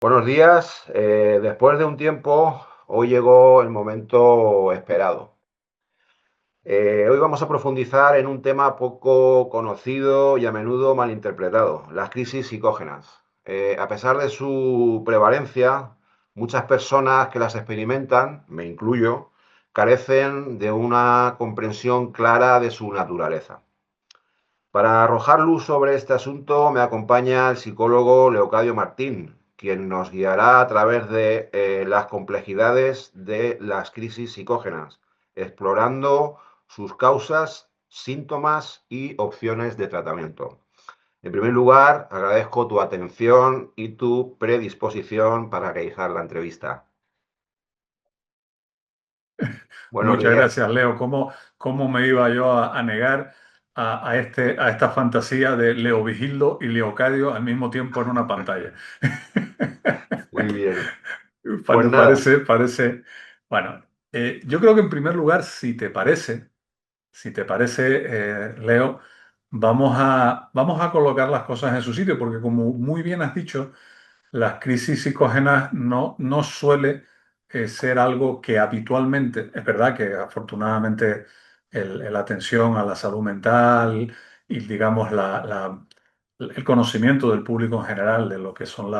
Buenos días. Después de un tiempo, hoy llegó el momento esperado. Hoy vamos a profundizar en un tema poco conocido y a menudo malinterpretado, las crisis psicógenas. A pesar de su prevalencia, muchas personas que las experimentan, me incluyo, carecen de una comprensión clara de su naturaleza. Para arrojar luz sobre este asunto me acompaña el psicólogo Leocadio Martín, quien nos guiará a través de las complejidades de las crisis psicógenas, explorando sus causas, síntomas y opciones de tratamiento. En primer lugar, agradezco tu atención y tu predisposición para realizar la entrevista. Buenos Muchas días. gracias, Leo. ¿Cómo me iba yo a negar a esta fantasía de Leo Vigildo y Leocadio al mismo tiempo en una pantalla? Muy bien. Pues nada. Parece. Bueno, yo creo que en primer lugar, si te parece, Leo, vamos a colocar las cosas en su sitio, porque como muy bien has dicho, las crisis psicógenas no suele ser algo que habitualmente, es verdad que afortunadamente la atención a la salud mental y digamos el conocimiento del público en general de lo que son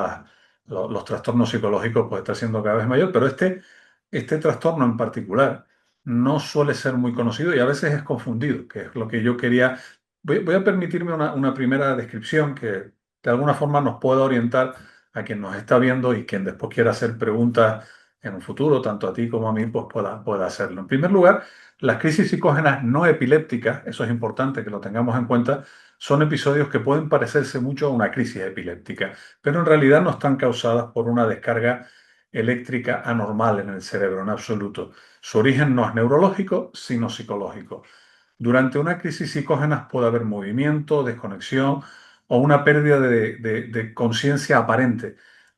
los trastornos psicológicos pues está siendo cada vez mayor, pero este trastorno en particular no suele ser muy conocido y a veces es confundido, que es lo que yo quería. Voy a permitirme una primera descripción que de alguna forma nos pueda orientar a quien nos está viendo y quien después quiera hacer preguntas en un futuro, tanto a ti como a mí, pues pueda hacerlo. En primer lugar, las crisis psicógenas no epilépticas, eso es importante que lo tengamos en cuenta, son episodios que pueden parecerse mucho a una crisis epiléptica, pero en realidad no están causadas por una descarga eléctrica anormal en el cerebro, en absoluto. Su origen no es neurológico, sino psicológico. Durante una crisis psicógena puede haber movimiento, desconexión o una pérdida de conciencia aparente.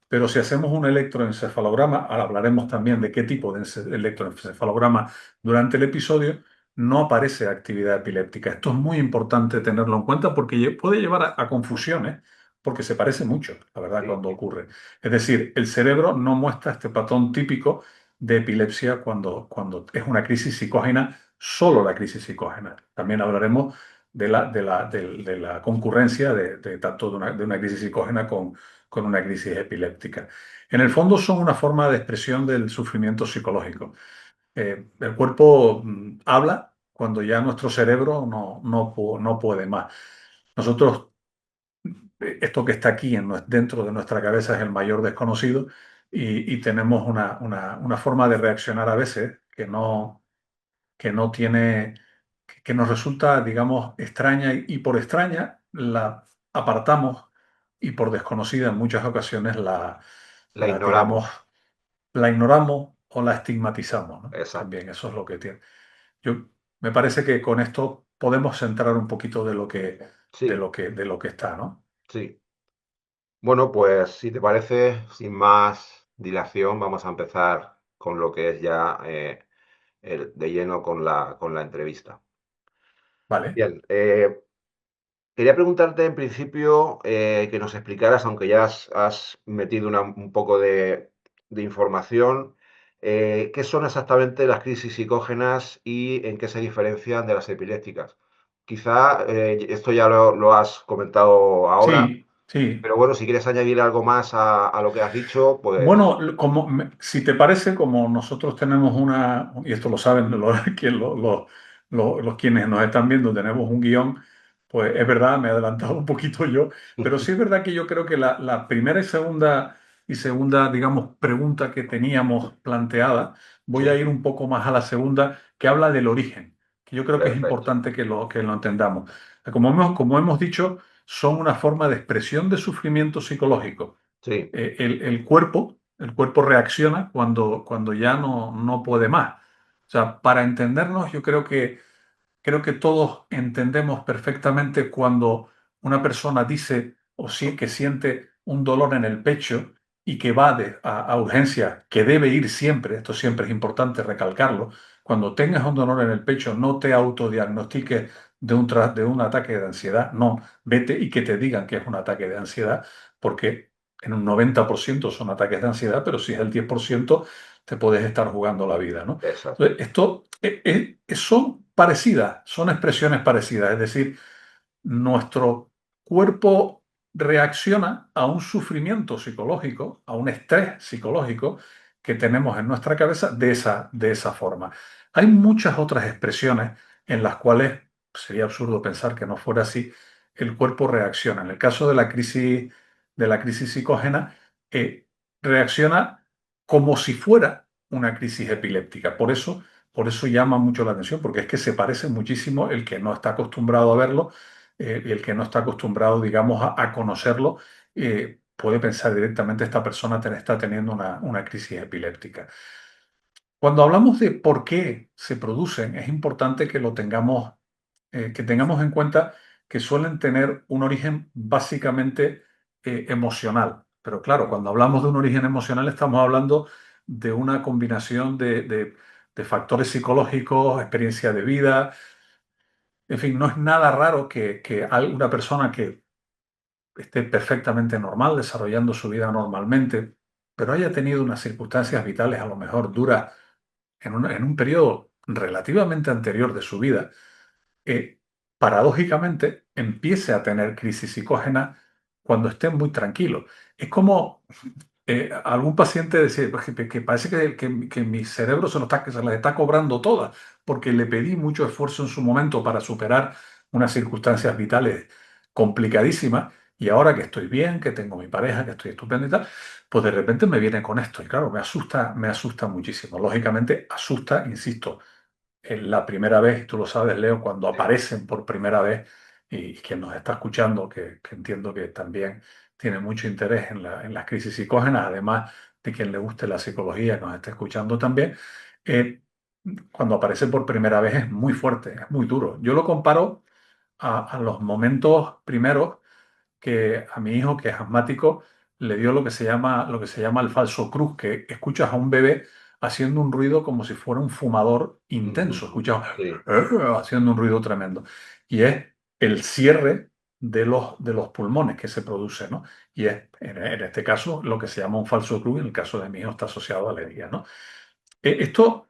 Pero si hacemos un electroencefalograma, ahora hablaremos también de qué tipo de electroencefalograma durante el episodio, no aparece actividad epiléptica. Esto es muy importante tenerlo en cuenta porque puede llevar a confusiones, porque se parece mucho, la verdad, Sí, cuando sí. ocurre. Es decir, el cerebro no muestra este patrón típico de epilepsia cuando es una crisis psicógena, solo la crisis psicógena. También hablaremos de la concurrencia tanto de una crisis psicógena con una crisis epiléptica. En el fondo son una forma de expresión del sufrimiento psicológico. El cuerpo habla cuando ya nuestro cerebro no puede más. Nosotros, esto que está aquí dentro de nuestra cabeza es el mayor desconocido y tenemos una forma de reaccionar a veces que no tiene, que nos resulta, digamos, extraña y por extraña la apartamos y por desconocida en muchas ocasiones La digamos, ignoramos. la ignoramos o la estigmatizamos, ¿no? Exacto. También eso es lo que tiene. Yo, me parece que con esto podemos centrar un poquito Sí, de lo que está, ¿no? sí. Bueno, pues si te parece, sin más dilación, vamos a empezar con lo que es ya de lleno con con la entrevista. Vale. Bien, quería preguntarte en principio que nos explicaras, aunque ya has metido un poco de información, qué son exactamente las crisis psicógenas y en qué se diferencian de las epilépticas. Quizá esto ya lo has comentado ahora, Sí, sí. pero bueno, si quieres añadir algo más a lo que has dicho, pues Bueno, si te parece, como nosotros tenemos y esto lo saben los quienes nos están viendo, tenemos un guión, pues es verdad, me he adelantado un poquito yo, pero sí es verdad que yo creo que la primera y segunda, digamos, pregunta que teníamos planteada, voy a sí, ir un poco más a la segunda, que habla del origen, que yo creo que es perfecto. importante que lo entendamos. Como hemos dicho, son una forma de expresión de sufrimiento psicológico. Sí, El cuerpo reacciona cuando ya no puede más. O sea, para entendernos, yo creo que todos entendemos perfectamente cuando una persona dice o sí que siente un dolor en el pecho y que va a urgencia, que debe ir siempre, esto siempre es importante recalcarlo, cuando tengas un dolor en el pecho, no te autodiagnostiques de un ataque de ansiedad, no, vete y que te digan que es un ataque de ansiedad, porque en un 90% son ataques de ansiedad, pero si es el 10% te puedes estar jugando la vida, ¿no? Exacto. Entonces, esto son parecidas, son expresiones parecidas, es decir, nuestro cuerpo reacciona a un sufrimiento psicológico, a un estrés psicológico que tenemos en nuestra cabeza de esa forma. Hay muchas otras expresiones en las cuales sería absurdo pensar que no fuera así, el cuerpo reacciona. En el caso de la crisis psicógena, eh, reacciona como si fuera una crisis epiléptica. Por eso llama mucho la atención, porque es que se parece muchísimo el que no está acostumbrado a verlo y el que no está acostumbrado, digamos, a conocerlo, puede pensar directamente esta persona está teniendo una crisis epiléptica. Cuando hablamos de por qué se producen, es importante que tengamos en cuenta que suelen tener un origen básicamente emocional. Pero claro, cuando hablamos de un origen emocional estamos hablando de una combinación de factores psicológicos, experiencia de vida, en fin, no es nada raro que una persona que esté perfectamente normal, desarrollando su vida normalmente, pero haya tenido unas circunstancias vitales a lo mejor duras en un periodo relativamente anterior de su vida, eh, paradójicamente empiece a tener crisis psicógena cuando esté muy tranquilo. Es como algún paciente decía "Pues que parece que mi cerebro se las está cobrando todas, porque le pedí mucho esfuerzo en su momento para superar unas circunstancias vitales complicadísimas, y ahora que estoy bien, que tengo mi pareja, que estoy estupendo y tal, pues de repente me viene con esto". Y claro, me asusta muchísimo. Lógicamente asusta, insisto, en la primera vez, y tú lo sabes, Leo, cuando Sí, aparecen por primera vez, y quien nos está escuchando, que entiendo que también tiene mucho interés en las crisis psicógenas, además de quien le guste la psicología, que nos está escuchando también, eh, cuando aparece por primera vez es muy fuerte, es muy duro. Yo lo comparo a los momentos primeros que a mi hijo, que es asmático, le dio lo que se llama el falso cruz, que escuchas a un bebé haciendo un ruido como si fuera un fumador intenso, ujú, escuchas sí, haciendo un ruido tremendo. Y es el cierre de los pulmones que se produce, ¿no? Y es, en este caso, lo que se llama un falso cruz, en el caso de mi hijo está asociado a alergia, ¿no? Esto,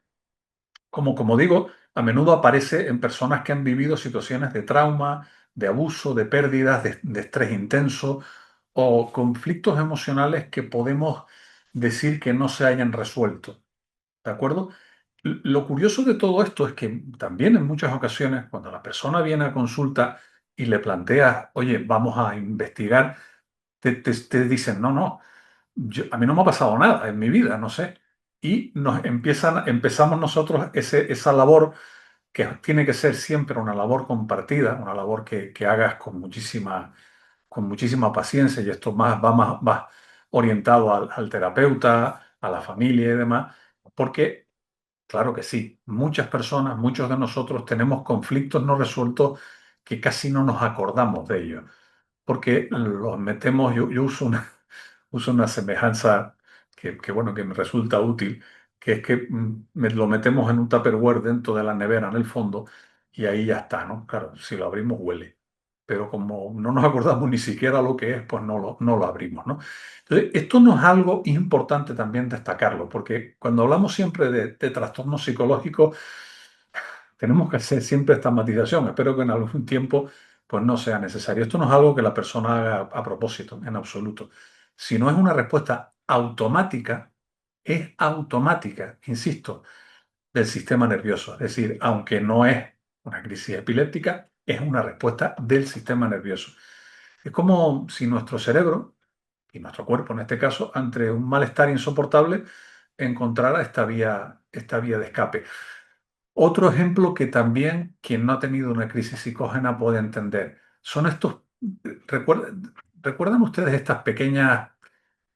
como digo, a menudo aparece en personas que han vivido situaciones de trauma, de abuso, de pérdidas, de estrés intenso o conflictos emocionales que podemos decir que no se hayan resuelto. ¿De acuerdo? Lo curioso de todo esto es que también en muchas ocasiones, cuando la persona viene a consulta y le planteas, oye, vamos a investigar, te dicen, no, no, a mí no me ha pasado nada en mi vida, no sé. Y empezamos nosotros esa labor que tiene que ser siempre una labor compartida, una labor que hagas con muchísima paciencia, y esto va más orientado al terapeuta, a la familia y demás, porque claro que sí, muchas personas, muchos de nosotros tenemos conflictos no resueltos que casi no nos acordamos de ellos, porque los metemos, yo uso una semejanza bueno, que me resulta útil, que es que lo metemos en un Tupperware dentro de la nevera en el fondo, y ahí ya está, ¿no? Claro, si lo abrimos huele, pero como no nos acordamos ni siquiera lo que es, pues no lo abrimos, ¿no? Entonces, esto no es algo importante también destacarlo, porque cuando hablamos siempre de trastornos psicológicos, tenemos que hacer siempre esta matización. Espero que en algún tiempo pues no sea necesario. Esto no es algo que la persona haga a propósito, en absoluto. Si no es una respuesta automática, es automática, insisto, del sistema nervioso. Es decir, aunque no es una crisis epiléptica, es una respuesta del sistema nervioso. Es como si nuestro cerebro, y nuestro cuerpo en este caso, ante un malestar insoportable, encontrara esta vía de escape. Otro ejemplo que también quien no ha tenido una crisis psicógena puede entender son estos. ¿Recuerdan ustedes estas pequeñas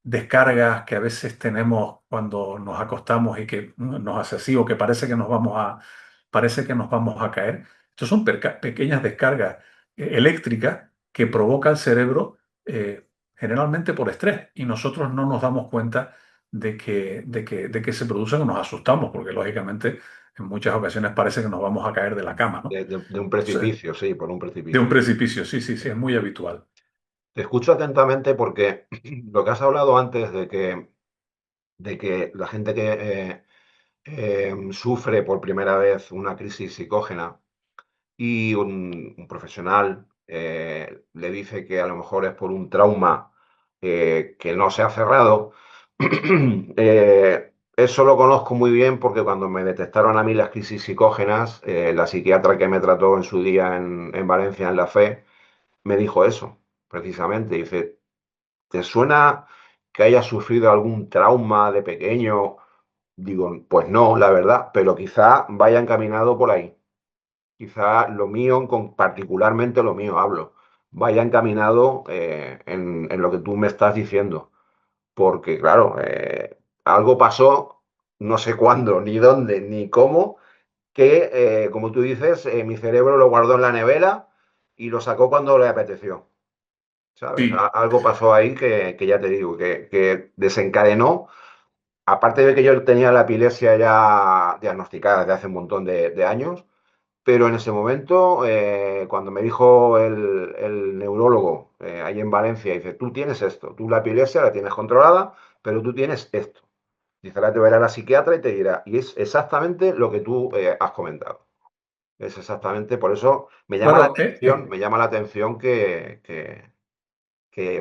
descargas que a veces tenemos cuando nos acostamos y que nos hace así, o que parece que nos vamos a caer? Estos son pequeñas descargas eléctricas que provoca el cerebro, generalmente por estrés, y nosotros no nos damos cuenta de que se producen, o nos asustamos, porque lógicamente en muchas ocasiones parece que nos vamos a caer de la cama, ¿no? de un O sea, precipicio, sí, por un de un precipicio. precipicio, sí, sí, sí, es muy habitual. Te escucho atentamente porque lo que has hablado antes de que la gente que sufre por primera vez una crisis psicógena y un profesional le dice que a lo mejor es por un trauma que no se ha cerrado, eso lo conozco muy bien porque cuando me detectaron a mí las crisis psicógenas, la psiquiatra que me trató en su día en Valencia, en la FE, me dijo eso, precisamente. Dice, ¿te suena que hayas sufrido algún trauma de pequeño? Digo, pues no, la verdad, pero quizá vaya encaminado por ahí. Quizá lo mío, particularmente lo mío, hablo, vaya encaminado en lo que tú me estás diciendo. Porque, claro, algo pasó, no sé cuándo, ni dónde, ni cómo, que, como tú dices, mi cerebro lo guardó en la nevera y lo sacó cuando le apeteció. ¿Sabes? Sí, Algo pasó ahí que ya te digo, que desencadenó. Aparte de que yo tenía la epilepsia ya diagnosticada desde hace un montón de años, pero en ese momento, cuando me dijo el neurólogo ahí en Valencia, dice, tú tienes esto, tú la epilepsia la tienes controlada, pero tú tienes esto. Dice, ahora te verá la psiquiatra y te dirá, y es exactamente lo que tú has comentado. Es exactamente, por eso claro, me llama la atención que,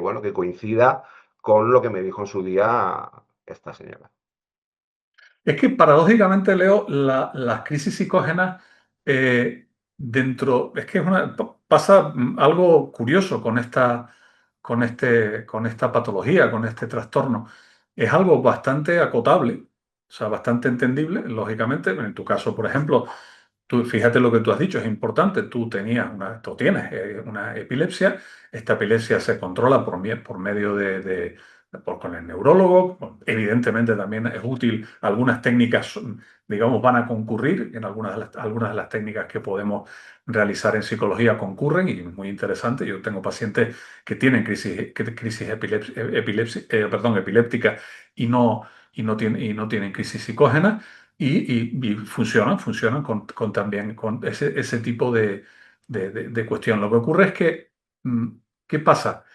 bueno, que coincida con lo que me dijo en su día esta señora. es que paradójicamente, Leo, las crisis psicógenas es que pasa algo curioso con esta patología, con este trastorno. Es algo bastante acotable, o sea, bastante entendible, lógicamente. En tu caso, por ejemplo, tú, fíjate lo que tú has dicho, es importante. Tú tienes una epilepsia. Esta epilepsia se controla por medio con el neurólogo. Evidentemente también es útil. Algunas técnicas, digamos, van a concurrir. En algunas de las técnicas que podemos realizar en psicología concurren y es muy interesante. Yo tengo pacientes que tienen crisis perdón, epilépticas y no tienen crisis psicógenas y funcionan también con ese tipo de cuestión. Lo que ocurre es que, mm, ¿qué pasa?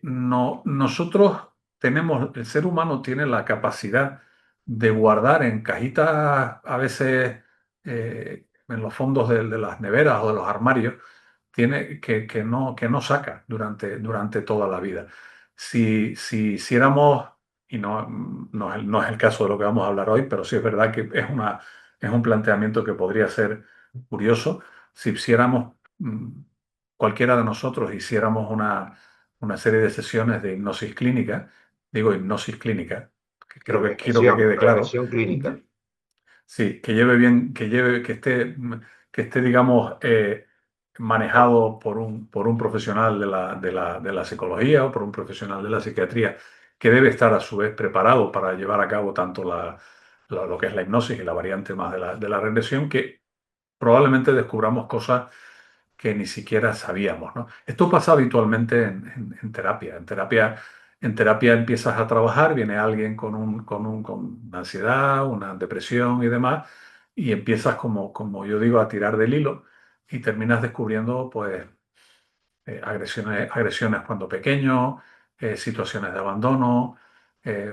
Nosotros el ser humano tiene la capacidad de guardar en cajitas, a veces en los fondos de las neveras o de los armarios, que no saca durante toda la vida. Si hiciéramos, y no es el caso de lo que vamos a hablar hoy, pero sí es verdad que es un planteamiento que podría ser curioso, si hiciéramos, cualquiera de nosotros hiciéramos una serie de sesiones de hipnosis clínica, digo hipnosis clínica, que Sí, creo que quiero que quede claro. regresión clínica. Sí, que lleve bien, que esté, digamos, manejado por un profesional de la psicología o por un profesional de la psiquiatría, que debe estar a su vez preparado para llevar a cabo tanto lo que es la hipnosis y la variante más de la regresión, que probablemente descubramos cosas que ni siquiera sabíamos, ¿no? Esto pasa habitualmente en terapia. En terapia empiezas a trabajar, viene alguien con ansiedad, una depresión y demás, y empiezas, como yo digo, a tirar del hilo y terminas descubriendo, pues, agresiones cuando pequeño, situaciones de abandono,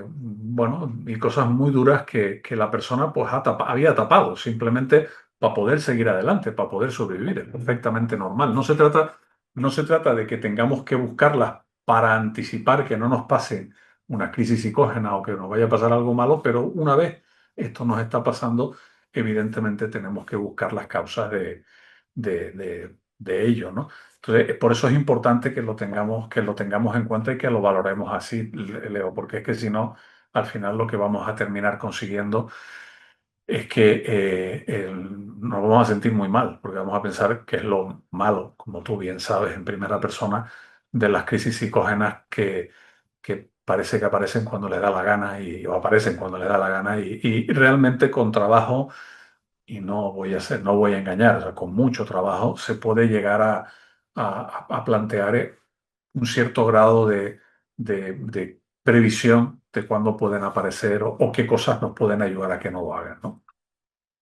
bueno, y cosas muy duras que la persona pues había tapado simplemente para poder seguir adelante, para poder sobrevivir. Es perfectamente normal. No se trata de que tengamos que buscarlas para anticipar que no nos pase una crisis psicógena o que nos vaya a pasar algo malo, pero una vez esto nos está pasando, evidentemente tenemos que buscar las causas de ello, ¿no? Entonces, por eso es importante que lo tengamos en cuenta y que lo valoremos así, Leo, porque es que si no, al final lo que vamos a terminar consiguiendo es que nos vamos a sentir muy mal, porque vamos a pensar que es lo malo, como tú bien sabes, en primera persona, de las crisis psicógenas que parece que aparecen cuando les da la gana o aparecen cuando les da la gana y realmente con trabajo y no voy a engañar, o sea, con mucho trabajo se puede llegar a plantear un cierto grado de previsión de cuándo pueden aparecer o qué cosas nos pueden ayudar a que no lo hagan, ¿no?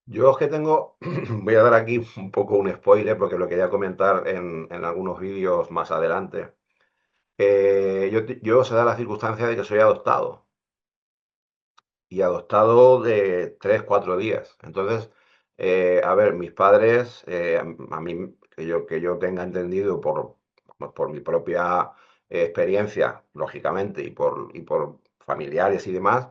Yo es que tengo, voy a dar aquí un poco un spoiler porque lo quería comentar en algunos vídeos más adelante. yo se da la circunstancia de que soy adoptado y adoptado de 3, 4 días. Entonces, a ver, mis padres, a mí, que yo tenga entendido por mi propia experiencia, lógicamente, y por familiares y demás,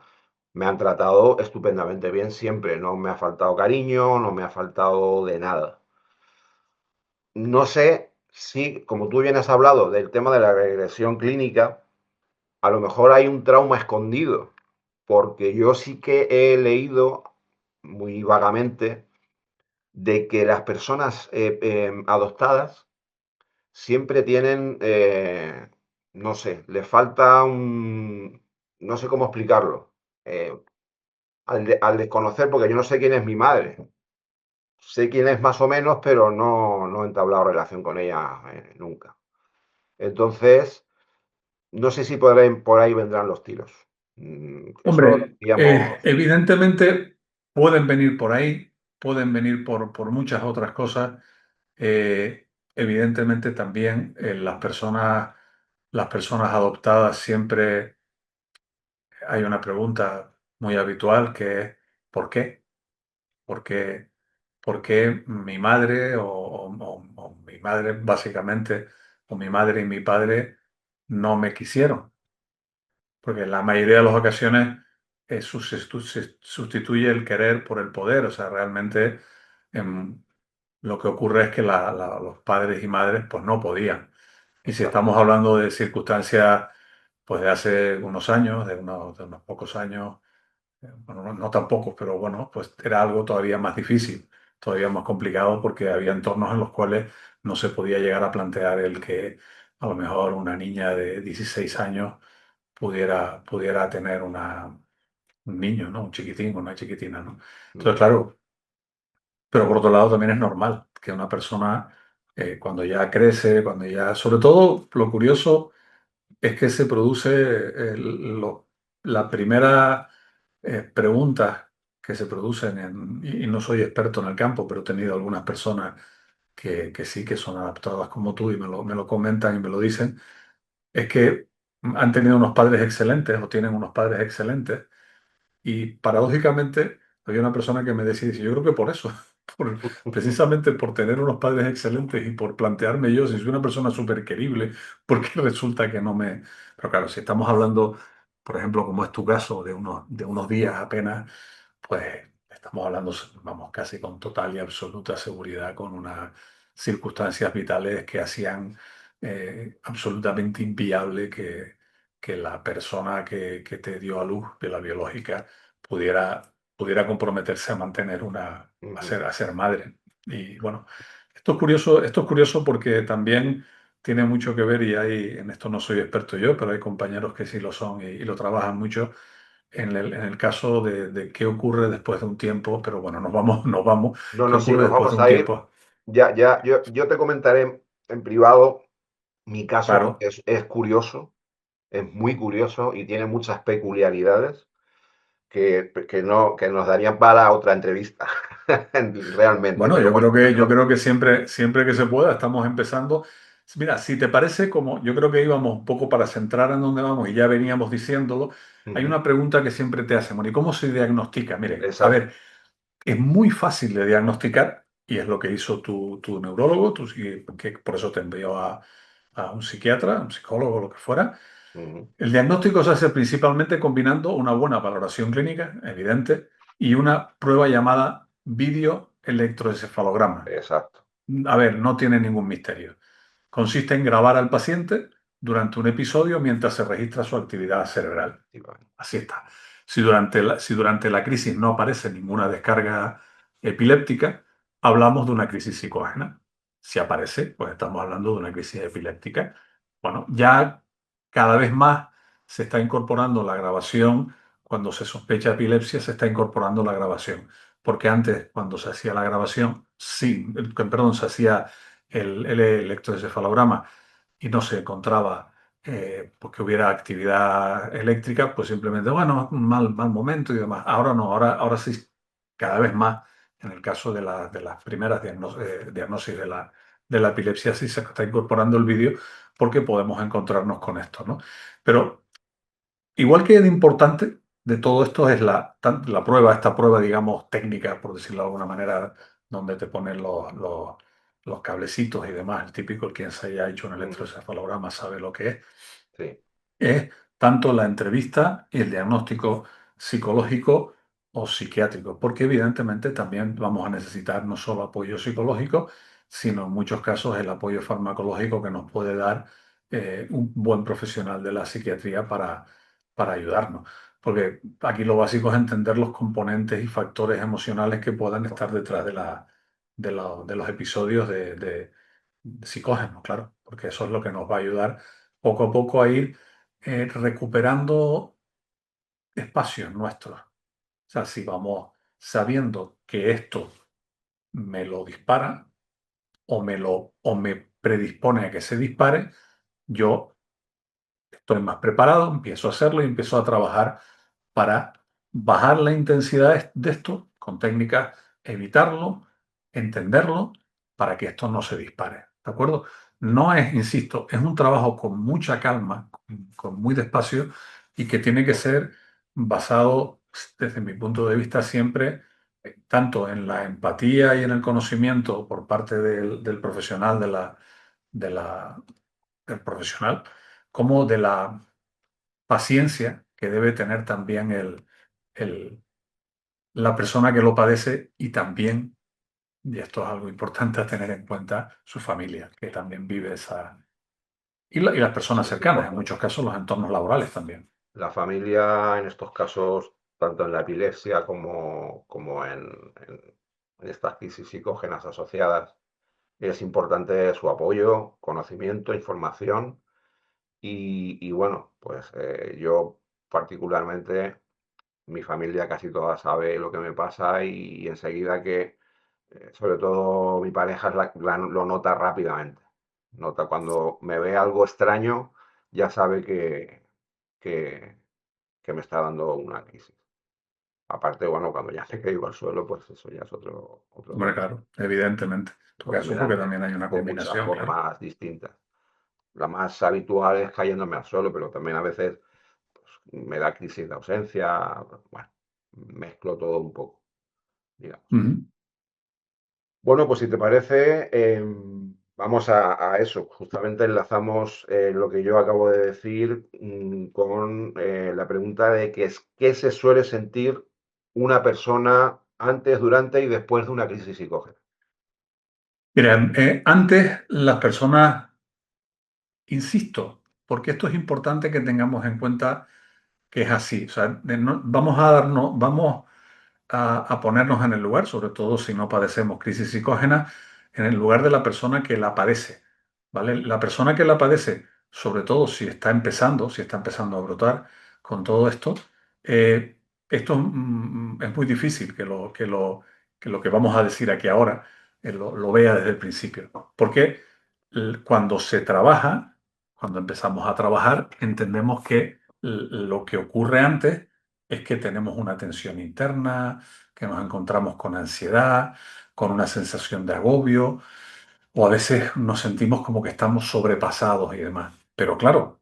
me han tratado estupendamente bien siempre. No me ha faltado cariño, no me ha faltado de nada. No sé si, como tú bien has hablado del tema de la regresión clínica, a lo mejor hay un trauma escondido, porque yo sí que he leído muy vagamente de que las personas adoptadas siempre tienen, no sé, les falta no sé cómo explicarlo, eh, al desconocer, porque yo no sé quién es mi madre, sé quién es más o menos, pero no he entablado relación con ella nunca. Entonces, no sé si por ahí vendrán los tiros. Eso lo Hombre, diríamos. evidentemente pueden venir por ahí, pueden venir por muchas otras cosas. Evidentemente también las personas adoptadas siempre hay una pregunta muy habitual que es ¿por qué? ¿Por qué, por qué mi madre o mi madre básicamente, o mi madre y mi padre no me quisieron? Porque en la mayoría de las ocasiones se sustituye el querer por el poder. O sea, realmente em, lo que ocurre es que los padres y madres pues no podían. Y si Exacto. estamos hablando de circunstancias pues de hace unos años, de unos pocos años, bueno, no tan pocos, pero bueno, pues era algo todavía más difícil, todavía más complicado porque había entornos en los cuales no se podía llegar a plantear el que a lo mejor una niña de 16 años pudiera tener un niño, ¿no? Un chiquitín o una chiquitina, ¿no? Entonces, Mm, claro, pero por otro lado también es normal que una persona cuando ya crece, cuando ya, sobre todo lo curioso es que se produce la primera preguntas que se producen y no soy experto en el campo, pero he tenido algunas personas que sí que son adaptadas como tú y me lo comentan y me lo dicen, es que han tenido unos padres excelentes o tienen unos padres excelentes y paradójicamente había una persona que me decía, dice, yo creo que por eso, precisamente por tener unos padres excelentes y por plantearme yo si soy una persona súper querible, porque resulta que no me... Pero claro, si estamos hablando, por ejemplo, como es tu caso, de unos días apenas, pues estamos hablando, vamos, casi con total y absoluta seguridad, con unas circunstancias vitales que hacían absolutamente inviable que la persona que te dio a luz de la biológica pudiera comprometerse a mantener ujú. a ser madre. Y bueno, esto es curioso porque también tiene mucho que ver, y en esto no soy experto yo, pero hay compañeros que sí lo son y lo trabajan mucho en el caso de qué ocurre después de un tiempo, pero bueno, nos vamos, No, qué no, sí, ocurre nos después de vamos un a ir. tiempo. Ya, yo te comentaré en privado mi caso Claro. porque es curioso, es muy curioso y tiene muchas peculiaridades que nos darían para otra entrevista, realmente. Bueno, Pero yo bueno, creo que, yo creo que siempre que se pueda, estamos empezando. Mira, si te parece, como yo creo que íbamos un poco para centrar en dónde vamos y ya veníamos diciéndolo, hay ujú, una pregunta que siempre te hacen, bueno, ¿y cómo se diagnostica? Miren, a exacto. ver, es muy fácil de diagnosticar y es lo que hizo tu neurólogo, que por eso te envió a un psiquiatra, un psicólogo, lo que fuera. Ujú, El diagnóstico se hace principalmente combinando una buena valoración clínica, evidente, y una prueba llamada videoelectroencefalograma. exacto. A ver, no tiene ningún misterio. Consiste en grabar al paciente durante un episodio mientras se registra su actividad cerebral. Efectivamente. Así está. Si durante la crisis no aparece ninguna descarga epiléptica, hablamos de una crisis psicógena. Si aparece, pues estamos hablando de una crisis epiléptica. Bueno, ya cada vez más se está incorporando la grabación. Cuando se sospecha epilepsia, se está incorporando la grabación. Porque antes, cuando se hacía la grabación, sí, perdón, se hacía el electroencefalograma y no se encontraba pues que hubiera actividad eléctrica, pues simplemente, bueno, un mal momento y demás. Ahora no, ahora sí, cada vez más, en el caso de las primeras diagnosis de la epilepsia, sí se está incorporando el vídeo porque podemos encontrarnos con esto, ¿no? Pero igual que de importante de todo esto es la prueba, esta prueba, digamos, técnica, por decirlo de alguna manera, donde te ponen los cablecitos y demás, el típico, el quien se haya hecho un Ujú. electroencefalograma sabe lo que Sí, es tanto la entrevista y el diagnóstico psicológico o psiquiátrico, porque evidentemente también vamos a necesitar no solo apoyo psicológico, sino en muchos casos el apoyo farmacológico que nos puede dar un buen profesional de la psiquiatría para ayudarnos. Porque aquí lo básico es entender los componentes y factores emocionales que puedan estar detrás de los episodios de psicógenos, claro, porque eso es lo que nos va a ayudar poco a poco a ir recuperando espacios nuestros. O sea, si vamos sabiendo que esto me lo dispara o me predispone a que se dispare, yo estoy más preparado, empiezo a hacerlo y empiezo a trabajar para bajar la intensidad de esto con técnicas, evitarlo, entenderlo, para que esto no se dispare. ¿De acuerdo? No es, insisto, es un trabajo con mucha calma, con muy despacio y que tiene que ser basado, desde mi punto de vista, siempre tanto en la empatía y en el conocimiento por parte del profesional, de la, del profesional, como de la paciencia que debe tener también el- la persona que lo padece y también, y esto es algo importante a tener en cuenta, su familia, que también vive esa... y las personas es cercanas, en muchos importante. casos los entornos laborales también. La familia en estos casos, tanto en la epilepsia como en estas crisis psicógenas asociadas, es importante su apoyo, conocimiento, información y bueno, pues yo particularmente, mi familia casi toda sabe lo que me pasa y enseguida que, sobre todo mi pareja lo nota rápidamente. Nota cuando me ve algo extraño, ya sabe que, que me está dando una crisis. Aparte, bueno, cuando ya me caigo al suelo, pues eso ya es otro Bueno, tema, claro, evidentemente. En tu porque me caso, dan porque también hay una de muchas combinación, claro. formas distintas. La más habitual es cayéndome al suelo, pero también a veces pues, me da crisis de ausencia. Bueno, mezclo todo un poco, digamos. Ujú. Bueno, pues si te parece, vamos a eso. Justamente enlazamos lo que yo acabo de decir con la pregunta de qué se suele sentir una persona antes, durante y después de una crisis psicógena. Mira, antes las personas, insisto, porque esto es importante que tengamos en cuenta que es así. O sea, vamos a darnos, vamos a ponernos en el lugar, sobre todo si no padecemos crisis psicógena, en el lugar de la persona que la padece, ¿vale? La persona que la padece, sobre todo si está empezando a brotar con todo esto, eh, esto es muy difícil que lo que vamos a decir aquí ahora lo vea desde el principio, porque cuando se trabaja, cuando empezamos a trabajar, entendemos que lo que ocurre antes es que tenemos una tensión interna, que nos encontramos con ansiedad, con una sensación de agobio, o a veces nos sentimos como que estamos sobrepasados y demás. Pero claro,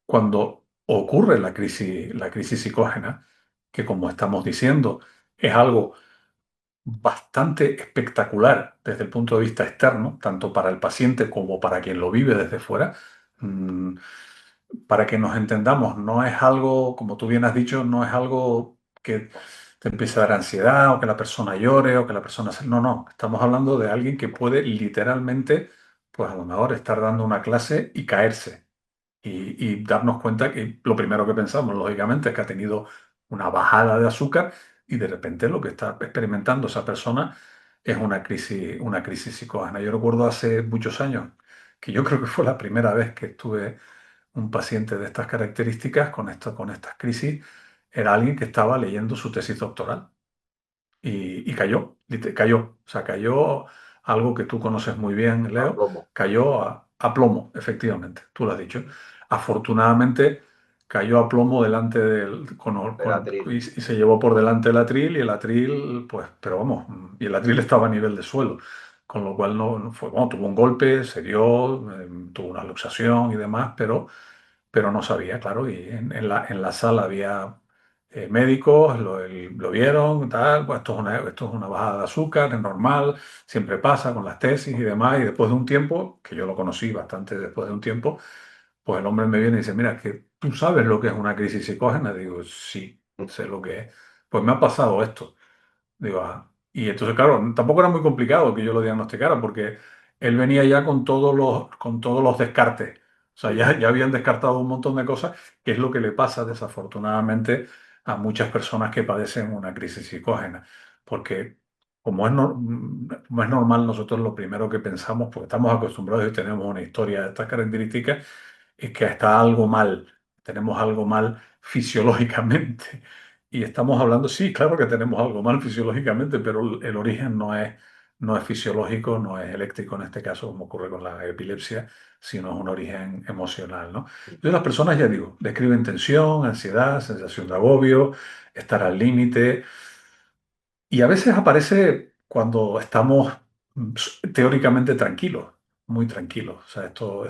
cuando ocurre la crisis psicógena, que como estamos diciendo, es algo bastante espectacular desde el punto de vista externo, tanto para el paciente como para quien lo vive desde fuera, mm, para que nos entendamos, no es algo, como tú bien has dicho, no es algo que te empiece a dar ansiedad o que la persona llore o que la persona... No, no, estamos hablando de alguien que puede literalmente, pues a lo mejor estar dando una clase y caerse y darnos cuenta que lo primero que pensamos, lógicamente, es que ha tenido una bajada de azúcar y de repente lo que está experimentando esa persona es una crisis psicógena. Yo recuerdo hace muchos años que yo creo que fue la primera vez que estuve un paciente de estas características, con estas crisis, era alguien que estaba leyendo su tesis doctoral y cayó, cayó, o sea, cayó algo que tú conoces muy bien, A Leo, plomo, cayó a plomo, efectivamente, tú lo has dicho. Afortunadamente cayó a plomo delante del atril. y se llevó por delante el atril y el atril, pues, pero vamos, y el atril estaba a nivel de suelo. con lo cual no fue, bueno, tuvo un golpe, se dio, tuvo una luxación y demás, pero no sabía, claro, y en la sala había médicos, lo vieron, tal, pues esto es una bajada de azúcar, es normal, siempre pasa con las tesis y demás, y después de un tiempo, que yo lo conocí bastante después de un tiempo, pues el hombre me viene y dice, mira, que tú sabes lo que es una crisis psicógena. Digo, sí, sé lo que es. Pues me ha pasado esto. Digo, ah. Y entonces, claro, tampoco era muy complicado que yo lo diagnosticara porque él venía ya con todos los descartes. O sea, ya habían descartado un montón de cosas, que es lo que le pasa desafortunadamente a muchas personas que padecen una crisis psicógena. Porque como es normal, nosotros lo primero que pensamos, porque estamos acostumbrados y tenemos una historia de estas características, es que está algo mal, tenemos algo mal fisiológicamente. Y estamos hablando, sí, claro que tenemos algo mal fisiológicamente, pero el origen no es fisiológico, no es eléctrico en este caso, como ocurre con la epilepsia, sino es un origen emocional, ¿no? Entonces las personas, ya digo, describen tensión, ansiedad, sensación de agobio, estar al límite, y a veces aparece cuando estamos teóricamente tranquilos, muy tranquilos. O sea, esto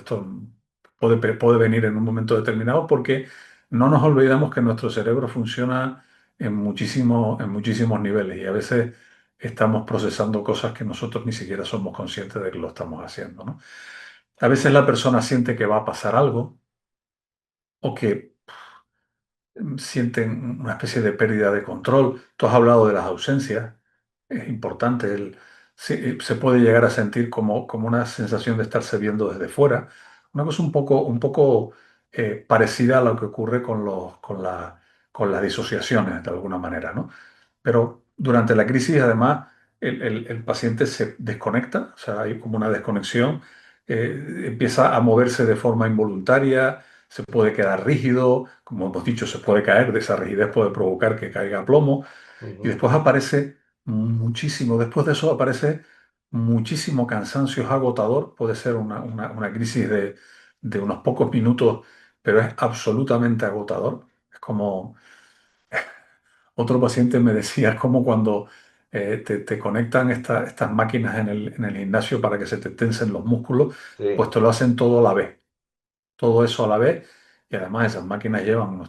puede venir en un momento determinado porque no nos olvidamos que nuestro cerebro funciona en muchísimos niveles y a veces estamos procesando cosas que nosotros ni siquiera somos conscientes de que lo estamos haciendo, ¿no? A veces la persona siente que va a pasar algo o que sienten una especie de pérdida de control. Tú has hablado de las ausencias, es importante. Se puede llegar a sentir como una sensación de estarse viendo desde fuera. Una cosa un poco parecida a lo que ocurre con las disociaciones, de alguna manera, ¿no? Pero durante la crisis, además, el paciente se desconecta, o sea, hay como una desconexión, empieza a moverse de forma involuntaria, se puede quedar rígido, como hemos dicho, se puede caer, de esa rigidez puede provocar que caiga a plomo, y Ujú. después aparece muchísimo, después de eso aparece muchísimo cansancio, es agotador, puede ser una crisis de unos pocos minutos, pero es absolutamente agotador. Es como otro paciente me decía, es como cuando te conectan estas máquinas en el gimnasio para que se te tensen los músculos, pues Sí. te lo hacen todo a la vez, todo eso a la vez, y además esas máquinas llevan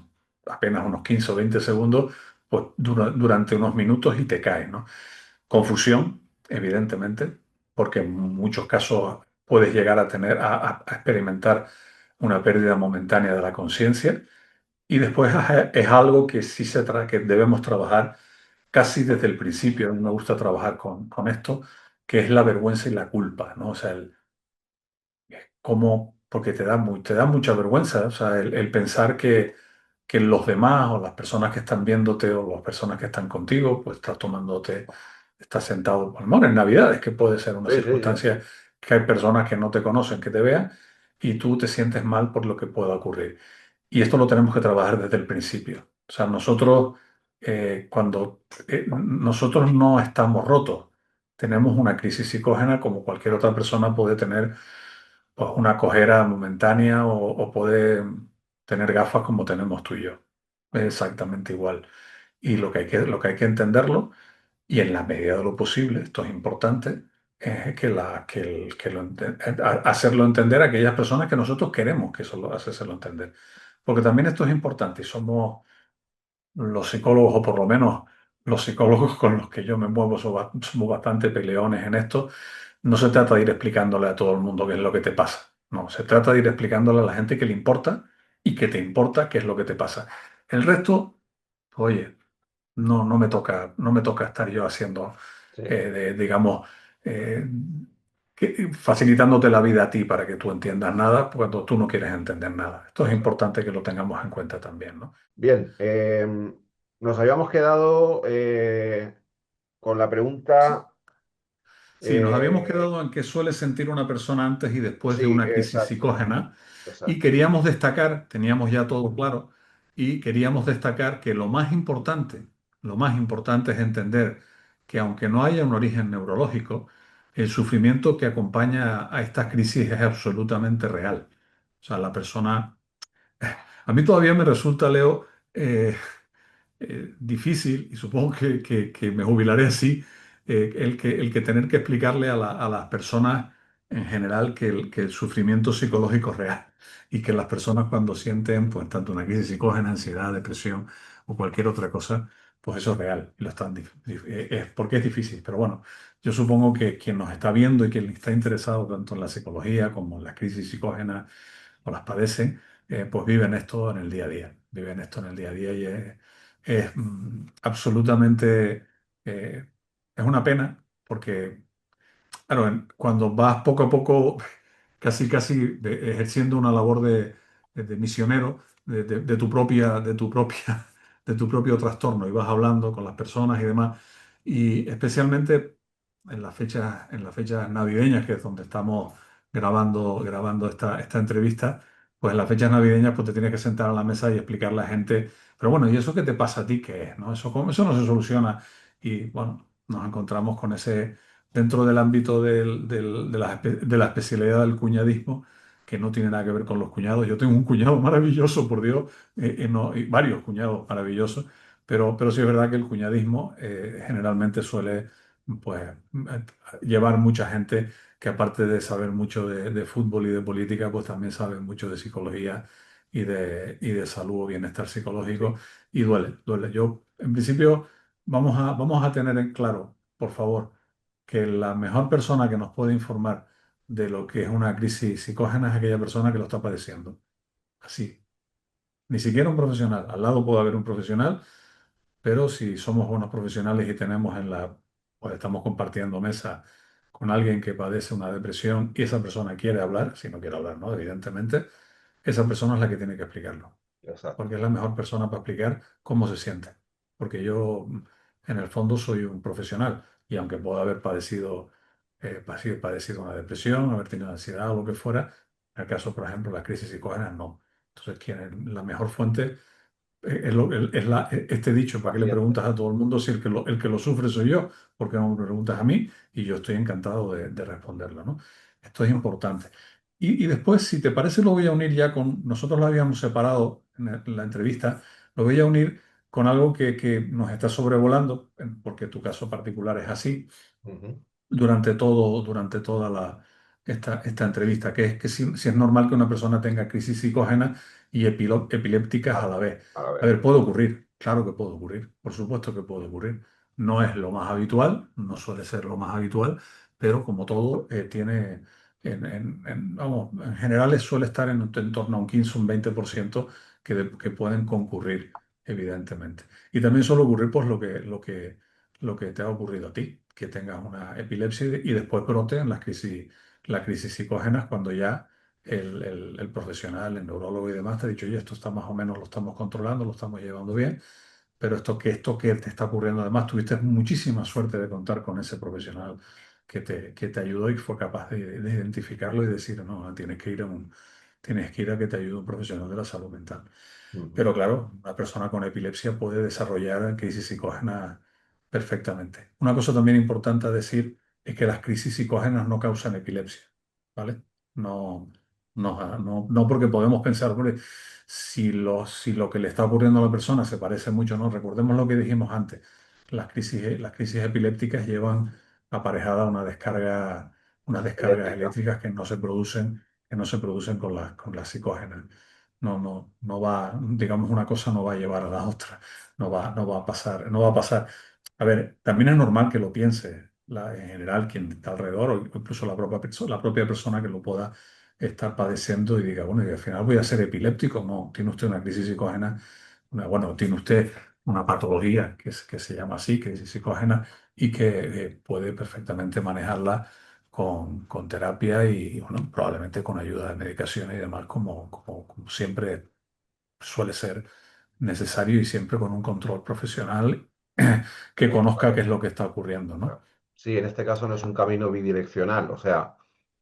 apenas unos 15 o 20 segundos, pues durante unos minutos y te caes, ¿no? Confusión, evidentemente, porque en muchos casos puedes llegar a tener, a experimentar una pérdida momentánea de la conciencia. Y después es algo que sí que debemos trabajar casi desde el principio. A mí me gusta trabajar con esto, que es la vergüenza y la culpa, ¿no? O sea, porque te da mucha vergüenza, o sea, el pensar que los demás o las personas que están viéndote o las personas que están contigo, pues estás sentado, por lo menos en Navidades, que puede ser una Sí, sí, sí. circunstancia que hay personas que no te conocen, que te vean, y tú te sientes mal por lo que pueda ocurrir. Y esto lo tenemos que trabajar desde el principio. O sea, cuando nosotros no estamos rotos, tenemos una crisis psicógena como cualquier otra persona puede tener pues, una cojera momentánea o puede tener gafas como tenemos tú y yo. Es exactamente igual. Y lo que hay que entenderlo, y en la medida de lo posible, esto es importante, es hacerlo entender a aquellas personas que nosotros queremos que eso hacérselo entender. Porque también esto es importante y somos los psicólogos, o por lo menos los psicólogos con los que yo me muevo, somos bastante peleones en esto. No se trata de ir explicándole a todo el mundo qué es lo que te pasa. No, se trata de ir explicándole a la gente que le importa y que te importa qué es lo que te pasa. El resto, oye, no me toca estar yo haciendo, Sí. digamos, eh, facilitándote la vida a ti para que tú entiendas nada cuando tú no quieres entender nada. Esto es importante que lo tengamos en cuenta también, ¿no? Bien, nos habíamos quedado con la pregunta. Sí, nos habíamos eh, quedado en qué suele sentir una persona antes y después de sí, una crisis exacto, psicógena y exacto. queríamos destacar, teníamos ya todo claro, y queríamos destacar que lo más importante es entender que aunque no haya un origen neurológico, el sufrimiento que acompaña a estas crisis es absolutamente real. O sea, la persona, a mí todavía me resulta, Leo, difícil, y supongo que me jubilaré así, el que tener que explicarle a las personas en general que el sufrimiento psicológico es real y que las personas cuando sienten pues tanto una crisis psicógena, ansiedad, depresión o cualquier otra cosa, pues eso es real y lo están es porque es difícil, pero bueno, yo supongo que quien nos está viendo y quien está interesado tanto en la psicología como en las crisis psicógenas o las padecen, pues viven esto en el día a día, viven esto en el día a día y es absolutamente, eh, es una pena porque, claro, cuando vas poco a poco, casi casi ejerciendo una labor de misionero de tu propio trastorno y vas hablando con las personas y demás, y especialmente en las fechas navideñas, que es donde estamos grabando esta entrevista, pues en las fechas navideñas pues te tienes que sentar a la mesa y explicarle a la gente, pero bueno, ¿y eso qué te pasa a ti? ¿Qué es? ¿No? Eso no se soluciona. Y bueno, nos encontramos con ese, dentro del ámbito de la especialidad del cuñadismo, que no tiene nada que ver con los cuñados. Yo tengo un cuñado maravilloso, por Dios, y varios cuñados maravillosos, pero sí es verdad que el cuñadismo generalmente suele pues, llevar mucha gente que aparte de saber mucho de fútbol y de política, pues también sabe mucho de psicología y de salud o bienestar psicológico, Sí, y duele, duele. Yo, en principio, vamos a tener en claro, por favor, que la mejor persona que nos puede informar de lo que es una crisis psicógena es aquella persona que lo está padeciendo. Así. Ni siquiera un profesional. Al lado puede haber un profesional, pero si somos buenos profesionales y pues estamos compartiendo mesa con alguien que padece una depresión y esa persona quiere hablar, si no quiere hablar, ¿no? Evidentemente, esa persona es la que tiene que explicarlo porque exacto. es la mejor persona para explicar cómo se siente. Porque yo, en el fondo, soy un profesional y aunque pueda haber padecido una depresión, haber tenido ansiedad o lo que fuera, en el caso, por ejemplo, de las crisis psicógenas, no. Entonces, la mejor fuente este dicho, ¿para qué le Paciente. preguntas a todo el mundo si el que lo sufre soy yo? Porque no me preguntas a mí y yo estoy encantado de responderlo, ¿no? Esto es importante. Y después, si te parece, lo voy a unir ya nosotros lo habíamos separado en la entrevista, lo voy a unir con algo que nos está sobrevolando, porque tu caso particular es así, Ujú. durante toda esta entrevista, que es que si es normal que una persona tenga crisis psicógenas y epilépticas a Ah, la vez. a A ver. ver, puede ocurrir, claro que puede ocurrir, por supuesto que puede ocurrir. No es lo más habitual, no suele ser lo más habitual, pero como todo, tiene, vamos, en general suele estar en torno a un 15, un 20% que pueden concurrir, evidentemente. Y también suele ocurrir pues lo que te ha ocurrido a ti, que tengas una epilepsia y después broten las crisis psicógenas cuando ya el profesional, el neurólogo y demás te ha dicho, oye, esto está más o menos, lo estamos controlando, lo estamos llevando bien, pero esto que te está ocurriendo, además, tuviste muchísima suerte de contar con ese profesional que te ayudó y fue capaz de identificarlo y decir, no, tienes que ir a que te ayude un profesional de la salud mental. Ujú. Pero claro, una persona con epilepsia puede desarrollar crisis psicógenas perfectamente. Una cosa también importante a decir es que las crisis psicógenas no causan epilepsia, ¿vale? No, no porque podemos pensar, "Hombre, si lo que le está ocurriendo a la persona se parece mucho, ¿no? Recordemos lo que dijimos antes. Las crisis epilépticas llevan aparejada unas descargas Eléctrica. eléctricas que no se producen con las psicógenas. No, no, no va, digamos, una cosa no va a llevar a la otra. No va a pasar, no va a pasar. A ver, también es normal que lo piense en general quien está alrededor o incluso la propia persona que lo pueda estar padeciendo y diga, bueno, y al final voy a ser epiléptico. No, tiene usted una crisis psicógena, bueno, tiene usted una patología que se llama así, crisis psicógena, y que puede perfectamente manejarla con terapia y, bueno, probablemente con ayuda de medicaciones y demás, como siempre suele ser necesario y siempre con un control profesional que conozca qué es lo que está ocurriendo, ¿no? Sí, en este caso no es un camino bidireccional, o sea,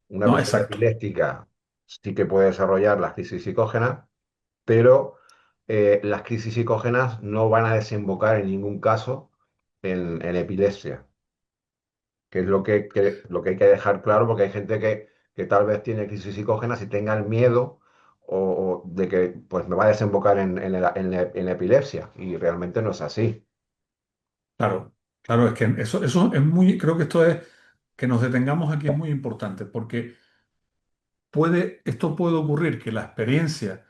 una No, persona exacto. epiléptica sí que puede desarrollar las crisis psicógenas, pero las crisis psicógenas no van a desembocar en ningún caso en epilepsia, que es lo que hay que dejar claro, porque hay gente que tal vez tiene crisis psicógenas y tenga el miedo o de que pues, me va a desembocar en epilepsia, y realmente no es así. Claro. Claro, es que eso es muy, creo que esto es, que nos detengamos aquí es muy importante, porque esto puede ocurrir que la experiencia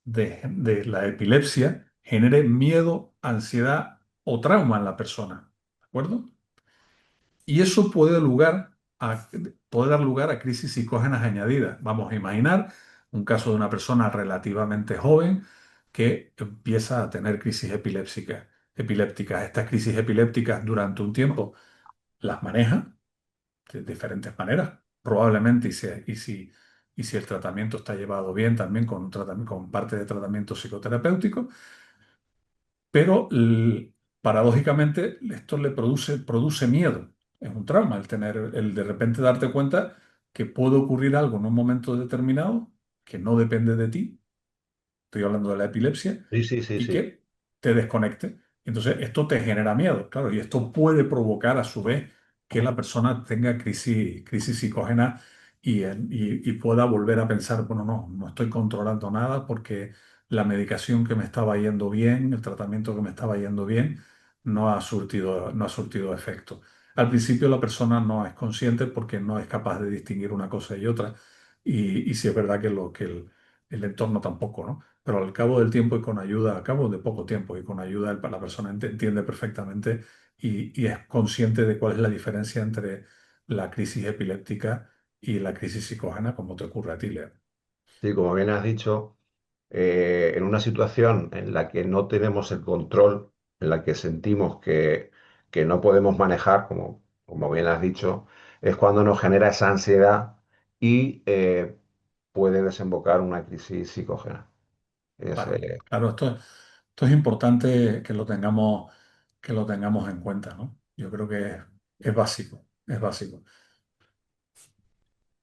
de la epilepsia genere miedo, ansiedad o trauma en la persona, ¿de acuerdo? Y eso puede dar lugar a crisis psicógenas añadidas. Vamos a imaginar un caso de una persona relativamente joven que empieza a tener crisis epilépticas. Estas crisis epilépticas durante un tiempo las maneja de diferentes maneras, probablemente, y si el tratamiento está llevado bien, también con, con parte de tratamiento psicoterapéutico, pero paradójicamente esto produce miedo. Es un trauma el de repente darte cuenta que puede ocurrir algo en un momento determinado que no depende de ti, estoy hablando de la epilepsia, Sí, sí, sí, y sí. que te desconecte. Entonces, esto te genera miedo, claro, y esto puede provocar a su vez que la persona tenga crisis psicógena y pueda volver a pensar, bueno, no estoy controlando nada porque la medicación que me estaba yendo bien, el tratamiento que me estaba yendo bien, no ha surtido efecto. Al principio la persona no es consciente porque no es capaz de distinguir una cosa y otra, y sí es verdad que el entorno tampoco, ¿no? Pero al cabo del tiempo y con ayuda, al cabo de poco tiempo y con ayuda, la persona entiende perfectamente y es consciente de cuál es la diferencia entre la crisis epiléptica y la crisis psicógena, como te ocurre a ti, Leo. Sí, como bien has dicho, en una situación en la que no tenemos el control, en la que sentimos que no podemos manejar, como bien has dicho, es cuando nos genera esa ansiedad y puede desembocar una crisis psicógena. Es, Claro, claro, esto es importante que lo tengamos en cuenta, ¿no? Yo creo que es básico, es básico.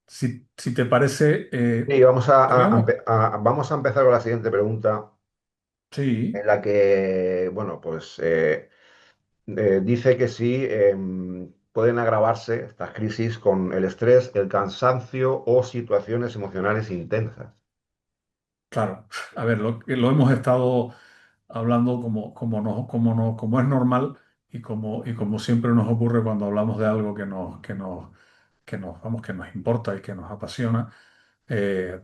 Si te parece, sí, vamos podríamos, vamos a empezar con la siguiente pregunta, sí, en la que, bueno, pues dice que sí, pueden agravarse estas crisis con el estrés, el cansancio o situaciones emocionales intensas. claro. A ver, lo hemos estado hablando como es normal y como siempre nos ocurre cuando hablamos de algo que nos importa y que nos apasiona, eh,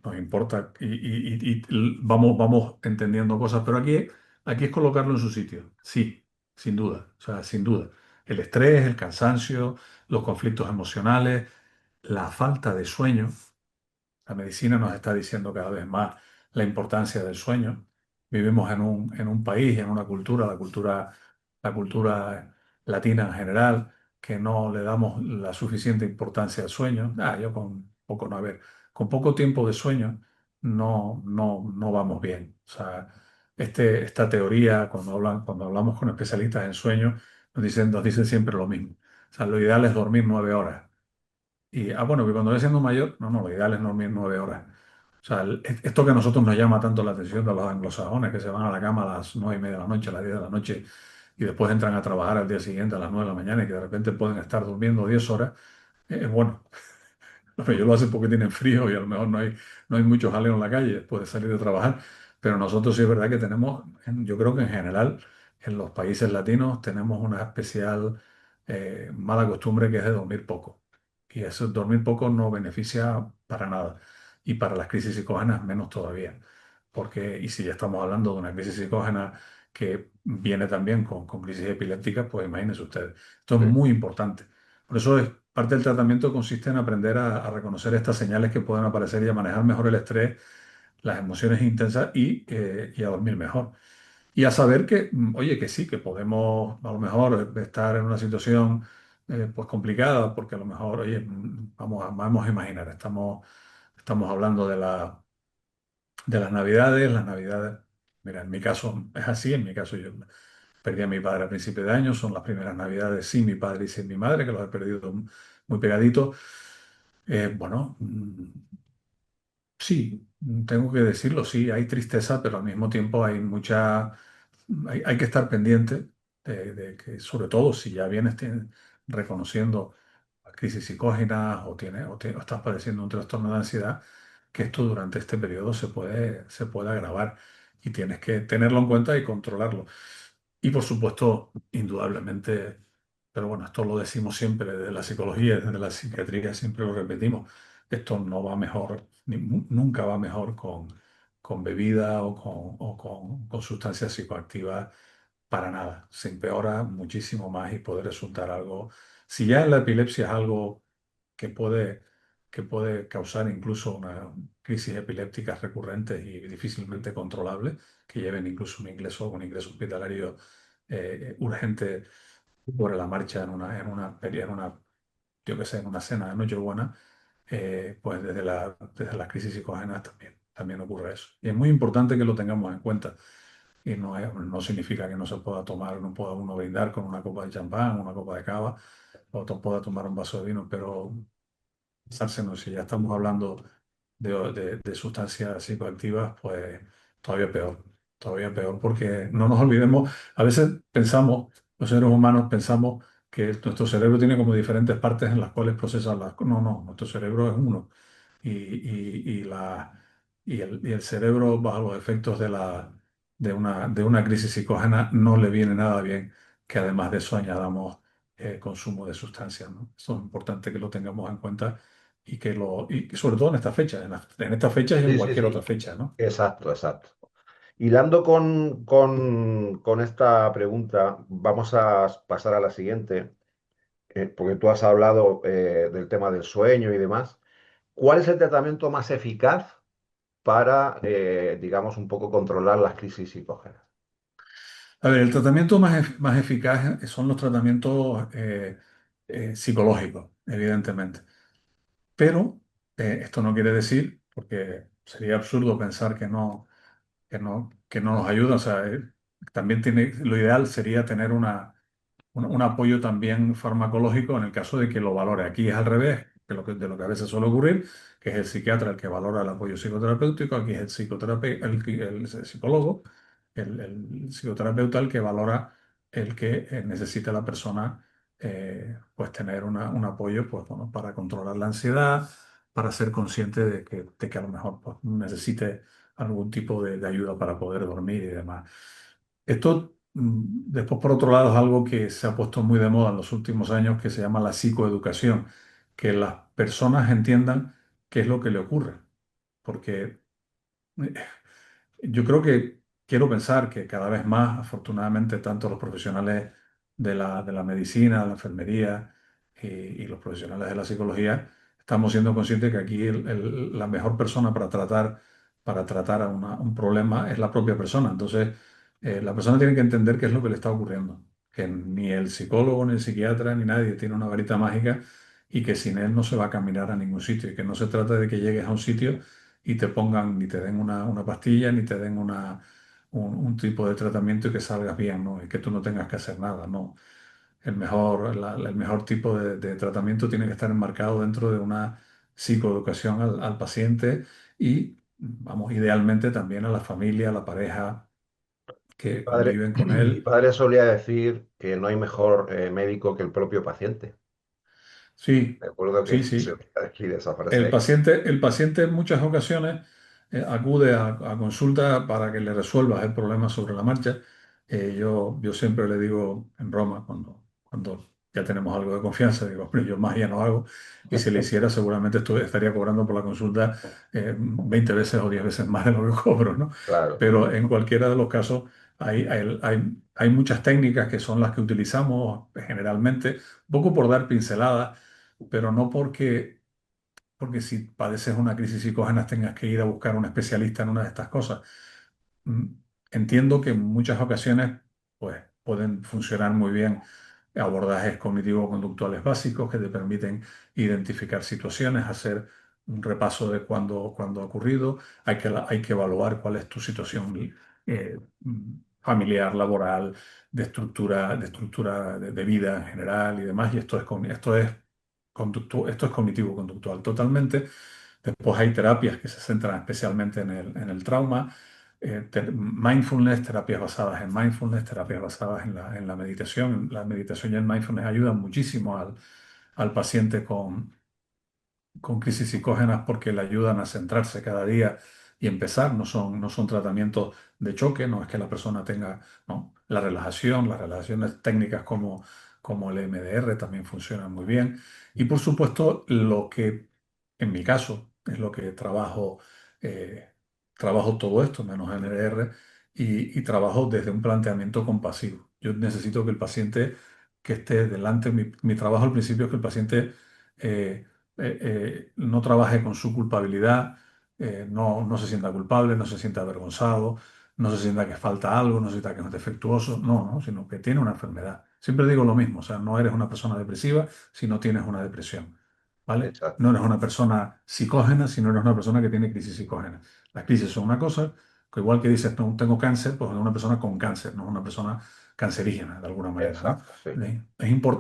nos importa y vamos entendiendo cosas, pero aquí es colocarlo en su sitio, sí, sin duda, o sea, sin duda. El estrés, el cansancio, los conflictos emocionales, la falta de sueño. La medicina nos está diciendo cada vez más la importancia del sueño. Vivimos en un país, en una cultura, la cultura latina en general, que no le damos la suficiente importancia al sueño. Yo con poco, no, a ver, con poco tiempo de sueño no vamos bien. O sea, esta teoría, cuando hablamos con especialistas en sueño, nos dicen siempre lo mismo. O sea, lo ideal es dormir 9 horas. Bueno, que cuando voy siendo mayor, no, lo ideal es dormir 9 horas. O sea, esto que a nosotros nos llama tanto la atención de los anglosajones, que se van a la cama a las 9:30 de la noche, a las 10 de la noche, y después entran a trabajar al día siguiente a las 9 de la mañana y que de repente pueden estar durmiendo 10 horas, bueno, ellos lo hacen porque tienen frío y a lo mejor no hay mucho jaleo en la calle después de salir de trabajar. Pero nosotros sí es verdad que tenemos, yo creo que en general, en los países latinos tenemos una especial mala costumbre que es de dormir poco. Y eso, dormir poco no beneficia para nada. Y para las crisis psicógenas menos todavía. Y si ya estamos hablando de una crisis psicógena que viene también con crisis epilépticas, pues imagínense ustedes. Esto es Sí, muy importante. Por eso parte del tratamiento consiste en aprender a reconocer estas señales que pueden aparecer y a manejar mejor el estrés, las emociones intensas y a dormir mejor. Y a saber que, oye, que sí, que podemos a lo mejor estar en una situación pues complicada, porque a lo mejor, oye, vamos a imaginar, estamos hablando de las navidades, mira, en mi caso es así, en mi caso yo perdí a mi padre a principios de año, son las primeras navidades sin mi padre y sin mi madre, que los he perdido muy pegaditos. Bueno, sí, tengo que decirlo, sí, hay tristeza, pero al mismo tiempo hay que estar pendiente de que, sobre todo si ya vienes reconociendo crisis psicógenas o estás padeciendo un trastorno de ansiedad, que esto durante este periodo se puede agravar y tienes que tenerlo en cuenta y controlarlo. Y por supuesto, indudablemente, pero bueno, esto lo decimos siempre desde la psicología, desde la psiquiatría, siempre lo repetimos, esto no va mejor, nunca va mejor con bebida o con sustancias psicoactivas para nada. Se empeora muchísimo más y puede resultar algo, si ya la epilepsia es algo que puede, que puede causar incluso una crisis epilépticas recurrentes y difícilmente controlables, que lleven incluso un ingreso hospitalario urgente sobre la marcha yo qué sé, en una cena de Nochebuena, pues desde las crisis psicógenas también ocurre eso. Y es muy importante que lo tengamos en cuenta. Y no significa que no se pueda tomar, no pueda uno brindar con una copa de champán, una copa de cava, o pueda tomar un vaso de vino, pero pensársenos, si ya estamos hablando de sustancias psicoactivas, pues todavía peor, porque no nos olvidemos, a veces pensamos, los seres humanos pensamos que nuestro cerebro tiene como diferentes partes en las cuales procesa las cosas. No, no, nuestro cerebro es uno. Y el cerebro, bajo los efectos de una crisis psicógena, no le viene nada bien que además de eso añadamos consumo de sustancias, ¿no? Eso es importante que lo tengamos en cuenta y sobre todo en estas fechas, en estas fechas y en Sí, sí, cualquier otra sí. fecha, ¿no? Exacto, exacto. Hilando con esta pregunta, vamos a pasar a la siguiente, porque tú has hablado del tema del sueño y demás. ¿Cuál es el tratamiento más eficaz para, digamos, un poco controlar las crisis psicógenas? A ver, el tratamiento más eficaz son los tratamientos psicológicos, evidentemente. Pero esto no quiere decir, porque sería absurdo pensar que no nos ayuda. O sea, también lo ideal sería tener un apoyo también farmacológico en el caso de que lo valore. Aquí es al revés de lo que a veces suele ocurrir, que es el psiquiatra el que valora el apoyo psicoterapéutico, aquí es el psicólogo, el psicoterapeuta el que valora el que necesita la persona pues tener un apoyo pues, bueno, para controlar la ansiedad, para ser consciente de que a lo mejor pues, necesite algún tipo de ayuda para poder dormir y demás. Esto, después, por otro lado, es algo que se ha puesto muy de moda en los últimos años, que se llama la psicoeducación, que las personas entiendan qué es lo que le ocurre. Porque eh, yo creo que quiero pensar que cada vez más, afortunadamente, tanto los profesionales de la medicina, la enfermería y los profesionales de la psicología, estamos siendo conscientes que aquí la mejor persona para tratar a un problema es la propia persona. Entonces, la persona tiene que entender qué es lo que le está ocurriendo, que ni el psicólogo, ni el psiquiatra, ni nadie tiene una varita mágica y que sin él no se va a caminar a ningún sitio y que no se trata de que llegues a un sitio y te pongan, ni te den una pastilla, ni te den un tipo de tratamiento y que salgas bien, ¿no? Y que tú no tengas que hacer nada, ¿no? El mejor tipo de tratamiento tiene que estar enmarcado dentro de una psicoeducación al paciente y, vamos, idealmente también a la familia, a la pareja que conviven con Mi él. padre solía decir que no hay mejor médico que el propio paciente. Sí, Recuerdo que sí, se sí. solía decir esa El frase. paciente, el paciente en muchas ocasiones acude a consulta para que le resuelvas el problema sobre la marcha. Yo siempre le digo en broma, cuando ya tenemos algo de confianza, digo, hombre, yo magia no hago, y si le hiciera seguramente estaría cobrando por la consulta 20 veces o 10 veces más de lo que cobro, ¿no? Claro. Pero en cualquiera de los casos hay muchas técnicas que son las que utilizamos generalmente, un poco por dar pinceladas, pero no porque si padeces una crisis psicógena tengas que ir a buscar un especialista en una de estas cosas. Mm, Entiendo que en muchas ocasiones pues, pueden funcionar muy bien abordajes cognitivo-conductuales básicos que te permiten identificar situaciones, hacer un repaso de cuándo ha ocurrido. Hay que evaluar cuál es tu situación familiar, laboral, de vida en general y demás. Y esto es cognitivo-conductual totalmente. Después hay terapias que se centran especialmente en el trauma, mindfulness, terapias basadas en mindfulness, terapias basadas en la meditación. La meditación y el mindfulness ayudan muchísimo al paciente con crisis psicógenas porque le ayudan a centrarse cada día y empezar. No son tratamientos de choque, no es que la persona tenga, ¿no? La relajación, las relajaciones técnicas como el MDR también funcionan muy bien. Y por supuesto, lo que en mi caso es lo que trabajo, eh, trabajo todo esto, menos MDR, y trabajo desde un planteamiento compasivo. Yo necesito que el paciente que esté delante, mi trabajo al principio es que el paciente eh, no trabaje con su culpabilidad, no se sienta culpable, no se sienta avergonzado, no se sienta que falta algo, no se sienta que es defectuoso, no, sino que tiene una enfermedad. Siempre digo lo mismo, o sea, no eres una persona depresiva si no tienes una depresión, ¿vale? No exacto, eres una persona psicógena si no eres una persona que tiene crisis psicógena. Las crisis son una cosa, que igual que dices, no tengo cáncer, pues es una persona con cáncer, no es una persona cancerígena, de alguna manera, ¿no? exacto, sí,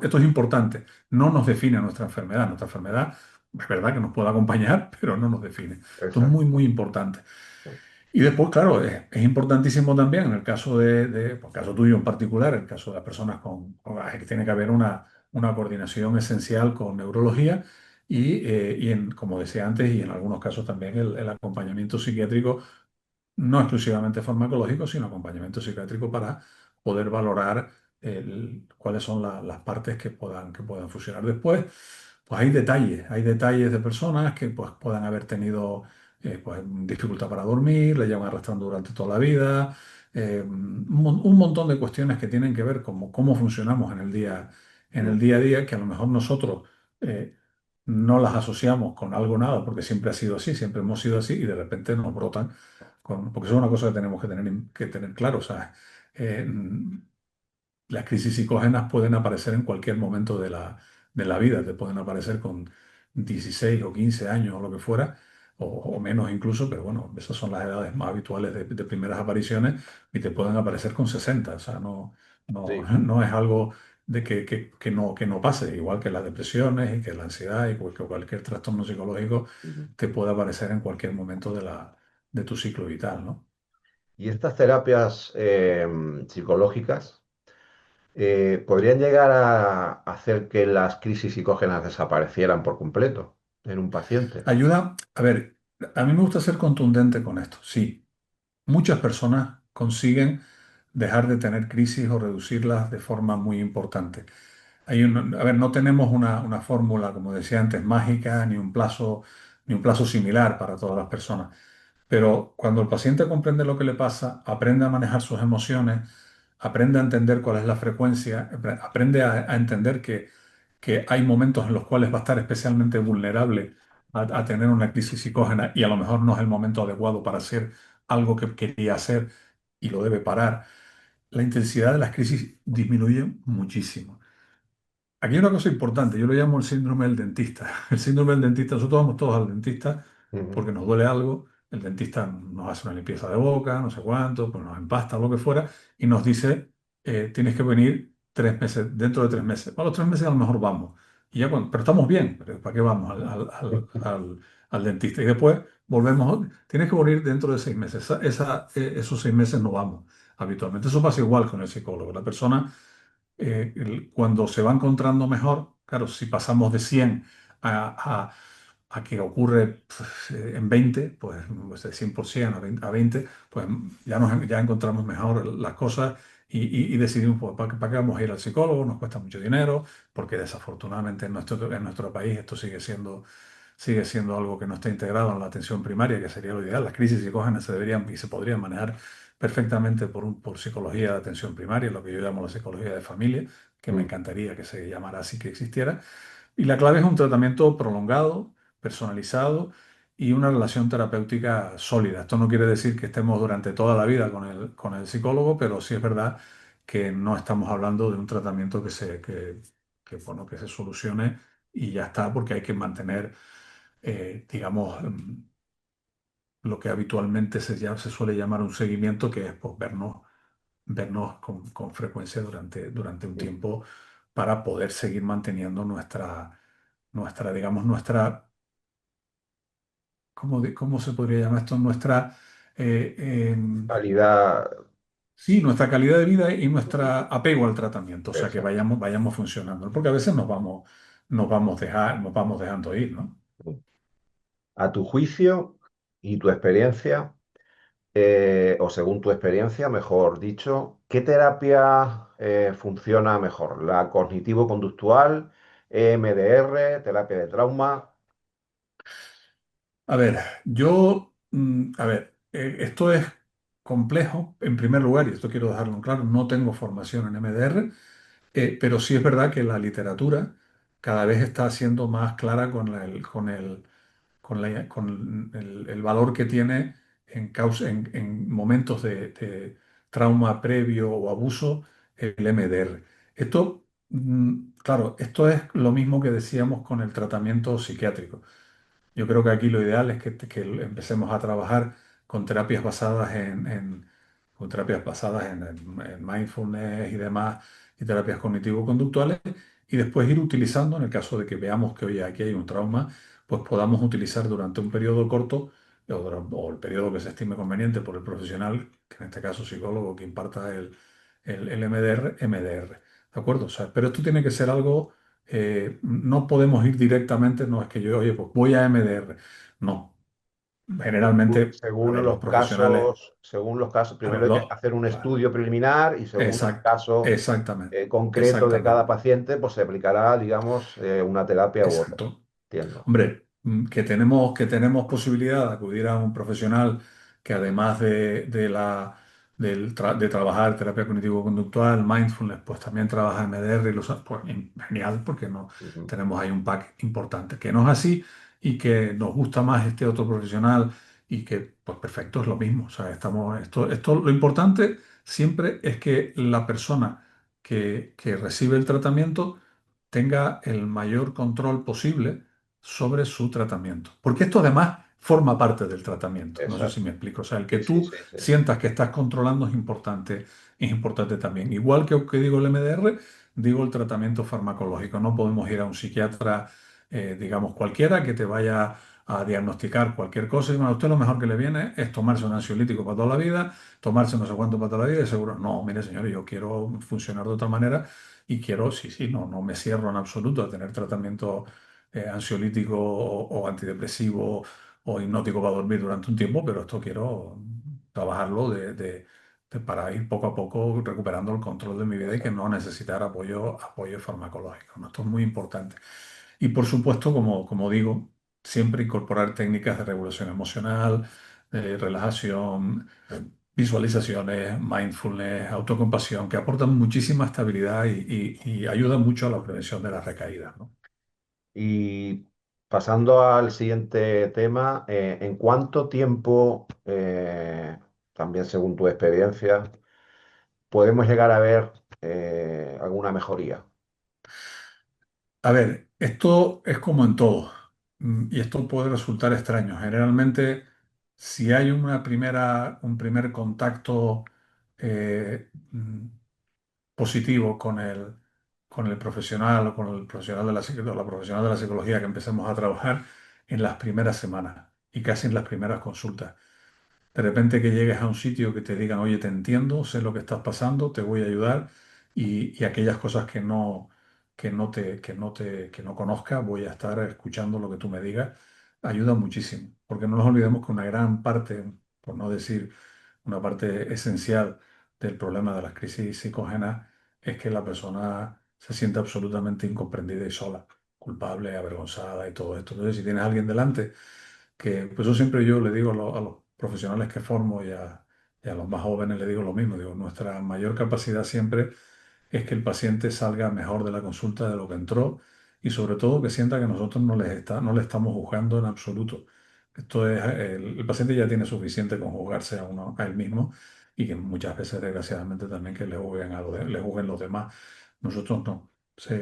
Esto es importante, no nos define nuestra enfermedad. Nuestra enfermedad es verdad que nos puede acompañar, pero no nos define. Esto es muy, exacto. muy importante. Y después, claro, es importantísimo también en el caso por el caso tuyo en particular, el caso de las personas que tiene que haber una coordinación esencial con neurología como decía antes, y en algunos casos también el acompañamiento psiquiátrico no exclusivamente farmacológico, sino acompañamiento psiquiátrico para poder valorar cuáles son las partes que puedan funcionar. Después, pues hay detalles de personas que pues, puedan haber tenido pues, dificultad para dormir, le llevan arrastrando durante toda la vida, un montón de cuestiones que tienen que ver con cómo funcionamos en el Mm, día a día, que a lo mejor nosotros eh, no las asociamos con algo nada, porque siempre ha sido así, siempre hemos sido así, y de repente nos brotan porque eso es una cosa que tenemos que tener claro. O sea, eh, las crisis psicógenas pueden aparecer en cualquier momento de la vida. Te pueden aparecer con 16 o 15 años o lo que fuera, o menos incluso, pero bueno, esas son las edades más habituales de primeras apariciones y te pueden aparecer con 60. O sea, sí. no es algo de que no pase, igual que las depresiones y que la ansiedad y que cualquier trastorno psicológico Ujú. te puede aparecer en cualquier momento de tu ciclo vital, ¿no? Y estas terapias psicológicas podrían llegar a hacer que las crisis psicógenas desaparecieran por completo en un paciente. Ayuda, a ver, a mí me gusta ser contundente con esto. Sí, muchas personas consiguen dejar de tener crisis o reducirlas de forma muy importante. A ver, no tenemos una fórmula, como decía antes, mágica, ni un plazo similar para todas las personas. Pero cuando el paciente comprende lo que le pasa, aprende a manejar sus emociones, aprende a entender cuál es la frecuencia, aprende a entender que hay momentos en los cuales va a estar especialmente vulnerable a tener una crisis psicógena y a lo mejor no es el momento adecuado para hacer algo que quería hacer y lo debe parar, la intensidad de las crisis disminuye muchísimo. Aquí hay una cosa importante, yo lo llamo el síndrome del dentista. El síndrome del dentista, nosotros vamos todos al dentista Ujú, porque nos duele algo, el dentista nos hace una limpieza de boca, no sé cuánto, pues nos empasta o lo que fuera, y nos dice, tienes que venir 3 meses, dentro de 3 meses. A los 3 meses a lo mejor vamos, y ya pero estamos bien, pero ¿para qué vamos al dentista? Y después volvemos, tienes que venir dentro de 6 meses. Esos 6 meses no vamos habitualmente. Eso pasa igual con el psicólogo. La persona cuando se va encontrando mejor, claro, si pasamos de 100 a, a- a que ocurre en 20, pues de 100% a 20, pues ya encontramos mejor las cosas y decidimos, pues, ¿para qué vamos a ir al psicólogo? Nos cuesta mucho dinero, porque desafortunadamente en nuestro país esto sigue siendo algo que no está integrado en la atención primaria, que sería lo ideal. Las crisis psicógenas se deberían y se podrían manejar perfectamente por psicología de atención primaria, lo que yo llamo la psicología de familia, que me mm. encantaría que se llamara así, que existiera. Y la clave es un tratamiento prolongado, personalizado y una relación terapéutica sólida. Esto no quiere decir que estemos durante toda la vida con el psicólogo, pero sí es verdad que no estamos hablando de un tratamiento bueno, que se solucione y ya está, porque hay que mantener, digamos, lo que habitualmente se suele llamar un seguimiento, que es pues, vernos con frecuencia durante un Mm. tiempo para poder seguir manteniendo digamos, ¿cómo se podría llamar esto? Eh, em, Calidad, sí, nuestra calidad de vida y nuestra apego al tratamiento, o sea, que exacto. vayamos funcionando, porque a veces nos vamos dejando ir, ¿no? A tu juicio, y tu experiencia, o según tu experiencia, mejor dicho, ¿qué terapia funciona mejor? ¿La cognitivo-conductual, EMDR, terapia de trauma? A ver, a ver, esto es complejo en primer lugar, y esto quiero dejarlo en claro, no tengo formación en MDR, pero sí es verdad que la literatura cada vez está siendo más clara con el valor que tiene en momentos de trauma previo o abuso el MDR. Esto, claro, esto es lo mismo que decíamos con el tratamiento psiquiátrico. Yo creo que aquí lo ideal es que empecemos a trabajar con terapias basadas con terapias basadas en mindfulness y demás, y terapias cognitivo-conductuales, y después ir utilizando, en el caso de que veamos que hoy aquí hay un trauma, pues podamos utilizar durante un periodo corto o el periodo que se estime conveniente por el profesional, que en este caso psicólogo que imparta el MDR. ¿De acuerdo? O sea, pero esto tiene que ser algo no podemos ir directamente, no es que yo, oye, pues voy a MDR. No, generalmente, a ver, los profesionales, Según los casos, claro, primero hay que hacer un claro, estudio preliminar y según el exacto, caso exactamente, concreto de cada exactamente, paciente, pues se aplicará, digamos, una terapia u otra. exacto. Entiendo. Hombre, que tenemos posibilidad de acudir a un profesional que además de trabajar terapia cognitivo-conductual, mindfulness, pues también trabaja MDR y pues genial, porque no Ujú. tenemos ahí un pack importante. Que no es así y que nos gusta más este otro profesional y que, pues perfecto, es lo mismo. O sea, lo importante siempre es que la persona que recibe el tratamiento tenga el mayor control posible sobre su tratamiento. Porque esto además forma parte del tratamiento. No sé si me Exacto. explico. O sea, el que Sí, sí, tú sí, sí. sientas que estás controlando es importante también. Igual que digo el MDR, digo el tratamiento farmacológico. No podemos ir a un psiquiatra, digamos, cualquiera que te vaya a diagnosticar cualquier cosa y bueno, a usted lo mejor que le viene es tomarse un ansiolítico para toda la vida, tomarse no sé cuánto para toda la vida y seguro, no, mire señor, yo quiero funcionar de otra manera y quiero, sí, sí, no me cierro en absoluto a tener tratamiento ansiolítico o antidepresivo o hipnótico para dormir durante un tiempo, pero esto quiero trabajarlo para ir poco a poco recuperando el control de mi vida y que Exacto. no necesitar apoyo farmacológico, ¿no? Esto es muy importante. Y por supuesto, como digo, siempre incorporar técnicas de regulación emocional, de relajación, visualizaciones, mindfulness, autocompasión, que aportan muchísima estabilidad y ayudan mucho a la prevención de las recaídas, ¿no? Y pasando al siguiente tema, ¿en cuánto tiempo, también según tu experiencia, podemos llegar a ver alguna mejoría? A ver, esto es como en todo, y esto puede resultar extraño. Generalmente, si hay un primer contacto positivo con el profesional o con el profesional o la profesional de la psicología que empecemos a trabajar en las primeras semanas y casi en las primeras consultas. De repente que llegues a un sitio que te digan, oye, te entiendo, sé lo que estás pasando, te voy a ayudar y aquellas cosas que no conozca, voy a estar escuchando lo que tú me digas, ayuda muchísimo. Porque no nos olvidemos que una gran parte, por no decir una parte esencial del problema de las crisis psicógenas es que la persona se siente absolutamente incomprendida y sola, culpable, avergonzada y todo esto. Entonces, si tienes a alguien delante pues eso siempre yo le digo a los profesionales que formo y a los más jóvenes le digo lo mismo, digo, nuestra mayor capacidad siempre es que el paciente salga mejor de la consulta de lo que entró y sobre todo que sienta que nosotros no le estamos juzgando en absoluto. El paciente ya tiene suficiente con juzgarse a él mismo y que muchas veces desgraciadamente también que le juzguen los demás. Nosotros no. Sí,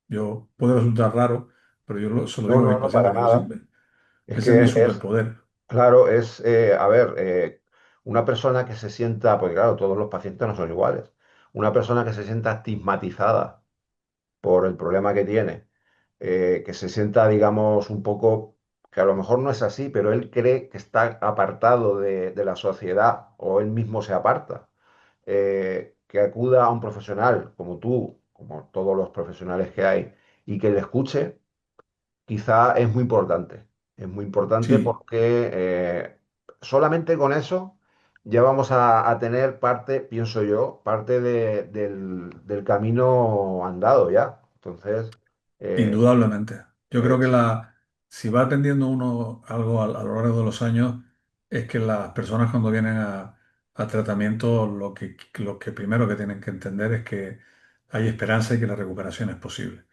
yo puede resultar raro, pero se lo No, digo a no, mis no, para pacientes, digo, nada. siempre. Es Ese es mi que es, superpoder. claro, a ver, una persona que se sienta, pues claro, todos los pacientes no son iguales. Una persona que se sienta estigmatizada por el problema que tiene, que se sienta, digamos, un poco, que a lo mejor no es así, pero él cree que está apartado de la sociedad o él mismo se aparta, que acuda a un profesional como tú, como todos los profesionales que hay, y que le escuche, quizá es muy importante. Es muy importante Sí, porque solamente con eso ya vamos a tener parte, pienso yo, parte del camino andado ya. Entonces, eh, indudablemente. Yo creo que es- si va aprendiendo uno algo a lo largo de los años, es que las personas cuando vienen a tratamiento, lo que primero que tienen que entender es que hay esperanza y que la recuperación es posible.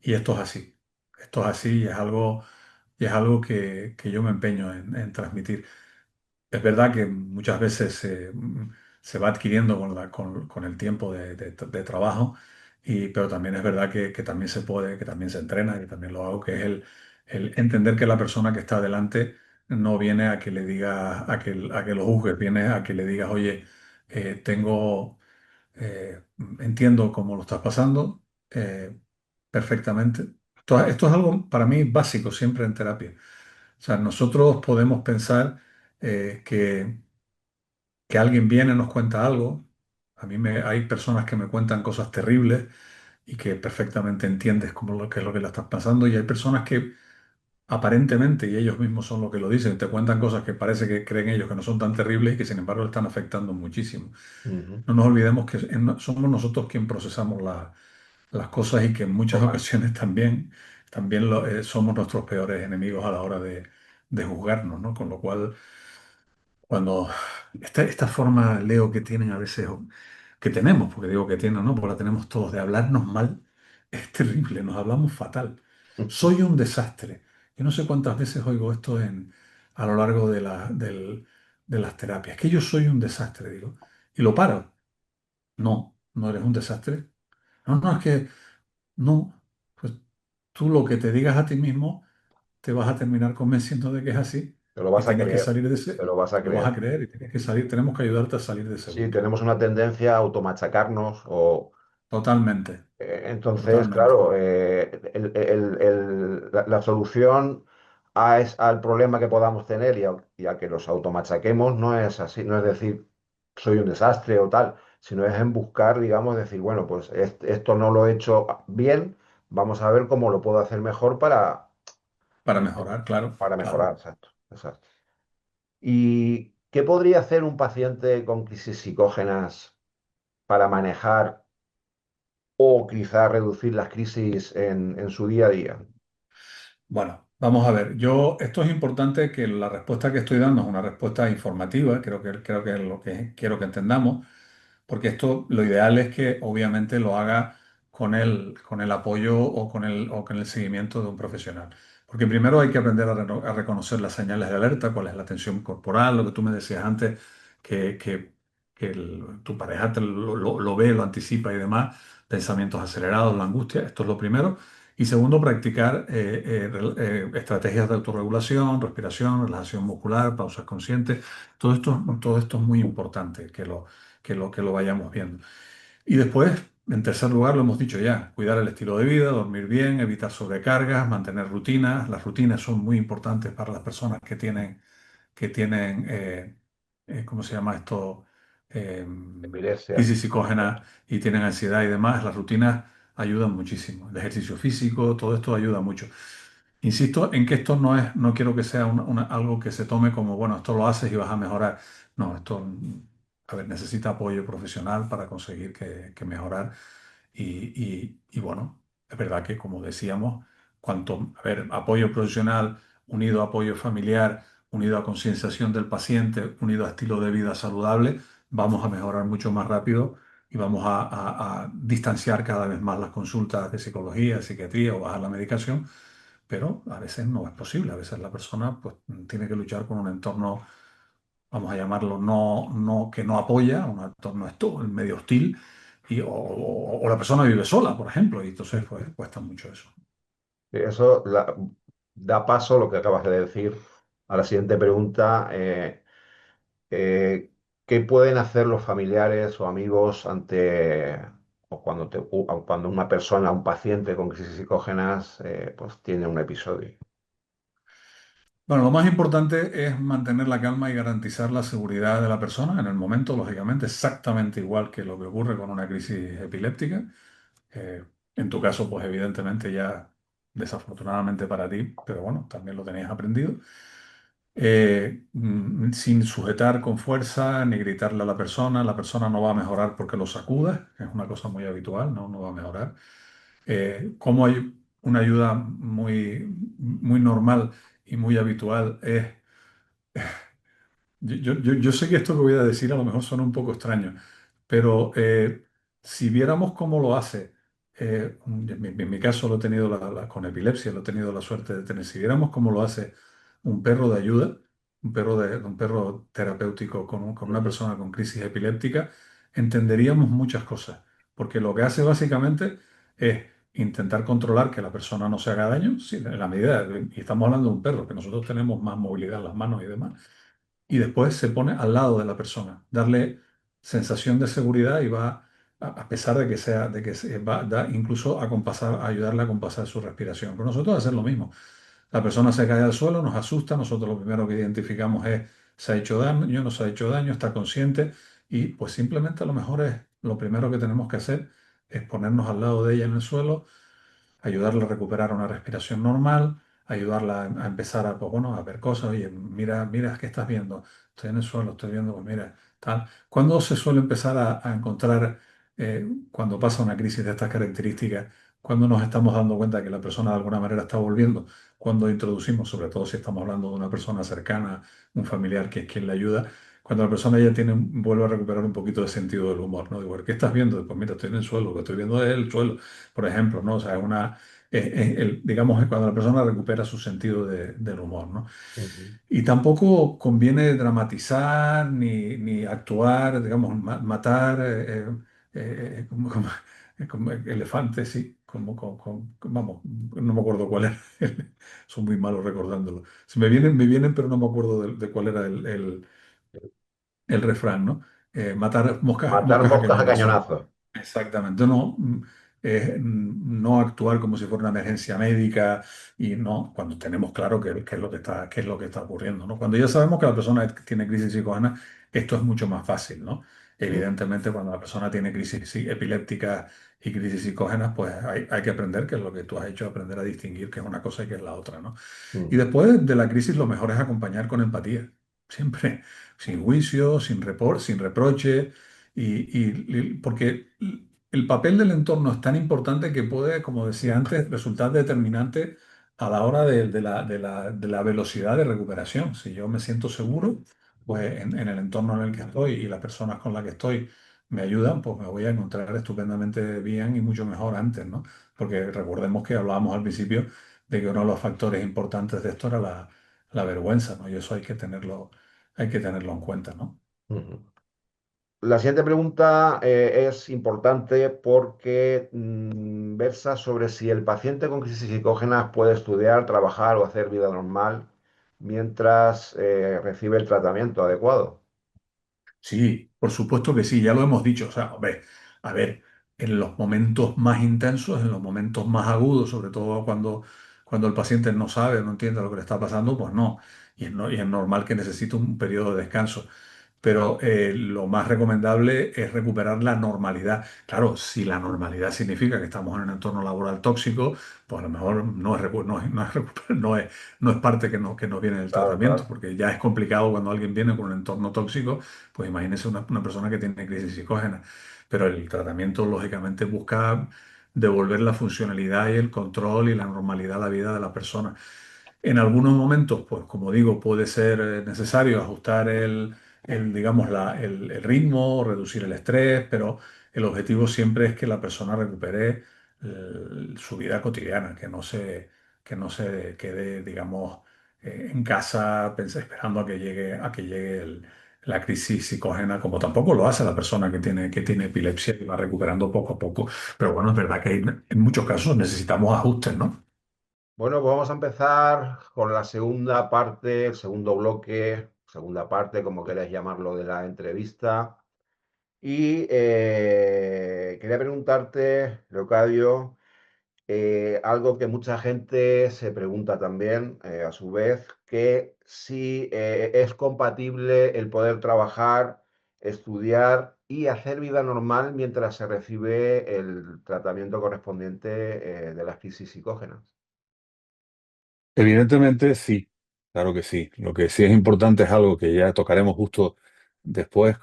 Y esto es así. Esto es así y es algo que yo me empeño en transmitir. Es verdad que muchas veces se va adquiriendo con el tiempo de trabajo, pero también es verdad que también se puede, que también se entrena, que también lo hago, que es el entender que la persona que está delante no viene a que le diga, a que lo juzgues, viene a que le digas, oye, tengo, entiendo cómo lo estás pasando perfectamente. Esto es algo para mí básico siempre en terapia. O sea, nosotros podemos pensar que alguien viene, nos cuenta algo. Hay personas que me cuentan cosas terribles y que perfectamente entiendes qué es lo que le estás pasando. Y hay personas que aparentemente, y ellos mismos son los que lo dicen, te cuentan cosas que parece que creen ellos que no son tan terribles y que sin embargo le están afectando muchísimo. Ujú. No nos olvidemos que somos nosotros quien procesamos las cosas y que en muchas ocasiones también somos nuestros peores enemigos a la hora de juzgarnos, ¿no? Con lo cual, cuando esta forma, Leo, que tienen a veces, o que tenemos, porque digo que tienen, ¿no? Porque la tenemos todos, de hablarnos mal, es terrible, nos hablamos fatal. Soy un desastre. Yo no sé cuántas veces oigo esto a lo largo de las terapias, que yo soy un desastre, digo, y lo paro. No, no eres un desastre. No, no, es que no, pues tú lo que te digas a ti mismo te vas a terminar convenciendo de que es así Te lo y vas a tienes que creer, salir de te ese, lo vas te a lo vas a creer. creer y tienes que salir, tenemos que ayudarte a salir de ese Sí, bucle. tenemos una tendencia a automachacarnos o Totalmente, entonces, totalmente. claro, la solución al problema que podamos tener y a que los automachaquemos no es así, no es decir soy un desastre o tal, sino es en buscar, digamos, decir, bueno, pues esto no lo he hecho bien, vamos a ver cómo lo puedo hacer mejor Para mejorar, claro, para mejorar. claro. Exacto, exacto. ¿Y qué podría hacer un paciente con crisis psicógenas para manejar o quizá reducir las crisis en su día a día? Bueno, vamos a ver. Esto es importante que la respuesta que estoy dando es una respuesta informativa, creo que es lo que quiero que entendamos. Porque esto lo ideal es que obviamente lo haga con el apoyo o con el seguimiento de un profesional. Porque primero hay que aprender a reconocer las señales de alerta, cuál es la tensión corporal, lo que tú me decías antes, que, que- que tu pareja lo ve, lo anticipa y demás, pensamientos acelerados, la angustia, esto es lo primero. Y segundo, practicar estrategias de autorregulación, respiración, relajación muscular, pausas conscientes. Todo esto es muy importante que lo vayamos viendo. Y después, en tercer lugar, lo hemos dicho ya, cuidar el estilo de vida, dormir bien, evitar sobrecargas, mantener rutinas. Las rutinas son muy importantes para las personas que tienen ¿cómo se llama esto? Eh, Epilepsia. crisis psicógena y tienen ansiedad y demás. Las rutinas ayudan muchísimo. El ejercicio físico, todo esto ayuda mucho. Insisto en que esto no quiero que sea algo que se tome como, bueno, esto lo haces y vas a mejorar. No, esto, a ver, necesita apoyo profesional para conseguir que mejorar. Y bueno, es verdad que, como decíamos, a ver, apoyo profesional unido a apoyo familiar, unido a concienciación del paciente, unido a estilo de vida saludable, vamos a mejorar mucho más rápido y vamos a distanciar cada vez más las consultas de psicología, de psiquiatría o bajar la medicación, pero a veces no es posible. A veces la persona pues, tiene que luchar con un entorno, vamos a llamarlo, que no apoya, un entorno medio hostil, o la persona vive sola, por ejemplo, y entonces pues, cuesta mucho eso. Eso da paso, lo que acabas de decir, a la siguiente pregunta. Eh, ¿Qué pueden hacer los familiares o amigos ante o cuando una persona, un paciente con crisis psicógenas, pues tiene un episodio? Bueno, lo más importante es mantener la calma y garantizar la seguridad de la persona en el momento, lógicamente, exactamente igual que lo que ocurre con una crisis epiléptica. En tu caso, pues evidentemente desafortunadamente para ti, pero bueno, también lo tenías aprendido. Sin sujetar con fuerza ni gritarle a la persona no va a mejorar porque lo sacudas, es una cosa muy habitual, no, no va a mejorar. Como hay una ayuda muy normal y muy habitual es yo sé que esto que voy a decir a lo mejor suena un poco extraño, pero si viéramos cómo lo hace, en mi caso lo he tenido con epilepsia, lo he tenido la suerte de tener, si viéramos cómo lo hace un perro de ayuda, un perro terapéutico con una Ujú, persona con crisis epiléptica, entenderíamos muchas cosas, porque lo que hace básicamente es intentar controlar que la persona no se haga daño, sí, en la medida, y estamos hablando de un perro, que nosotros tenemos más movilidad en las manos y demás, y después se pone al lado de la persona, darle sensación de seguridad y va, a pesar de que sea, de que se va incluso a compasar, a ayudarle a compasar su respiración. Pero nosotros hacer lo mismo. La persona se cae al suelo, nos asusta, nosotros lo primero que identificamos es se ha hecho daño, no se ha hecho daño, está consciente y pues simplemente a lo mejor es lo primero que tenemos que hacer es ponernos al lado de ella en el suelo, ayudarle a recuperar una respiración normal, ayudarla a empezar a, pues, bueno, a ver cosas. Oye, mira, mira, ¿qué estás viendo? Estoy en el suelo, estoy viendo, pues mira, tal. ¿Cuándo se suele empezar a encontrar, cuando pasa una crisis de estas características, cuando nos estamos dando cuenta que la persona de alguna manera está volviendo? Cuando introducimos, sobre todo si estamos hablando de una persona cercana, un familiar que es quien le ayuda, cuando la persona ya tiene, vuelve a recuperar un poquito de sentido del humor, ¿no? Digo, ¿qué estás viendo? Pues mira, estoy en el suelo, lo que estoy viendo es el suelo, por ejemplo, ¿no? O sea, digamos, es cuando la persona recupera su sentido del humor, ¿no? ujú. Y tampoco conviene dramatizar ni actuar, digamos, matar como elefantes, sí, vamos, no me acuerdo cuál era, son muy malos recordándolo. Se me vienen, pero no me acuerdo de cuál era el refrán, ¿no? Matar moscas, Matar moscas a moscas a cañonazos. cañonazos. Exactamente, no, no actuar como si fuera una emergencia médica y no, cuando tenemos claro qué es lo que está, qué es lo que está ocurriendo, ¿no? Cuando ya sabemos que la persona tiene crisis psicógena, esto es mucho más fácil, ¿no? Ujú, Evidentemente, cuando la persona tiene crisis epilépticas y crisis psicógenas, pues hay que aprender, que es lo que tú has hecho, aprender a distinguir qué es una cosa y qué es la otra, ¿no? Y ujú, después de la crisis, lo mejor es acompañar con empatía, siempre, sin juicio, sin reproche, porque el papel del entorno es tan importante que puede, como decía antes, resultar determinante a la hora de la velocidad de recuperación. Si yo me siento seguro, pues en el entorno en el que estoy y las personas con las que estoy me ayudan, pues me voy a encontrar estupendamente bien y mucho mejor antes, ¿no? Porque recordemos que hablábamos al principio de que uno de los factores importantes de esto era la vergüenza, ¿no? Y eso hay que tenerlo en cuenta, ¿no? ujú. La siguiente pregunta es importante porque versa sobre si el paciente con crisis psicógenas puede estudiar, trabajar o hacer vida normal mientras recibe el tratamiento adecuado. Sí, por supuesto que sí, ya lo hemos dicho. O sea, hombre, a ver, en los momentos más intensos, en los momentos más agudos, sobre todo cuando el paciente no sabe, no entiende lo que le está pasando, pues no. Y es normal que necesite un periodo de descanso, pero lo más recomendable es recuperar la normalidad. Claro, si la normalidad significa que estamos en un entorno laboral tóxico, pues a lo mejor no es parte que nos viene del Claro, tratamiento, claro. porque ya es complicado cuando alguien viene con un entorno tóxico, pues imagínese una persona que tiene crisis psicógena. Pero el tratamiento, lógicamente, busca devolver la funcionalidad y el control y la normalidad a la vida de la persona. En algunos momentos, pues como digo, puede ser necesario ajustar digamos, el ritmo, reducir el estrés, pero el objetivo siempre es que la persona recupere su vida cotidiana, que no se quede, digamos, en casa esperando a que llegue la crisis psicógena, como tampoco lo hace la persona que tiene epilepsia y va recuperando poco a poco. Pero bueno, es verdad que en muchos casos necesitamos ajustes, ¿no? Bueno, pues vamos a empezar con la segunda parte, el segundo bloque, segunda parte, como queráis llamarlo, de la entrevista. Y quería preguntarte, Leocadio, algo que mucha gente se pregunta también, a su vez, que si es compatible el poder trabajar, estudiar y hacer vida normal mientras se recibe el tratamiento correspondiente de las crisis psicógenas. Evidentemente sí, claro que sí. Lo que sí es importante es algo que ya tocaremos justo después,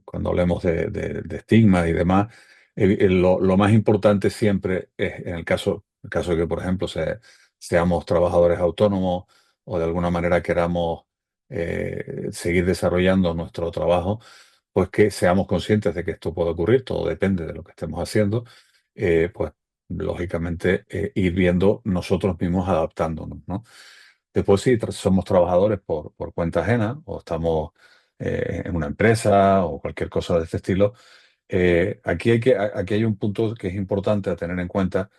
cuando hablemos de estigma y demás. Lo más importante siempre es, en el caso de que, por ejemplo, seamos trabajadores autónomos o de alguna manera queramos seguir desarrollando nuestro trabajo, pues que seamos conscientes de que esto puede ocurrir, todo depende de lo que estemos haciendo, pues lógicamente ir viendo nosotros mismos adaptándonos, ¿no? Después, si somos trabajadores por cuenta ajena o estamos en una empresa o cualquier cosa de este estilo, aquí hay un punto que es importante a tener en cuenta,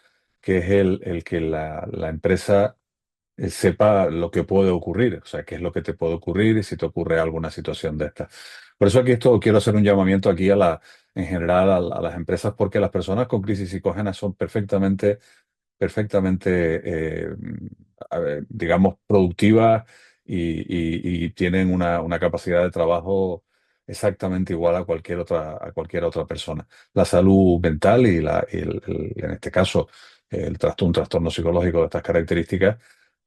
que es el que la empresa sepa lo que puede ocurrir, o sea, qué es lo que te puede ocurrir y si te ocurre alguna situación de esta. Por eso aquí esto quiero hacer un llamamiento aquí en general a las empresas, porque las personas con crisis psicógenas son perfectamente, digamos, productivas y tienen una capacidad de trabajo exactamente igual a cualquier otra persona. La salud mental en este caso, un trastorno psicológico de estas características,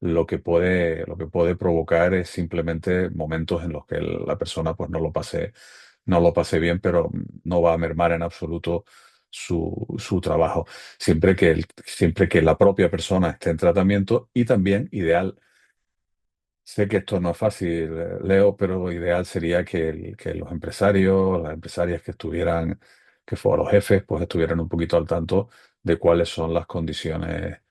lo que puede provocar es simplemente momentos en los que la persona pues no lo pase bien, pero no va a mermar en absoluto su trabajo siempre que la propia persona esté en tratamiento y también ideal. Sé que esto no es fácil, Leo, pero lo ideal sería que los empresarios, las empresarias que fueran los jefes, pues estuvieran un poquito al tanto de cuáles son las condiciones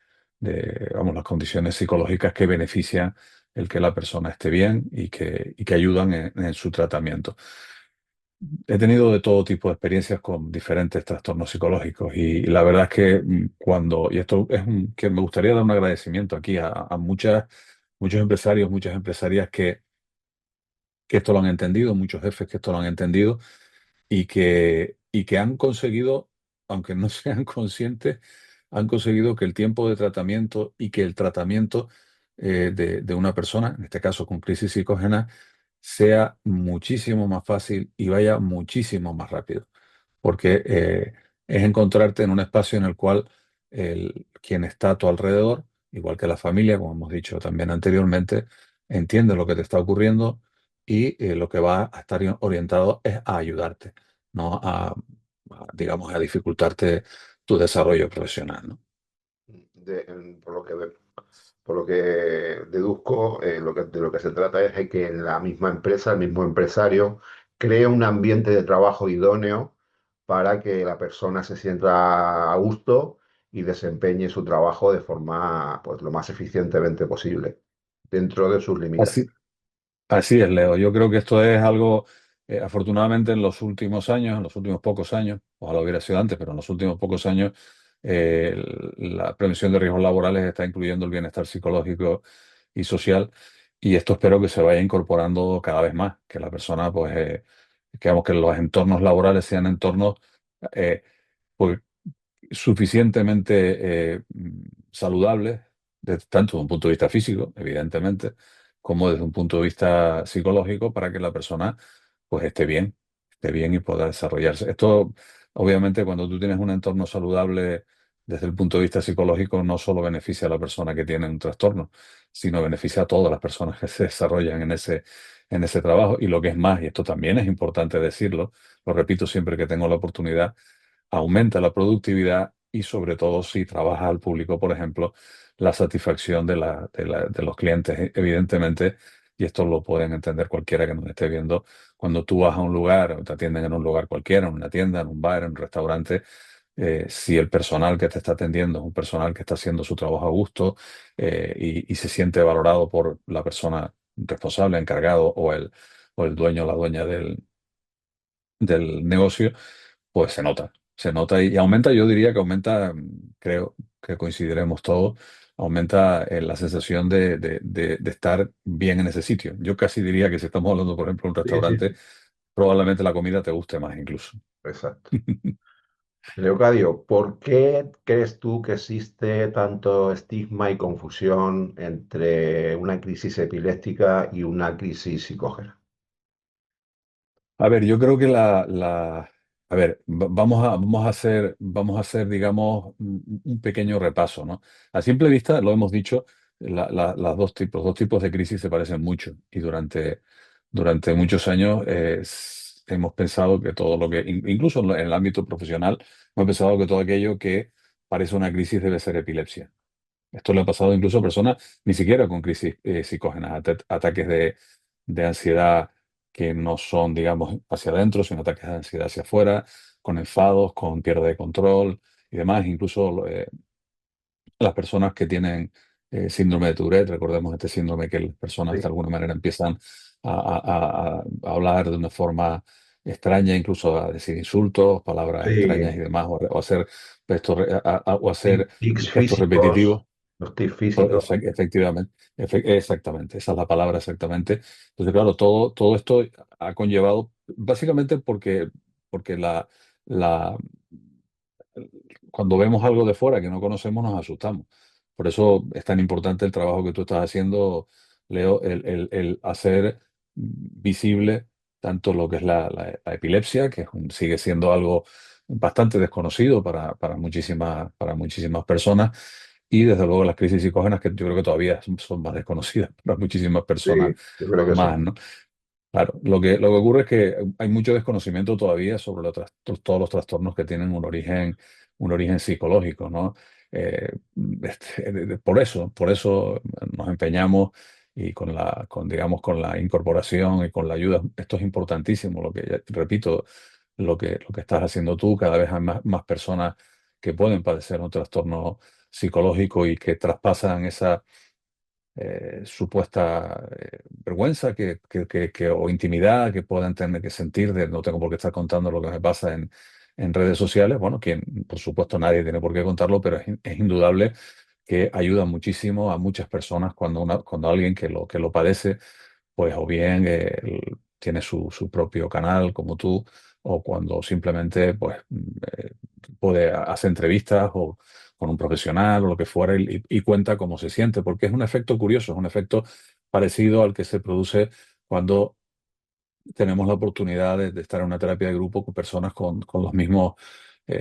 psicológicas que benefician el que la persona esté bien y que ayudan en su tratamiento. He tenido de todo tipo de experiencias con diferentes trastornos psicológicos y la verdad es que y esto que me gustaría dar un agradecimiento aquí a muchos empresarios, muchas empresarias que esto lo han entendido, muchos jefes que esto lo han entendido y que han conseguido, aunque no sean conscientes, han conseguido que el tiempo de tratamiento y que el tratamiento de una persona, en este caso con crisis psicógena, sea muchísimo más fácil y vaya muchísimo más rápido, porque es encontrarte en un espacio en el cual quien está a tu alrededor, igual que la familia, como hemos dicho también anteriormente, entiende lo que te está ocurriendo y lo que va a estar orientado es a ayudarte, no digamos, a dificultarte tu desarrollo profesional, ¿no? Por lo que por lo que deduzco, de lo que se trata es de que la misma empresa, el mismo empresario, cree un ambiente de trabajo idóneo para que la persona se sienta a gusto y desempeñe su trabajo de forma, pues, lo más eficientemente posible, dentro de sus limitaciones. Así, Así es, Leo. Yo creo que esto es algo, afortunadamente en los últimos años, en los últimos pocos años, ojalá hubiera sido antes, pero en los últimos pocos años, la prevención de riesgos laborales está incluyendo el bienestar psicológico y social, y esto espero que se vaya incorporando cada vez más, que la persona, pues, que los entornos laborales sean entornos eh, pues, suficientemente saludables, tanto desde un punto de vista físico, evidentemente, como desde un punto de vista psicológico, para que la persona pues esté bien y pueda desarrollarse. Esto, obviamente, cuando tú tienes un entorno saludable desde el punto de vista psicológico, no solo beneficia a la persona que tiene un trastorno, sino beneficia a todas las personas que se desarrollan en ese trabajo. Y lo que es más, y esto también es importante decirlo, lo repito siempre que tengo la oportunidad, aumenta la productividad y sobre todo si trabajas al público, por ejemplo, la satisfacción de los clientes, evidentemente, y esto lo pueden entender cualquiera que nos esté viendo, cuando tú vas a un lugar o te atienden en un lugar cualquiera, en una tienda, en un bar, en un restaurante, si el personal que te está atendiendo es un personal que está haciendo su trabajo a gusto y se siente valorado por la persona responsable, encargado o el dueño o la dueña del negocio, pues se nota y aumenta, yo diría que aumenta, creo que coincidiremos todos, aumenta la sensación de estar bien en ese sitio. Yo casi diría que si estamos hablando, por ejemplo, de un Sí, sí, restaurante, sí. probablemente la comida te guste más incluso. Exacto. Leocadio, ¿por qué crees tú que existe tanto estigma y confusión entre una crisis epiléptica y una crisis psicógena? A ver, yo creo que a ver, vamos a hacer, digamos, un pequeño repaso, ¿no? A simple vista, lo hemos dicho, las dos tipos de crisis se parecen mucho y durante muchos años hemos pensado que todo lo que, incluso en el ámbito profesional, hemos pensado que todo aquello que parece una crisis debe ser epilepsia. Esto le ha pasado incluso a personas ni siquiera con crisis psicógenas, ataques de ansiedad que no son, digamos, hacia adentro, sino ataques de ansiedad hacia afuera, con enfados, con pérdida de control y demás. Incluso las personas que tienen síndrome de Tourette, recordemos este síndrome que las personas de Sí, alguna manera empiezan a hablar de una forma extraña, incluso a decir insultos, palabras extrañas y sí, demás, o hacer o hacer tics gestos físicos, repetitivos. los tics físicos. Efectivamente, exactamente, esa es la palabra exactamente. Entonces, claro, todo esto ha conllevado, básicamente porque la, cuando vemos algo de fuera que no conocemos nos asustamos. Por eso es tan importante el trabajo que tú estás haciendo, Leo, el hacer visible tanto lo que es la epilepsia, que sigue siendo algo bastante desconocido para muchísimas personas, y desde luego las crisis psicógenas, que yo creo que todavía son más desconocidas para muchísimas personas Sí, yo creo que más, sí. ¿no? Claro, lo que ocurre es que hay mucho desconocimiento todavía sobre todos los trastornos que tienen un origen psicológico, ¿no? Eh, por eso nos empeñamos y digamos, con la incorporación y con la ayuda, esto es importantísimo, repito, lo que estás haciendo tú, cada vez hay más personas que pueden padecer un trastorno psicológico y que traspasan esa supuesta vergüenza o intimidad que puedan tener que sentir de no tengo por qué estar contando lo que me pasa en redes sociales. Bueno, por supuesto nadie tiene por qué contarlo, pero es indudable que ayuda muchísimo a muchas personas cuando alguien que lo padece, pues o bien tiene su propio canal como tú, o cuando simplemente pues hace entrevistas o con un profesional o lo que fuera y cuenta cómo se siente, porque es un efecto curioso, es un efecto parecido al que se produce cuando tenemos la oportunidad de estar en una terapia de grupo con personas con los mismos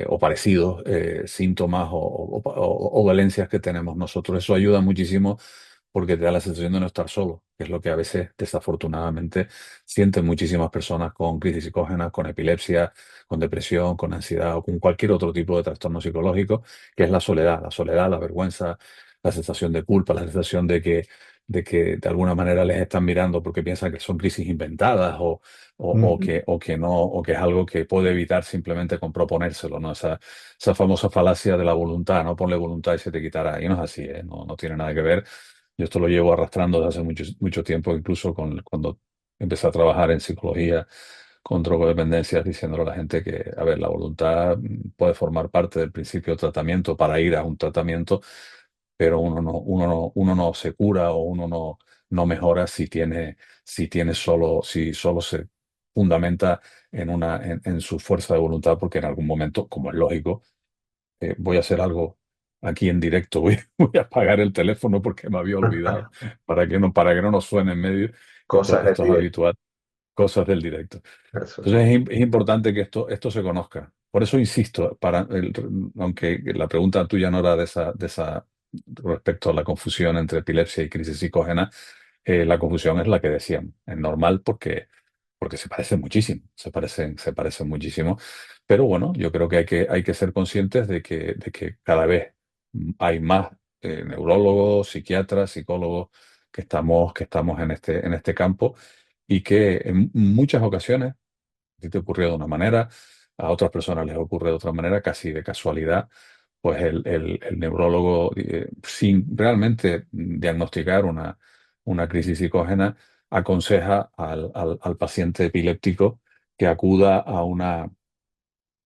o parecidos síntomas o dolencias que tenemos nosotros. Eso ayuda muchísimo porque te da la sensación de no estar solo, que es lo que a veces desafortunadamente sienten muchísimas personas con crisis psicógenas, con epilepsia, con depresión, con ansiedad o con cualquier otro tipo de trastorno psicológico, que es la soledad, la vergüenza, la sensación de culpa, la sensación de que de alguna manera les están mirando porque piensan que son crisis inventadas Ujú. o que no, o que es algo que puede evitar simplemente con proponérselo, ¿no? Esa famosa falacia de la voluntad, ¿no? Ponle voluntad y se te quitará. Y no es así, ¿eh? No tiene nada que ver. Yo esto lo llevo arrastrando desde hace mucho tiempo, incluso cuando empecé a trabajar en psicología con drogodependencias, diciéndole a la gente que, a ver, la voluntad puede formar parte del principio de tratamiento para ir a un tratamiento, pero uno no se cura o uno no mejora si solo se fundamenta en su fuerza de voluntad, porque en algún momento, como es lógico, voy a hacer algo aquí en directo, voy a apagar el teléfono porque me había olvidado, para que no nos suene en medio. Cosas del Esto es directo. habitual, cosas del directo. Eso Entonces son. es importante que esto se conozca. Por eso insisto, aunque la pregunta tuya no era respecto a la confusión entre epilepsia y crisis psicógena, la confusión es la que decíamos. Es normal porque se parecen muchísimo, se parecen muchísimo. Pero bueno, yo creo que hay que ser conscientes de que cada vez hay más neurólogos, psiquiatras, psicólogos que estamos en este campo y que en muchas ocasiones ti te ocurrió de una manera, a otras personas les ocurre de otra manera, casi de casualidad, pues el neurólogo, sin realmente diagnosticar una crisis psicógena, aconseja al paciente epiléptico que acuda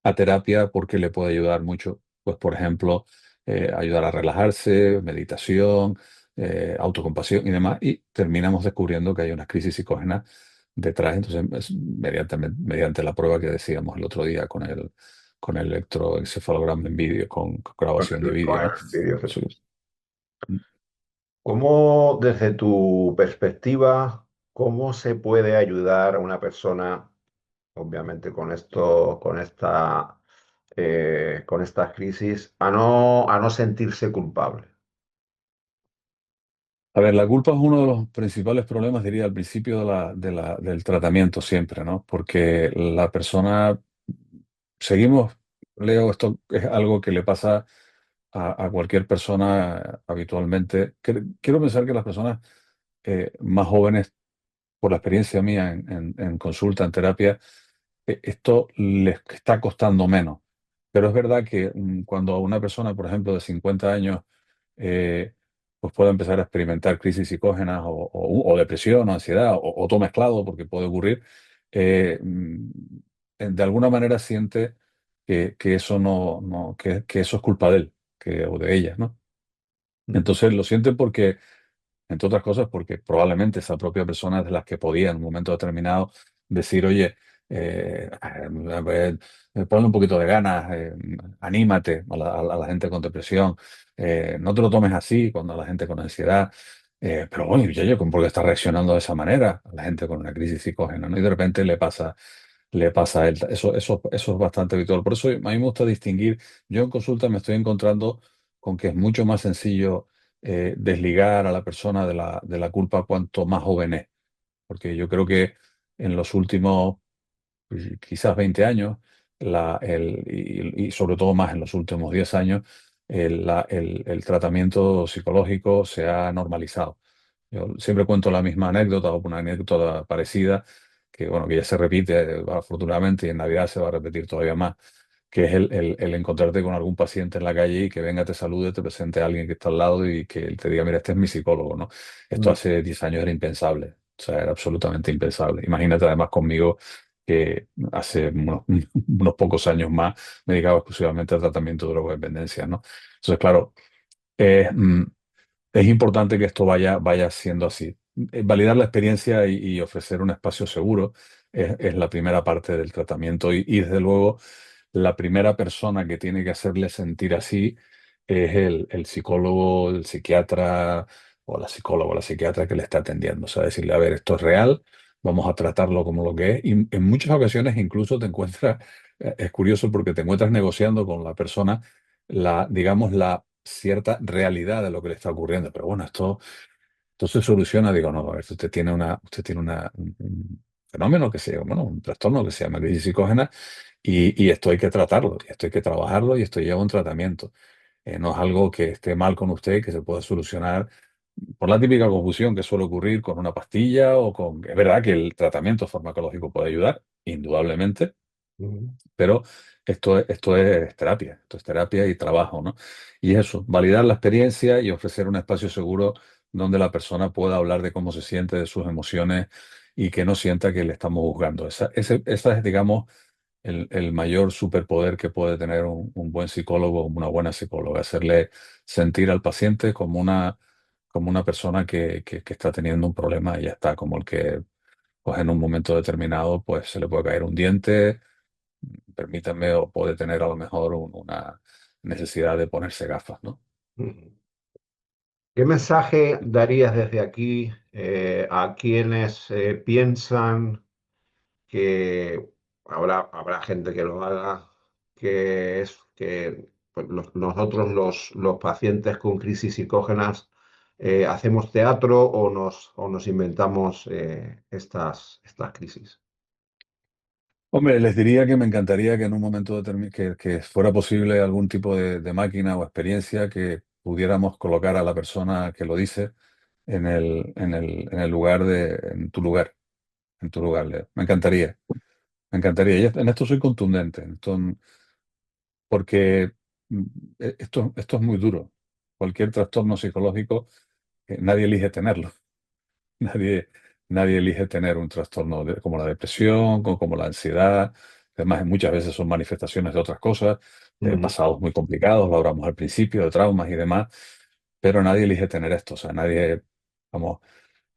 a terapia porque le puede ayudar mucho. Pues, por ejemplo, ayudar a relajarse, meditación, autocompasión y demás, y terminamos descubriendo que hay una crisis psicógena detrás. Entonces, mediante la prueba que decíamos el otro día con el electroencefalograma en vídeo, con grabación de Con vídeo, ¿no? el vídeo. Eso, ¿Cómo, desde tu perspectiva, cómo se puede ayudar a una persona, obviamente con esto, con estas crisis, a no sentirse culpable? A ver, la culpa es uno de los principales problemas, diría, al principio del tratamiento siempre, ¿no? Porque la persona, seguimos, Leo, esto es algo que le pasa a cualquier persona habitualmente. Quiero pensar que las personas más jóvenes, por la experiencia mía en consulta, en terapia, esto les está costando menos. Pero es verdad que cuando una persona, por ejemplo, de 50 años, eh, pues puede empezar a experimentar crisis psicógenas o depresión o ansiedad o todo mezclado, porque puede ocurrir, eh, mm, de alguna manera siente que eso que eso es culpa de él o de ella, ¿no? Ujú, Entonces lo siente porque entre otras cosas, porque probablemente esa propia persona es de las que podía en un momento determinado decir, oye, a ver, ponle un poquito de ganas, anímate a la gente con depresión, no te lo tomes así cuando a la gente con ansiedad, pero oye, yo, ¿por qué está reaccionando de esa manera a la gente con una crisis psicógena, ¿no? Y de repente le pasa a él. Eso es bastante habitual. Por eso a mí me gusta distinguir. Yo en consulta me estoy encontrando con que es mucho más sencillo desligar a la persona de la culpa cuanto más joven es. Porque yo creo que en los últimos quizás 20 años, y sobre todo más en los últimos 10 años, el tratamiento psicológico se ha normalizado. Yo siempre cuento la misma anécdota o una anécdota parecida, que bueno, que ya se repite afortunadamente y en Navidad se va a repetir todavía más, que es el encontrarte con algún paciente en la calle y que venga, te salude, te presente a alguien que está al lado y que él te diga, mira, este es mi psicólogo, ¿no? Esto ujú, hace 10 años era impensable, o sea, era absolutamente impensable. Imagínate además conmigo que hace unos pocos años más me dedicaba exclusivamente al tratamiento de drogodependencia, ¿no? Entonces, claro, eh, mm, es importante que esto vaya siendo así. Validar la experiencia y ofrecer un espacio seguro es la primera parte del tratamiento y desde luego la primera persona que tiene que hacerle sentir así es el psicólogo, el psiquiatra o la psicóloga o la psiquiatra que le está atendiendo. O sea, decirle, a ver, esto es real, vamos a tratarlo como lo que es. Y en muchas ocasiones incluso te encuentras, es curioso porque te encuentras negociando con la persona digamos, la cierta realidad de lo que le está ocurriendo. Pero bueno, esto se soluciona. Digo, no, a ver, usted tiene un fenómeno que se llama, bueno, un trastorno que se llama crisis psicógena y esto hay que tratarlo, y esto hay que trabajarlo y esto lleva un tratamiento. No es algo que esté mal con usted, que se pueda solucionar por la típica confusión que suele ocurrir con una pastilla o con... Es verdad que el tratamiento farmacológico puede ayudar, indudablemente, ujú, pero esto es terapia y trabajo, ¿no? Y eso, validar la experiencia y ofrecer un espacio seguro donde la persona pueda hablar de cómo se siente, de sus emociones y que no sienta que le estamos juzgando. Esa es, digamos, el mayor superpoder que puede tener un buen psicólogo o una buena psicóloga, hacerle sentir al paciente como una persona que está teniendo un problema y ya está, como el que pues en un momento determinado pues se le puede caer un diente, permítame, o puede tener a lo mejor una necesidad de ponerse gafas, ¿no? ujú. ¿Qué mensaje darías desde aquí a quienes piensan que habrá gente que lo haga, que es que pues, nosotros los pacientes con crisis psicógenas hacemos teatro o nos inventamos estas crisis? Hombre, les diría que me encantaría que en un momento que fuera posible algún tipo de máquina o experiencia que pudiéramos colocar a la persona que lo dice en el lugar en tu lugar, Leo. Me encantaría, me encantaría. Y en esto soy contundente, porque mm, esto es muy duro. Cualquier trastorno psicológico, nadie elige tenerlo. Nadie, nadie elige tener un trastorno como la depresión, como la ansiedad. Además, muchas veces son manifestaciones de otras cosas, de Ujú, pasados muy complicados, lo hablamos al principio, de traumas y demás, pero nadie elige tener esto. O sea, nadie, vamos,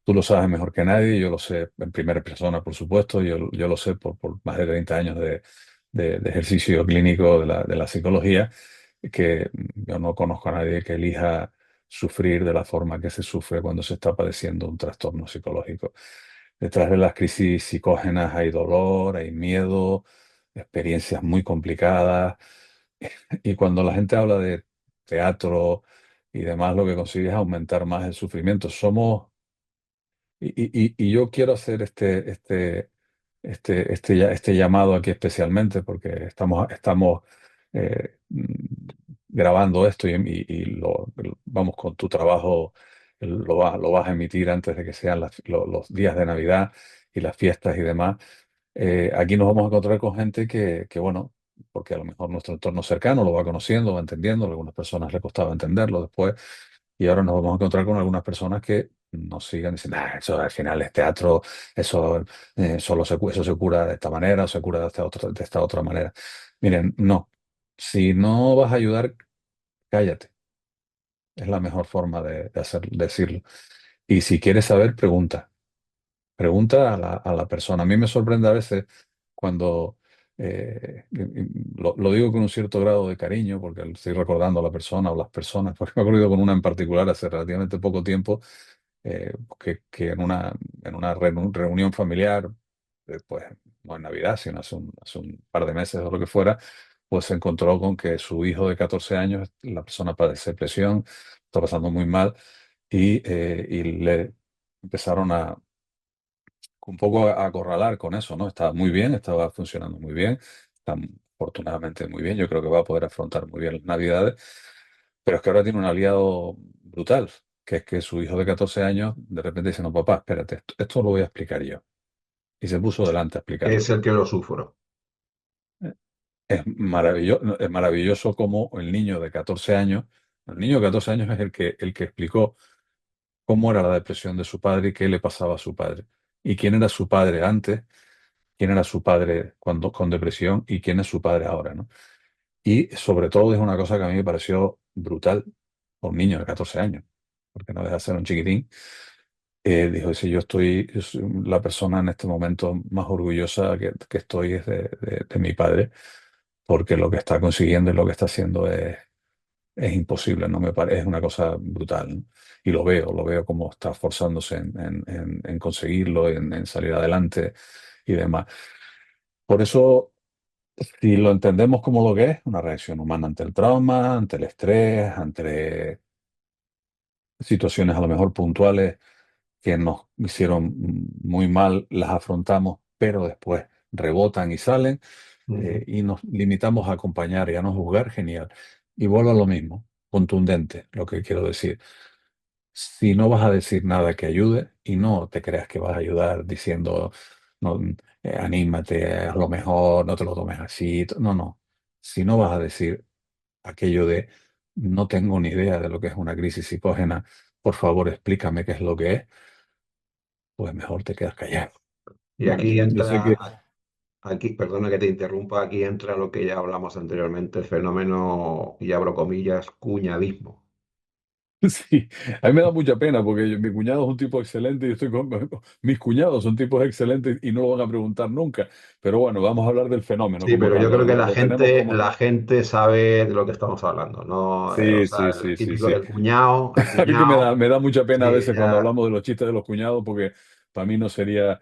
tú lo sabes mejor que nadie, yo lo sé en primera persona, por supuesto, yo lo sé por más de 30 años de ejercicio clínico de la psicología, que yo no conozco a nadie que elija sufrir de la forma que se sufre cuando se está padeciendo un trastorno psicológico. Detrás de las crisis psicógenas hay dolor, hay miedo, experiencias muy complicadas. Y cuando la gente habla de teatro, y demás, lo que consigue es aumentar más el sufrimiento. Y yo quiero hacer este llamado aquí especialmente porque estamos grabando esto vamos con tu trabajo, lo vas a emitir antes de que sean los días de Navidad y las fiestas y demás. Aquí nos vamos a encontrar con gente bueno, porque a lo mejor nuestro entorno cercano lo va conociendo, va entendiendo, a algunas personas le costaba entenderlo después, y ahora nos vamos a encontrar con algunas personas que nos sigan diciendo, "Ah, eso al final es teatro, eso, eso se cura de esta manera, o se cura de esta otra manera". Miren, no, si no vas a ayudar, cállate, es la mejor forma decirlo. Y si quieres saber, pregunta. Pregunta a la persona. A mí me sorprende a veces cuando, lo digo con un cierto grado de cariño, porque estoy recordando a la persona o las personas, porque me he ocurrido con una en particular hace relativamente poco tiempo, que en una reunión familiar, pues no en Navidad, sino hace un par de meses o lo que fuera, pues se encontró con que su hijo de 14 años, la persona padece depresión, está pasando muy mal, y le empezaron un poco a acorralar con eso, ¿no? Estaba muy bien, estaba funcionando muy bien, está afortunadamente muy bien, yo creo que va a poder afrontar muy bien las Navidades, pero es que ahora tiene un aliado brutal, que es que su hijo de 14 años de repente dice, no, papá, espérate, esto lo voy a explicar yo. Y se puso delante a explicarlo. Es el que lo sufro. Es maravilloso como el niño de 14 años es el que explicó cómo era la depresión de su padre y qué le pasaba a su padre. Y quién era su padre antes, quién era su padre cuando con depresión y quién es su padre ahora, ¿no? Y sobre todo es una cosa que a mí me pareció brutal, un niño de 14 años, porque no deja de ser un chiquitín. Dijo, si yo soy la persona en este momento más orgullosa que estoy es de mi padre, porque lo que está consiguiendo y lo que está haciendo es imposible, no me parece, es una cosa brutal, ¿no? Y lo veo como está esforzándose en conseguirlo, en salir adelante y demás. Por eso, si lo entendemos como lo que es, una reacción humana ante el trauma, ante el estrés, ante situaciones a lo mejor puntuales que nos hicieron muy mal, las afrontamos, pero después rebotan y salen, Ujú. y nos limitamos a acompañar y a no juzgar, genial. Y vuelvo a lo mismo, contundente, lo que quiero decir. Si no vas a decir nada que ayude y no te creas que vas a ayudar diciendo, no, anímate, haz lo mejor, no te lo tomes así. No, no. Si no vas a decir aquello de no tengo ni idea de lo que es una crisis psicógena, por favor explícame qué es lo que es, pues mejor te quedas callado. Y ¿Vale? aquí Yo sé que entra, aquí, perdona que te interrumpa, aquí entra lo que ya hablamos anteriormente, el fenómeno, y abro comillas, cuñadismo. sí, a mí me da mucha pena porque mi cuñado es un tipo excelente y mis cuñados son tipos excelentes y no lo van a preguntar nunca. Pero bueno, vamos a hablar del fenómeno Sí, como pero tal. yo creo que Lo tenemos como... la gente sabe de lo que estamos hablando, ¿no? O Sí, sea, sí, el sí, sí, típico, sí. el A mí que me cuñado, da, me da mucha pena a sí, veces cuando ya, hablamos de los chistes de los cuñados porque para mí no serían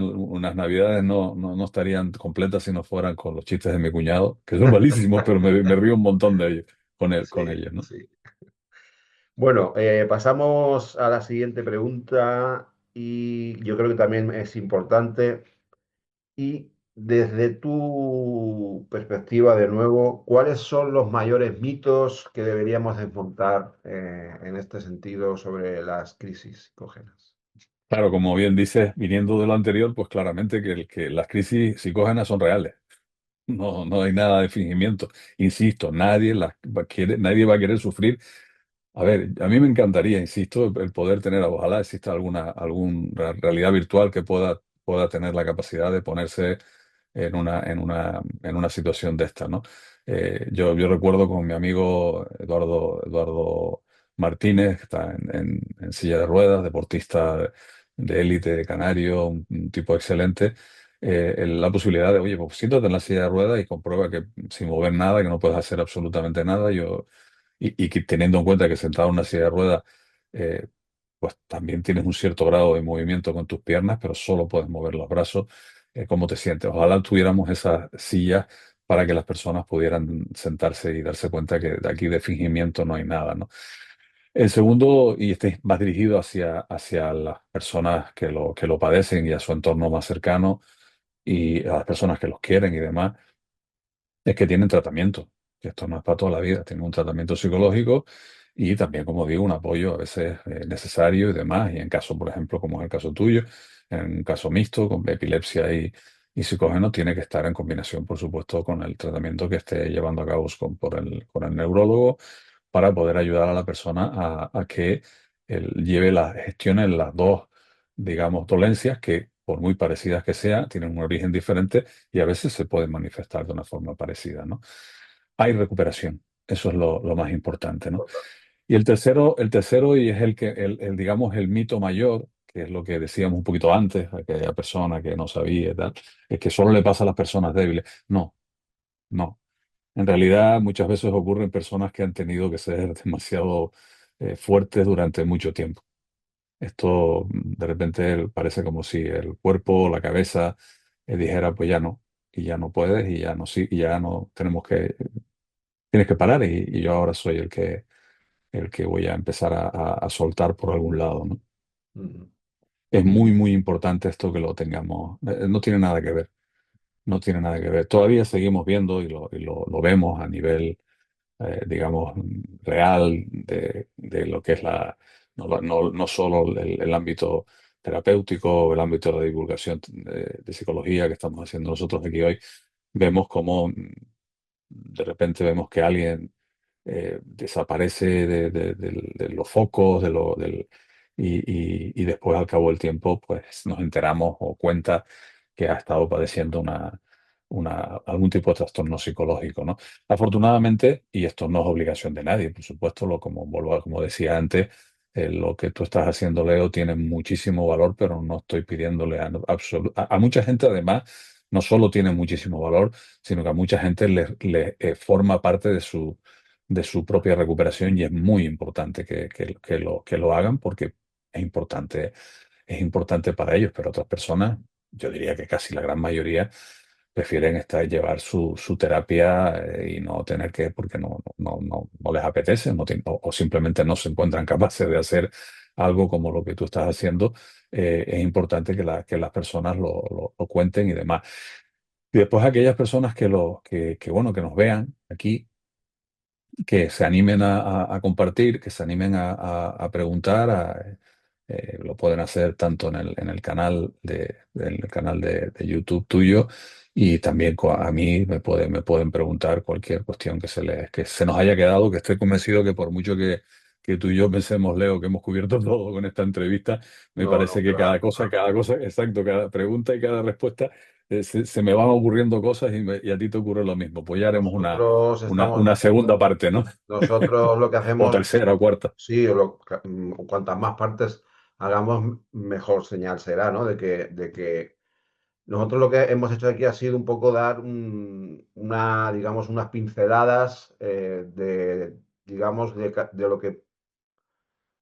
unas navidades, no estarían completas si no fueran con los chistes de mi cuñado, que son malísimos, pero me río un montón de ellos, con sí, ellos, ¿no? sí. Bueno, pasamos a la siguiente pregunta y yo creo que también es importante. Y desde tu perspectiva, de nuevo, ¿cuáles son los mayores mitos que deberíamos desmontar en este sentido sobre las crisis psicógenas? Claro, como bien dices, viniendo de lo anterior, pues claramente que las crisis psicógenas son reales. No hay nada de fingimiento. Insisto, nadie va a querer sufrir. A ver, a mí me encantaría, insisto, el poder tener, ojalá exista alguna realidad virtual que pueda tener la capacidad de ponerse en una situación de esta, ¿no? Yo recuerdo con mi amigo Eduardo Martínez, que está en silla de ruedas, deportista de élite, de canario, un tipo excelente, la posibilidad de, oye, pues siéntate en la silla de ruedas y comprueba que sin mover nada, que no puedes hacer absolutamente nada. Y que teniendo en cuenta que sentado en una silla de ruedas, eh, pues también tienes un cierto grado de movimiento con tus piernas, pero solo puedes mover los brazos. ¿Cómo te sientes? Ojalá tuviéramos esas sillas para que las personas pudieran sentarse y darse cuenta que de aquí de fingimiento no hay nada, ¿no? El segundo, y este es más dirigido hacia las personas que lo padecen y a su entorno más cercano y a las personas que los quieren y demás, es que tienen tratamiento, que esto no es para toda la vida, tienen un tratamiento psicológico y también, como digo, un apoyo a veces necesario y demás. Y en caso, por ejemplo, como es el caso tuyo, en un caso mixto con epilepsia y psicógeno, tiene que estar en combinación, por supuesto, con el tratamiento que esté llevando a cabo con el neurólogo para poder ayudar a la persona a que él lleve las gestiones las dos, digamos, dolencias que, por muy parecidas que sean, tienen un origen diferente y a veces se pueden manifestar de una forma parecida, ¿no? Hay recuperación, eso es lo más importante, ¿no? Y el tercero y es digamos, el mito mayor, que es lo que decíamos un poquito antes, aquella persona que no sabía y tal, es que solo le pasa a las personas débiles. No, no. En realidad, muchas veces ocurre en personas que han tenido que ser demasiado fuertes durante mucho tiempo. Esto de repente parece como si el cuerpo, la cabeza, dijera, pues ya no, y ya no puedes, y ya no, sí, y ya no tenemos que, tienes que parar, y yo ahora soy el que voy a empezar a soltar por algún lado, ¿no? Ujú. Es muy, muy importante esto que lo tengamos. No tiene nada que ver, no tiene nada que ver. Todavía seguimos viendo lo vemos a nivel digamos, real de lo que es no solo el ámbito terapéutico o el ámbito de divulgación de psicología que estamos haciendo nosotros aquí hoy, vemos cómo de repente vemos que alguien desaparece de los focos, y después al cabo del tiempo, pues nos enteramos o cuenta que ha estado padeciendo algún tipo de trastorno psicológico, ¿no? Afortunadamente, y esto no es obligación de nadie, por supuesto, como decía antes, lo que tú estás haciendo, Leo, tiene muchísimo valor, pero no estoy pidiéndole a mucha gente, además, no solo tiene muchísimo valor, sino que a mucha gente le forma parte de su propia recuperación y es muy importante que lo hagan porque es importante para ellos, pero otras personas, yo diría que casi la gran mayoría, prefieren llevar su terapia y no tener que, porque no les apetece o simplemente no se encuentran capaces de hacer algo como lo que tú estás haciendo. Es importante que las personas lo cuenten y demás. Y después aquellas personas bueno, que nos vean aquí, que se animen a compartir, que se animen a preguntar, lo pueden hacer tanto en el canal de YouTube tuyo y también a mí me pueden preguntar cualquier cuestión que se nos haya quedado, que estoy convencido que por mucho que tú y yo pensemos, Leo, que hemos cubierto todo con esta entrevista, me No, no, parece que cada cosa, exacto, cada pregunta y cada respuesta, se me van ocurriendo cosas y a ti te ocurre lo mismo. Pues ya haremos nosotros estamos, una segunda parte, ¿no? nosotros lo que O hacemos, tercera o cuarta. sí, cuantas más partes hagamos, mejor señal será, ¿no? De que nosotros lo que hemos hecho aquí ha sido un poco dar digamos, unas pinceladas digamos, de lo que,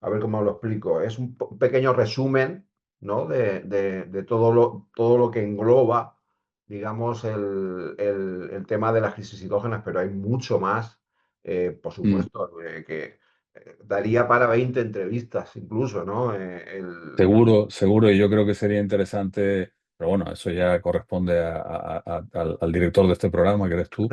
a ver cómo lo explico, es un pequeño resumen, ¿no? De todo lo que engloba, digamos, el tema de las crisis psicógenas, pero hay mucho más, por Mm. supuesto, que daría para 20 entrevistas incluso, ¿no? Seguro, seguro, y yo creo que sería interesante, pero bueno, eso ya corresponde al director de este programa, que eres tú,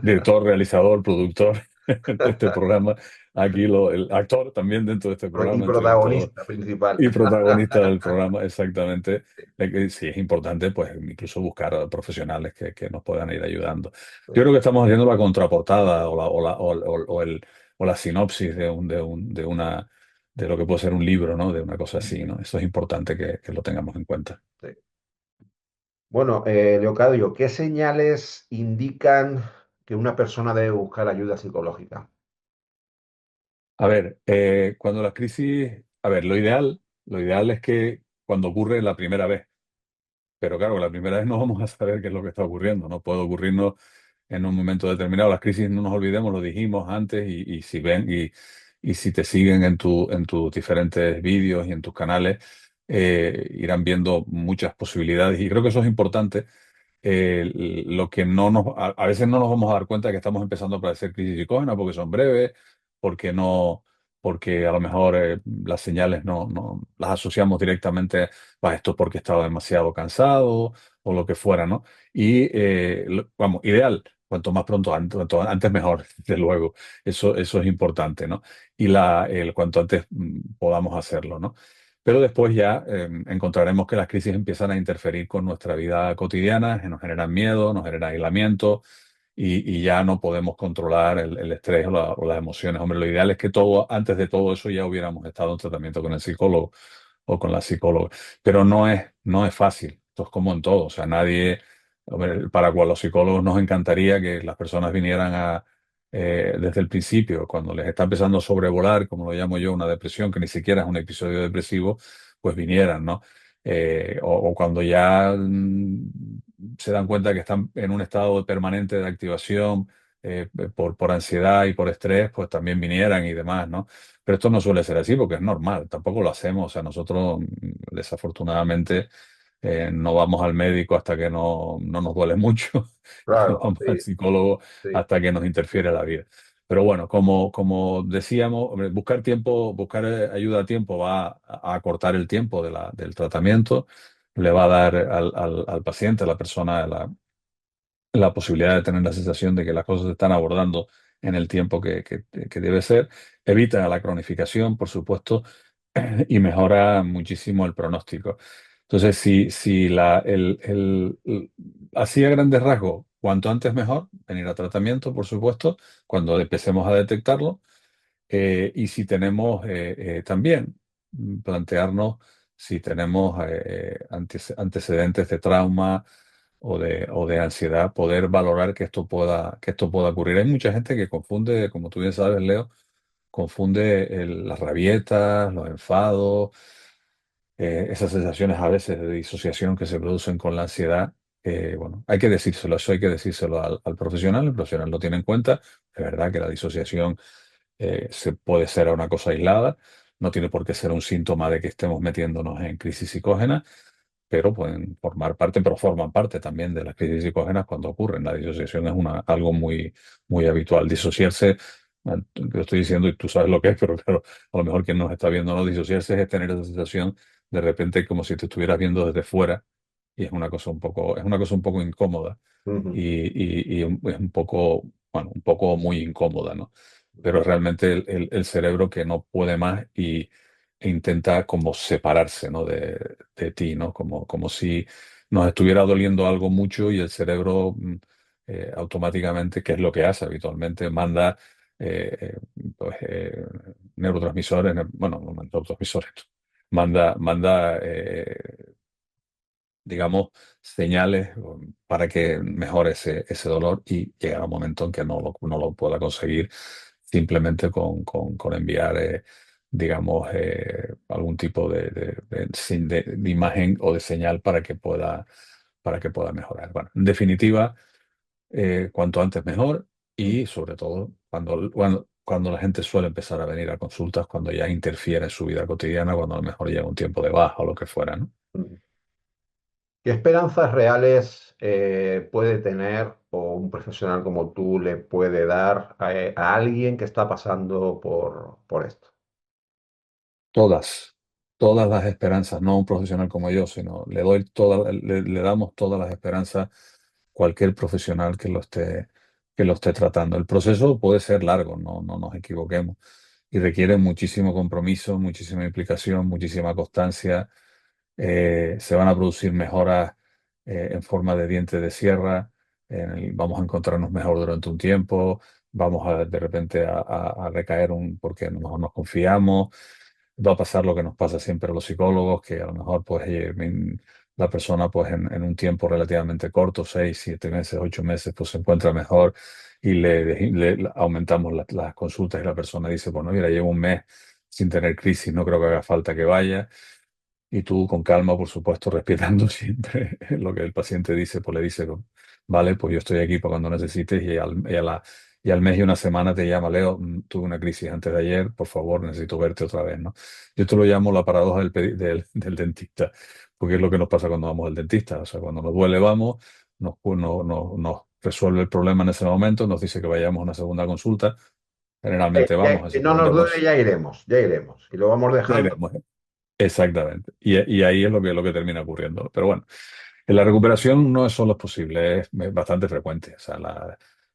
director, realizador, productor de este programa, aquí el actor también dentro de este Y programa, entre todos. protagonista principal. Y protagonista del programa, exactamente. Que sí, es importante, pues, incluso buscar a profesionales que nos puedan ir ayudando. Yo creo que estamos haciendo la contraportada o la sinopsis de lo que puede ser un libro, ¿no? De una cosa así, ¿no? Eso es importante que lo tengamos en cuenta. Sí. Bueno, Leocadio, ¿qué señales indican que una persona debe buscar ayuda psicológica? A ver, cuando las crisis, a ver, lo ideal es que cuando ocurre la primera vez. Pero claro, la primera vez no vamos a saber qué es lo que está ocurriendo. No puede ocurrirnos en un momento determinado. Las crisis, no nos olvidemos, lo dijimos antes, y si te siguen en tus diferentes vídeos y en tus canales, irán viendo muchas posibilidades. Y creo que eso es importante lo que no nos, a veces no nos vamos a dar cuenta de que estamos empezando a padecer crisis psicógenas porque son breves, porque no, porque a lo mejor las señales no las asociamos directamente a esto porque estaba demasiado cansado o lo que fuera, ¿no? Y vamos, ideal, cuanto más pronto, cuanto antes mejor, desde luego, eso es importante, ¿no? Y el cuanto antes podamos hacerlo, ¿no? Pero después ya encontraremos que las crisis empiezan a interferir con nuestra vida cotidiana, que nos generan miedo, nos generan aislamiento y ya no podemos controlar el estrés o las emociones. Hombre, lo ideal es que todo, antes de todo eso ya hubiéramos estado en tratamiento con el psicólogo o con la psicóloga. Pero no es fácil. Esto es como en todo. O sea, nadie, hombre, para cual los psicólogos nos encantaría que las personas vinieran desde el principio, cuando les está empezando a sobrevolar, como lo llamo yo, una depresión, que ni siquiera es un episodio depresivo, pues vinieran, ¿no? O cuando ya se dan cuenta que están en un estado permanente de activación por ansiedad y por estrés, pues también vinieran y demás, ¿no? Pero esto no suele ser así porque es normal, tampoco lo hacemos. O sea, nosotros desafortunadamente no vamos al médico hasta que no nos duele mucho y no Claro, vamos al sí, psicólogo sí. hasta que nos interfiere la vida. Pero bueno, como decíamos, hombre, buscar tiempo, buscar ayuda a tiempo va a acortar el tiempo del tratamiento, le va a dar al paciente, a la persona, la posibilidad de tener la sensación de que las cosas se están abordando en el tiempo que debe ser, evita la cronificación, por supuesto, y mejora muchísimo el pronóstico. Entonces, si así a grandes rasgos, cuanto antes mejor, venir a tratamiento, por supuesto, cuando empecemos a detectarlo, y si tenemos también plantearnos si tenemos antecedentes de trauma o de ansiedad, poder valorar que esto pueda ocurrir. Hay mucha gente que confunde, como tú bien sabes, Leo, confunde las rabietas, los enfados, esas sensaciones a veces de disociación que se producen con la ansiedad. Bueno, hay que decírselo, eso hay que decírselo al profesional, el profesional lo tiene en cuenta. Es verdad que la disociación se puede ser una cosa aislada, no tiene por qué ser un síntoma de que estemos metiéndonos en crisis psicógena, pero pueden formar parte, pero forman parte también de las crisis psicógenas cuando ocurren. La disociación es algo muy, muy habitual. Disociarse, lo estoy diciendo y tú sabes lo que es, pero claro, a lo mejor quien nos está viendo no disociarse es tener esa sensación de repente como si te estuvieras viendo desde fuera y es una cosa un poco incómoda Ujú, y es un poco, bueno, un poco muy incómoda, ¿no? Pero es realmente el cerebro que no puede más e intenta como separarse, ¿no? de ti, ¿no? Como si nos estuviera doliendo algo mucho y el cerebro automáticamente, que es lo que hace habitualmente, manda eh, eh, pues, neurotransmisores, bueno, no neurotransmisores, manda digamos, señales para que mejore ese dolor y llegará un momento en que no lo pueda conseguir simplemente con enviar, digamos, algún tipo de imagen o de señal para que pueda mejorar. Bueno, en definitiva, cuanto antes mejor y sobre todo cuando la gente suele empezar a venir a consultas, cuando ya interfiere en su vida cotidiana, cuando a lo mejor llega un tiempo de baja o lo que fuera, ¿no? ujú. ¿Qué esperanzas reales puede tener o un profesional como tú le puede dar a alguien que está pasando por esto? Todas, todas las esperanzas, no a un profesional como yo, sino le damos todas las esperanzas a cualquier profesional que lo esté tratando. El proceso puede ser largo, no nos equivoquemos, y requiere muchísimo compromiso, muchísima implicación, muchísima constancia. Se van a producir mejoras en forma de diente de sierra, vamos a encontrarnos mejor durante un tiempo, vamos de repente a recaer porque a lo mejor nos confiamos. Va a pasar lo que nos pasa siempre a los psicólogos, que a lo mejor pues la persona pues en un tiempo relativamente corto, 6, 7 meses, 8 meses, pues se encuentra mejor y le aumentamos las consultas y la persona dice, bueno, mira, llevo un mes sin tener crisis, no creo que haga falta que vaya. Y tú con calma, por supuesto, respetando siempre lo que el paciente dice, pues le dice, vale, pues yo estoy aquí para cuando necesites y al mes y una semana te llama, Leo, tuve una crisis antes de ayer, por favor, necesito verte otra vez, ¿no? Yo te lo llamo la paradoja del dentista, porque es lo que nos pasa cuando vamos al dentista. O sea, cuando nos duele vamos, nos resuelve el problema en ese momento, nos dice que vayamos a una segunda consulta. Generalmente vamos a Que esa no nos segunda duele, consulta. ya iremos, ya iremos. Y lo vamos Ya dejando. iremos. Exactamente. Y ahí es lo que termina ocurriendo. Pero bueno, en la recuperación no es solo posible, es bastante frecuente. O sea,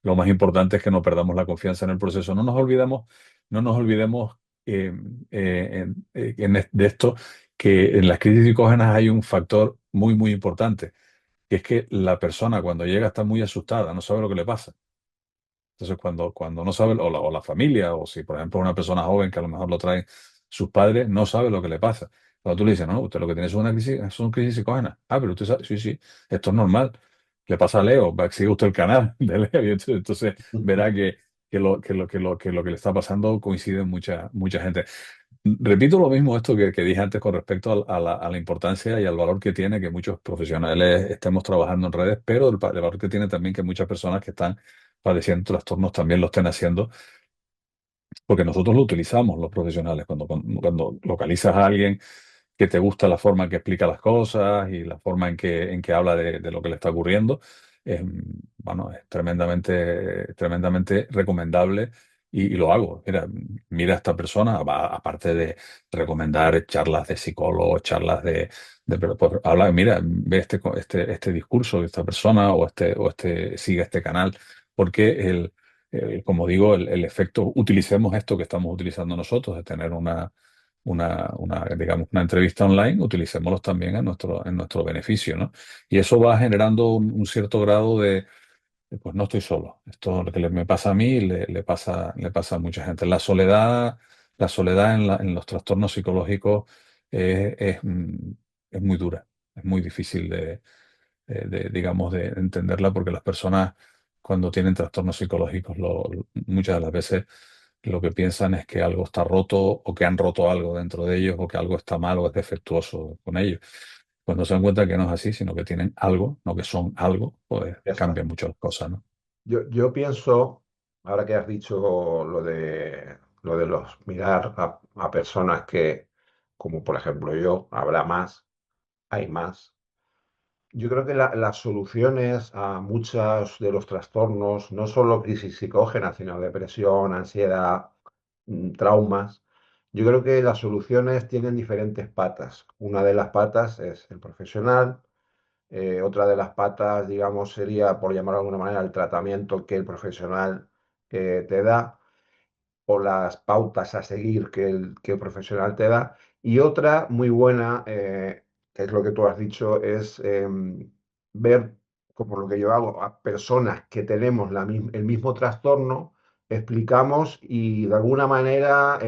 lo más importante es que no perdamos la confianza en el proceso. No nos olvidemos de esto, que en las crisis psicógenas hay un factor muy, muy importante, que es que la persona cuando llega está muy asustada, no sabe lo que le pasa. Entonces, cuando no sabe, o la familia, o si por ejemplo una persona joven que a lo mejor lo traen sus padres, no sabe lo que le pasa. Cuando tú le dices, no, usted lo que tiene es una crisis psicógena. Ah, pero usted sabe, sí, sí, esto es normal. Le pasa a Leo, sigue usted el canal de Leo, y entonces verá que lo que le está pasando coincide en mucha gente. Repito lo mismo esto que dije antes con respecto a la importancia y al valor que tiene que muchos profesionales estemos trabajando en redes, pero el valor que tiene también que muchas personas que están padeciendo trastornos también lo estén haciendo, porque nosotros lo utilizamos los profesionales. Cuando localizas a alguien que te gusta la forma en que explica las cosas y la forma en que habla de lo que le está ocurriendo, es, bueno, es tremendamente, tremendamente recomendable y lo hago. Mira a esta persona, aparte de recomendar charlas de psicólogos, charlas pero, pues, habla, mira, ve este discurso de esta persona sigue este canal, porque como digo, el efecto, utilicemos esto que estamos utilizando nosotros, de tener digamos, una entrevista online, utilicémoslos también en nuestro beneficio, ¿no? Y eso va generando un cierto grado pues no estoy solo. Esto lo que me pasa a mí le pasa a mucha gente. La soledad en los trastornos psicológicos es muy dura, es muy difícil digamos, de entenderla, porque las personas cuando tienen trastornos psicológicos muchas de las veces lo que piensan es que algo está roto o que han roto algo dentro de ellos o que algo está mal o es defectuoso con ellos. Cuando se dan cuenta que no es así, sino que tienen algo, no que son algo, pues Ya está. cambian mucho las cosas, ¿no? Yo pienso, ahora que has dicho lo de los mirar a personas que, como por ejemplo yo, habrá más, hay más. Yo creo que las soluciones a muchos de los trastornos, no solo crisis psicógenas, sino depresión, ansiedad, traumas, yo creo que las soluciones tienen diferentes patas. Una de las patas es el profesional, otra de las patas, digamos, sería, por llamarlo de alguna manera, el tratamiento que el profesional te da o las pautas a seguir que el profesional te da. Y otra muy buena, que es lo que tú has dicho, es ver, como lo que yo hago, a personas que tenemos el mismo trastorno, explicamos y de alguna manera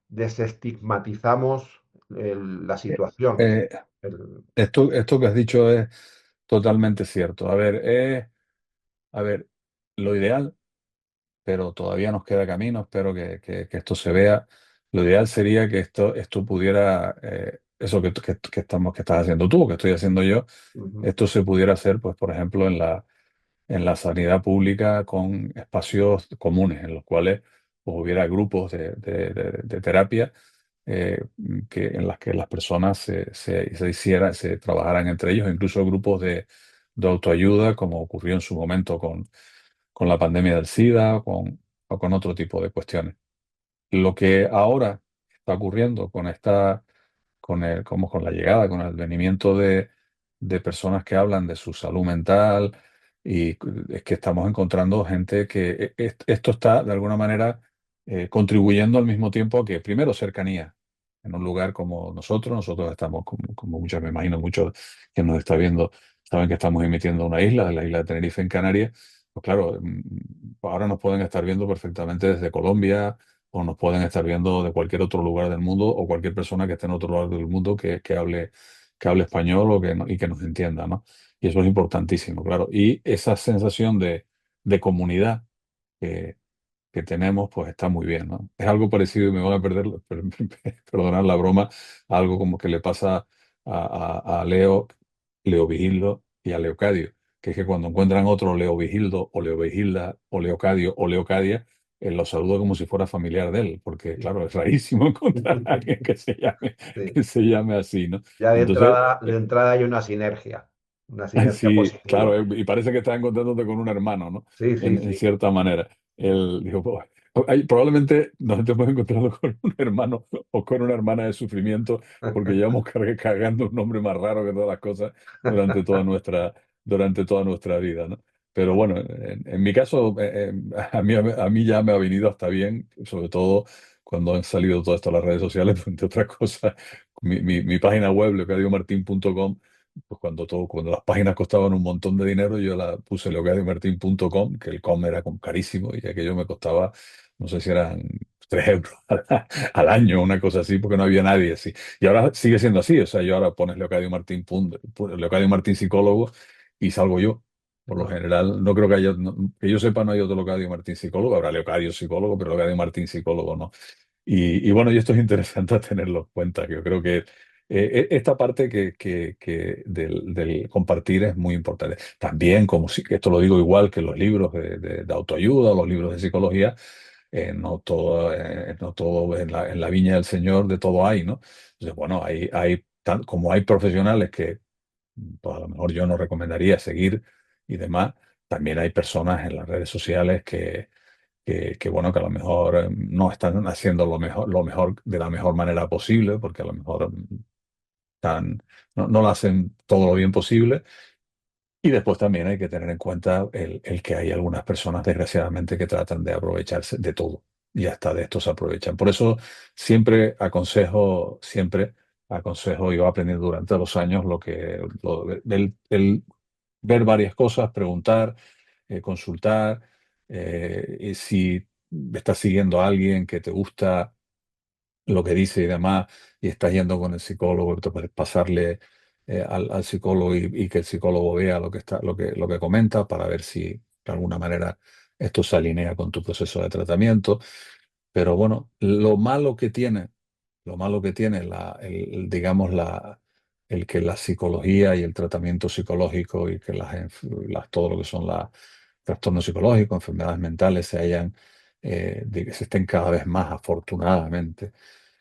desestigmatizamos la Eh, situación. eh, El- esto que has dicho es totalmente cierto. A ver, lo ideal, pero todavía nos queda camino, espero que esto se vea. Lo ideal sería que esto pudiera, eso que estás haciendo tú, que estoy haciendo yo, Ujú, esto se pudiera hacer, pues, por ejemplo, en la sanidad pública, con espacios comunes en los cuales pues, hubiera grupos de terapia, en las que las personas se trabajaran entre ellos, incluso grupos de autoayuda, como ocurrió en su momento con la pandemia del SIDA o con otro tipo de cuestiones. Lo que ahora está ocurriendo con la llegada, con el advenimiento de personas que hablan de su salud mental, y es que estamos encontrando gente que esto está de alguna manera contribuyendo al mismo tiempo a que, primero, cercanía. En un lugar como nosotros estamos, como muchos, me imagino, muchos que nos está viendo, saben que estamos emitiendo una isla, de la isla de Tenerife en Canarias. Pues claro, ahora nos pueden estar viendo perfectamente desde Colombia, o nos pueden estar viendo de cualquier otro lugar del mundo, o cualquier persona que esté en otro lugar del mundo que hable español, y que nos entienda, ¿no? Y eso es importantísimo, claro. Y esa sensación de comunidad que, que tenemos, pues está muy bien, ¿no? Es algo parecido, y me van a perdonar la broma, a algo como que le pasa a Leo Vigildo y a Leocadio, que es que cuando encuentran otro Leo Vigildo, o Leo Vigilda, o Leocadio, o Leocadia, lo saluda como si fuera familiar de él, porque claro, es rarísimo encontrar a alguien que se llame, sí. que se llame así, ¿no? Ya Entonces, de entrada hay una sinergia. una sinergia Sí, positiva. claro, y parece que estás encontrándote con un hermano, ¿no? Sí, sí, En sí. cierta manera. Digo, "Pues, probablemente nos hemos encontrado con un hermano o con una hermana de sufrimiento porque llevamos cargando un nombre más raro que todas las cosas durante durante toda nuestra vida, ¿no? Pero bueno, en mi caso, a mí ya me ha venido hasta bien, sobre todo cuando han salido todo esto a las redes sociales, entre otras cosas, mi página web, leocadiomartin.com, pues cuando las páginas costaban un montón de dinero, yo la puse leocadiomartin.com, que el com era carísimo y aquello me costaba, no sé si eran 3 euros al año, una cosa así, porque no había nadie así. Y ahora sigue siendo así, o sea, yo ahora pones Leocadio Martín, Leocadio Martín psicólogo y salgo yo. Por lo Ajá. general, no creo que haya, que yo sepa, no hay otro Leocadio Martín psicólogo, habrá Leocadio psicólogo, pero Leocadio Martín psicólogo no. Y bueno, y esto es interesante tenerlo en cuenta, que yo creo que esta parte que del compartir es muy importante. También, como si, esto lo digo igual que los libros de autoayuda, los libros de psicología, no todo en la viña del Señor, de todo hay, ¿no? Entonces, bueno, como hay profesionales que pues, a lo mejor yo no recomendaría seguir y demás, también hay personas en las redes sociales bueno, que a lo mejor no están haciendo lo mejor de la mejor manera posible, porque a lo mejor no lo hacen todo lo bien posible. Y después también hay que tener en cuenta el que hay algunas personas, desgraciadamente, que tratan de aprovecharse de todo y hasta de esto se aprovechan. Por eso siempre aconsejo, y he aprendido durante los años el ver varias cosas, preguntar, consultar, y si estás siguiendo a alguien que te gusta lo que dice y demás, y estás yendo con el psicólogo, te puedes pasarle al psicólogo y que el psicólogo vea lo que comenta para ver si de alguna manera esto se alinea con tu proceso de tratamiento. Pero bueno, lo malo que tiene digamos, el que la psicología y el tratamiento psicológico y que todo lo que son los trastornos psicológicos, enfermedades mentales se estén cada vez más afortunadamente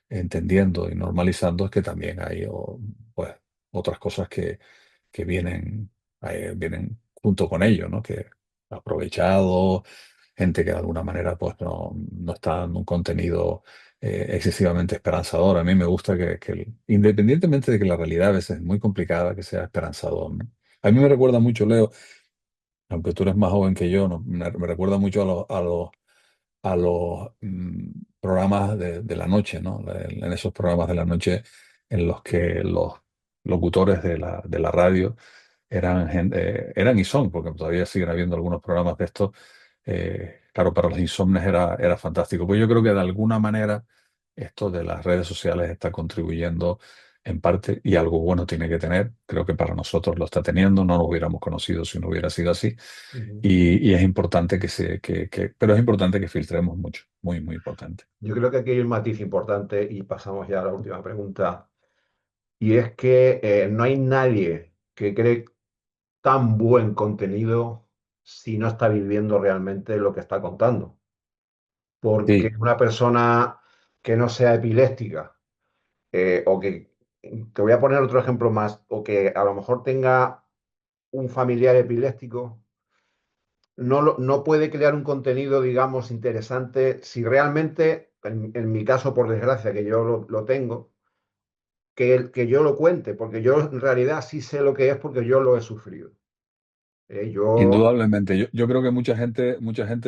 entendiendo y normalizando, es que también hay pues, otras cosas que vienen junto con ello, ¿no? Que aprovechado, gente que de alguna manera pues no está dando un contenido excesivamente esperanzador. A mí me gusta independientemente de que la realidad a veces es muy complicada, que sea esperanzador, ¿no? A mí me recuerda mucho, Leo, aunque tú eres más joven que yo, ¿no? Me recuerda mucho a los programas de la noche, ¿no? En esos programas de la noche en los que los locutores de la radio eran y son, porque todavía siguen habiendo algunos programas de estos. Claro, para los insomnes era fantástico. Pues yo creo que de alguna manera esto de las redes sociales está contribuyendo en parte y algo bueno tiene que tener. Creo que para nosotros lo está teniendo, no nos hubiéramos conocido si no hubiera sido así. Ujú. Y es importante pero es importante que filtremos mucho, muy, muy importante. Yo creo que aquí hay un matiz importante y pasamos ya a la última pregunta. Y es que no hay nadie que cree tan buen contenido si no está viviendo realmente lo que está contando. Porque Sí, una persona que no sea epiléptica, o que, te voy a poner otro ejemplo más, o que a lo mejor tenga un familiar epiléptico, no puede crear un contenido, digamos, interesante si realmente, en mi caso, por desgracia, que yo lo tengo, que yo lo cuente, porque yo en realidad sí sé lo que es porque yo lo he sufrido. Yo, indudablemente. Yo creo que mucha gente,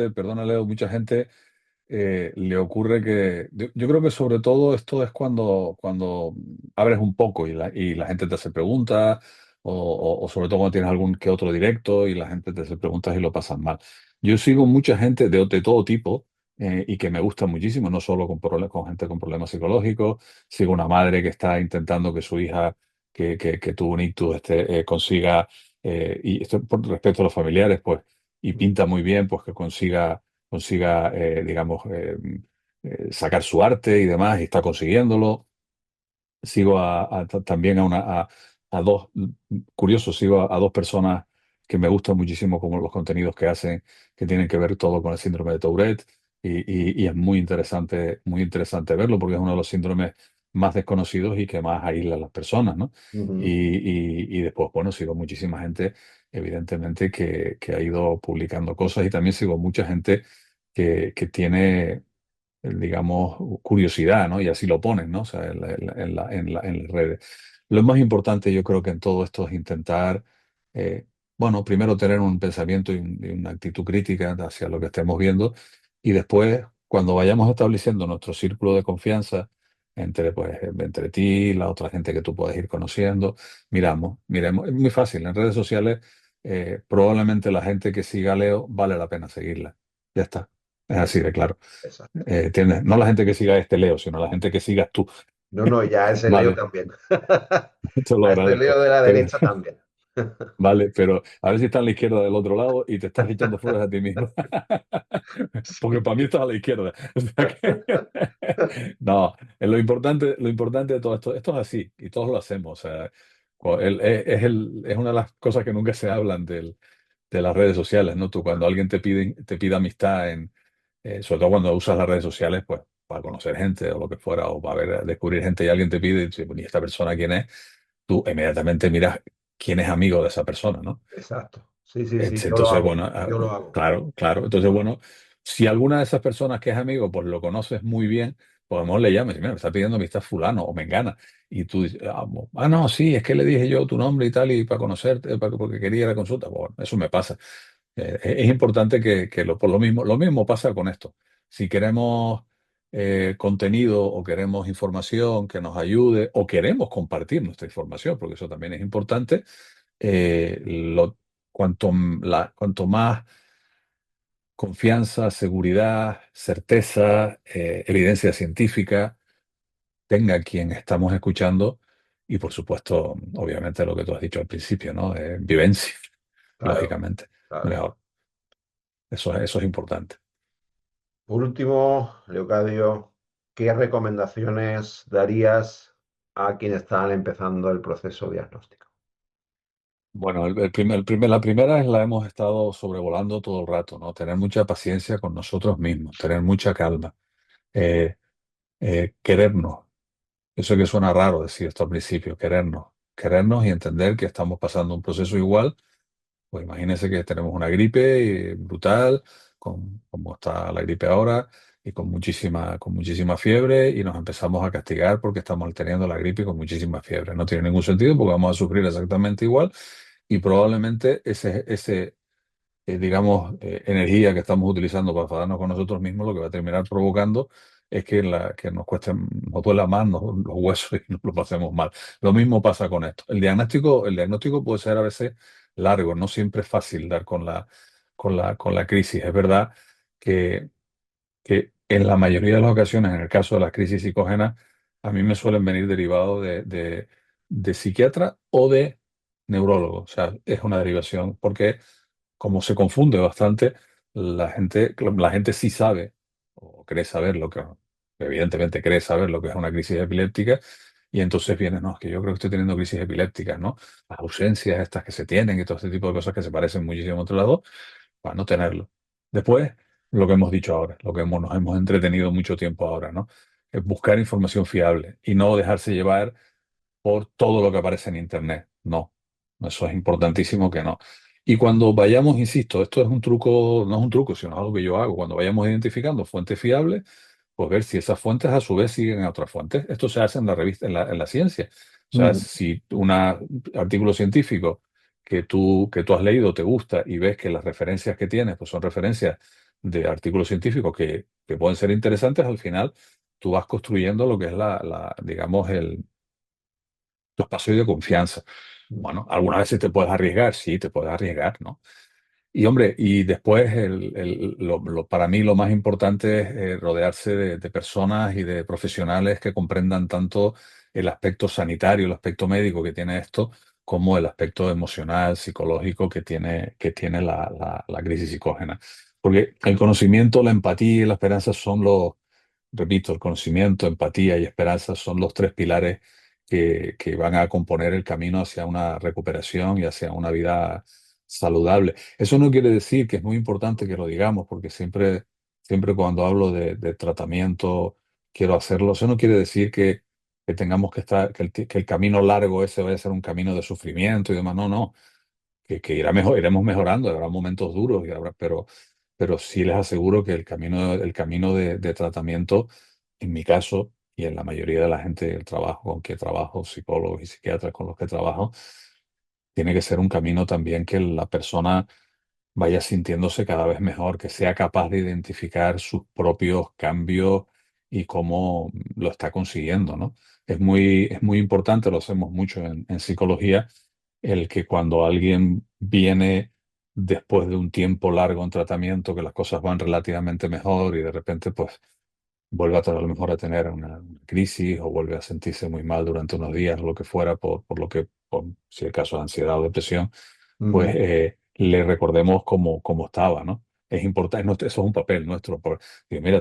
perdona Leo, mucha gente le ocurre yo creo que sobre todo esto es cuando abres un poco y la gente te hace preguntas, o sobre todo cuando tienes algún que otro directo y la gente te hace preguntas y lo pasan mal. Yo sigo mucha gente de todo tipo y que me gusta muchísimo, no solo con gente con problemas psicológicos. Sigo una madre que está intentando que su hija que tuvo un ictus consiga, y esto por respecto a los familiares, pues, y pinta muy bien, pues que consiga, digamos, sacar su arte y demás, y está consiguiéndolo. Sigo también a dos, curioso, sigo a dos personas que me gustan muchísimo como los contenidos que hacen, que tienen que ver todo con el síndrome de Tourette, y es muy interesante verlo, porque es uno de los síndromes más desconocidos y que más aísla a las personas, ¿no? Ujú. Y después, bueno, sigo muchísima gente, evidentemente, que ha ido publicando cosas y también sigo mucha gente que tiene digamos, curiosidad, ¿no? Y así lo ponen, ¿no? O sea, en las redes. Lo más importante, yo creo que en todo esto es intentar, eh, bueno, primero tener un pensamiento y una actitud crítica hacia lo que estemos viendo y después, cuando vayamos estableciendo nuestro círculo de confianza entre, pues, entre ti y la otra gente que tú puedes ir conociendo, miremos. Es muy fácil, en redes sociales, probablemente la gente que siga a Leo vale la pena seguirla. Ya está. Es así de claro. Exacto. ¿Entiendes? No la gente que siga este Leo, sino la gente que sigas tú. No, no, ya ese Leo Vale, también. te lo A este agradezco. Leo de la Pero, derecha también. vale, pero a ver si está a la izquierda del otro lado y te estás echando flores a ti mismo. Porque Sí. para mí estás a la izquierda. O sea que... No, lo importante de todo esto, esto es así y todos lo hacemos. O sea, es una de las cosas que nunca se hablan de las redes sociales, ¿no? Tú cuando alguien te pide amistad sobre todo cuando usas las redes sociales, pues para conocer gente o lo que fuera, o para ver, descubrir gente y alguien te pide, y dices, "Bueno, ¿y esta persona quién es?" Tú inmediatamente miras quién es amigo de esa persona, ¿no? Exacto. Sí, sí, sí, yo lo Entonces, hago. bueno, Yo lo hago. claro, claro. Entonces, bueno, si alguna de esas personas que es amigo, pues lo conoces muy bien, pues a lo mejor le llamas y mira, me está pidiendo amistad fulano o mengana. Y tú dices, no, sí, es que le dije yo tu nombre y tal, y para conocerte, porque quería la consulta. Bueno, eso me pasa. Es importante por lo mismo pasa con esto. Si queremos contenido o queremos información que nos ayude o queremos compartir nuestra información, porque eso también es importante, eh, lo, cuanto más confianza, seguridad, certeza, evidencia científica tenga quien estamos escuchando y por supuesto, obviamente lo que tú has dicho al principio, ¿no? Vivencia, Claro, lógicamente, claro. mejor. Eso es importante. Por último, Leocadio, ¿qué recomendaciones darías a quienes están empezando el proceso diagnóstico? Bueno, la primera es la hemos estado sobrevolando todo el rato, ¿no? Tener mucha paciencia con nosotros mismos, tener mucha calma, eh, querernos. Eso que suena raro decir esto al principio, querernos y entender que estamos pasando un proceso igual. Pues imagínense que tenemos una gripe brutal, como está la gripe ahora, y con muchísima fiebre, y nos empezamos a castigar porque estamos teniendo la gripe con muchísima fiebre. No tiene ningún sentido porque vamos a sufrir exactamente igual, y probabblemente ese digamos, energía que estamos utilizando para enfadarnos con nosotros mismos, lo que va a terminar provocando es que nos duela más los huesos y nos lo pasemos mal. Lo mismo pasa con esto. El diagnóstico puede ser a veces largo, no siempre es fácil dar con la crisis. Es verdad que en la mayoría de las ocasiones, en el caso de las crisis psicógenas, a mí me suelen venir derivados de psiquiatra o de neurólogo. O sea, es una derivación, porque como se confunde bastante, la gente sí sabe, o cree saber evidentemente cree saber lo que es una crisis epiléptica, y entonces viene, no, es que yo creo que estoy teniendo crisis epilépticas, ¿no? Las ausencias estas que se tienen y todo este tipo de cosas que se parecen muchísimo a otro lado, para no tenerlo. Después, lo que hemos dicho ahora, nos hemos entretenido mucho tiempo ahora, ¿no? Es buscar información fiable y no dejarse llevar por todo lo que aparece en Internet. No, eso es importantísimo que no. Y cuando vayamos, insisto, esto es un truco, no es un truco, sino algo que yo hago, cuando vayamos identificando fuentes fiables, pues ver si esas fuentes a su vez siguen a otras fuentes. Esto se hace en la revista, en la ciencia. O sea, Ujú, si un artículo científico que tú has leído te gusta y ves que las referencias que tienes pues son referencias de artículos científicos que pueden ser interesantes, al final tú vas construyendo lo que es digamos, tu espacio de confianza. ujú, Bueno, algunas veces te puedes arriesgar, sí, te puedes arriesgar, ¿no? Y hombre, y después para mí lo más importante es rodearse de personas y de profesionales que comprendan tanto el aspecto sanitario, el aspecto médico que tiene esto, como el aspecto emocional, psicológico que tiene la crisis psicógena. Porque el conocimiento, la empatía y la esperanza repito, el conocimiento, empatía y esperanza son los tres pilares que van a componer el camino hacia una recuperación y hacia una vida saludable. Eso no quiere decir que es muy importante que lo digamos, porque siempre cuando hablo de tratamiento quiero hacerlo. Eso no quiere decir que tengamos que estar, que el camino largo ese vaya a ser un camino de sufrimiento y demás. No, no, que iremos mejorando, habrá momentos duros, pero sí les aseguro que el camino de tratamiento, en mi caso y en la mayoría de la gente del trabajo con que trabajo, psicólogos y psiquiatras con los que trabajo, tiene que ser un camino también que la persona vaya sintiéndose cada vez mejor, que sea capaz de identificar sus propios cambios y cómo lo está consiguiendo, ¿no? Es muy importante, lo hacemos mucho en psicología, el que cuando alguien viene después de un tiempo largo en tratamiento, que las cosas van relativamente mejor y de repente pues vuelve a lo mejor a tener una crisis o vuelve a sentirse muy mal durante unos días o lo que fuera, por lo que, si el caso es ansiedad o depresión, pues Ujú. le recordemos cómo estaba, ¿no? Es importante, eso es un papel nuestro. Digo, mira,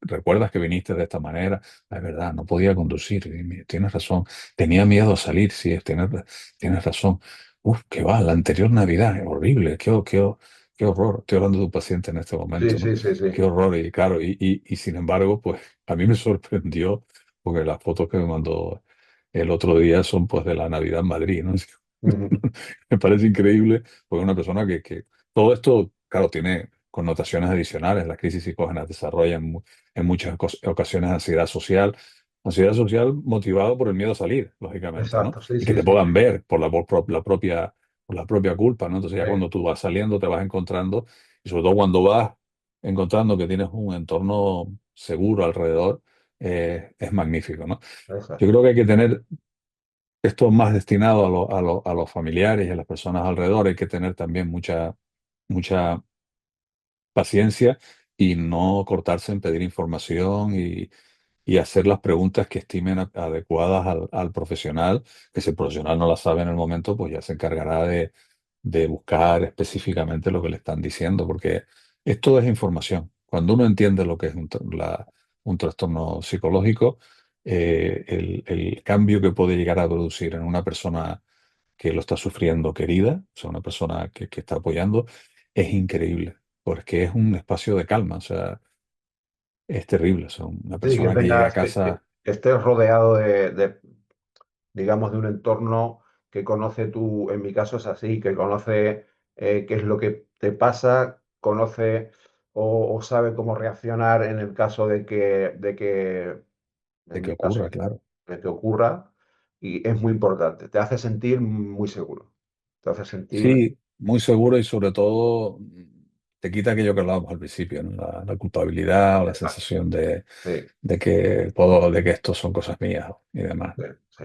¿recuerdas que viniste de esta manera? "Ah, es verdad, no podía conducir, tienes razón, tenía miedo a salir, sí, tienes razón. Uf, qué va, la anterior Navidad, horrible, qué horror, estoy hablando de un paciente en este Sí, momento, ¿no? sí, sí, sí. Qué horror, y claro, y sin embargo, pues a mí me sorprendió, porque las fotos que me mandó el otro día son pues de la Navidad en Madrid, ¿no? Ujú. Me parece increíble, porque una persona que todo esto, claro, tiene connotaciones adicionales. Las crisis psicógenas desarrollan en muchas ocasiones ansiedad social motivada por el miedo a salir, lógicamente, ¿no? Exacto, sí, Y que sí, te sí. puedan ver por la propia culpa, ¿no? Entonces ya Sí, cuando tú vas saliendo te vas encontrando, y sobre todo cuando vas encontrando que tienes un entorno seguro alrededor, es magnífico, ¿no? Yo exacto. creo que hay que tener esto más destinado a los familiares y a las personas alrededor. Hay que tener también mucha paciencia y no cortarse en pedir información y hacer las preguntas que estimen adecuadas al profesional, que si el profesional no las sabe en el momento, pues ya se encargará de buscar específicamente lo que le están diciendo, porque esto es información. Cuando uno entiende lo que es un trastorno psicológico, el cambio que puede llegar a producir en una persona que lo está sufriendo querida, o sea, una persona que está apoyando, es increíble, porque es un espacio de calma, o sea, es terrible. O sea, una Sí, que persona que llega a tengas, casa que estés rodeado digamos, de un entorno que conoce tú, en mi caso es así, que conoce qué es lo que te pasa, conoce o sabe cómo reaccionar en el caso de que, de en que mi caso, ocurra, claro. que te ocurra, y es muy importante. Te hace sentir muy seguro. Te hace sentir, Sí, muy seguro y sobre todo te quita aquello que hablábamos al principio, ¿no? La culpabilidad o la exacto, sensación sí, de que esto son cosas mías y demás. sí, sí.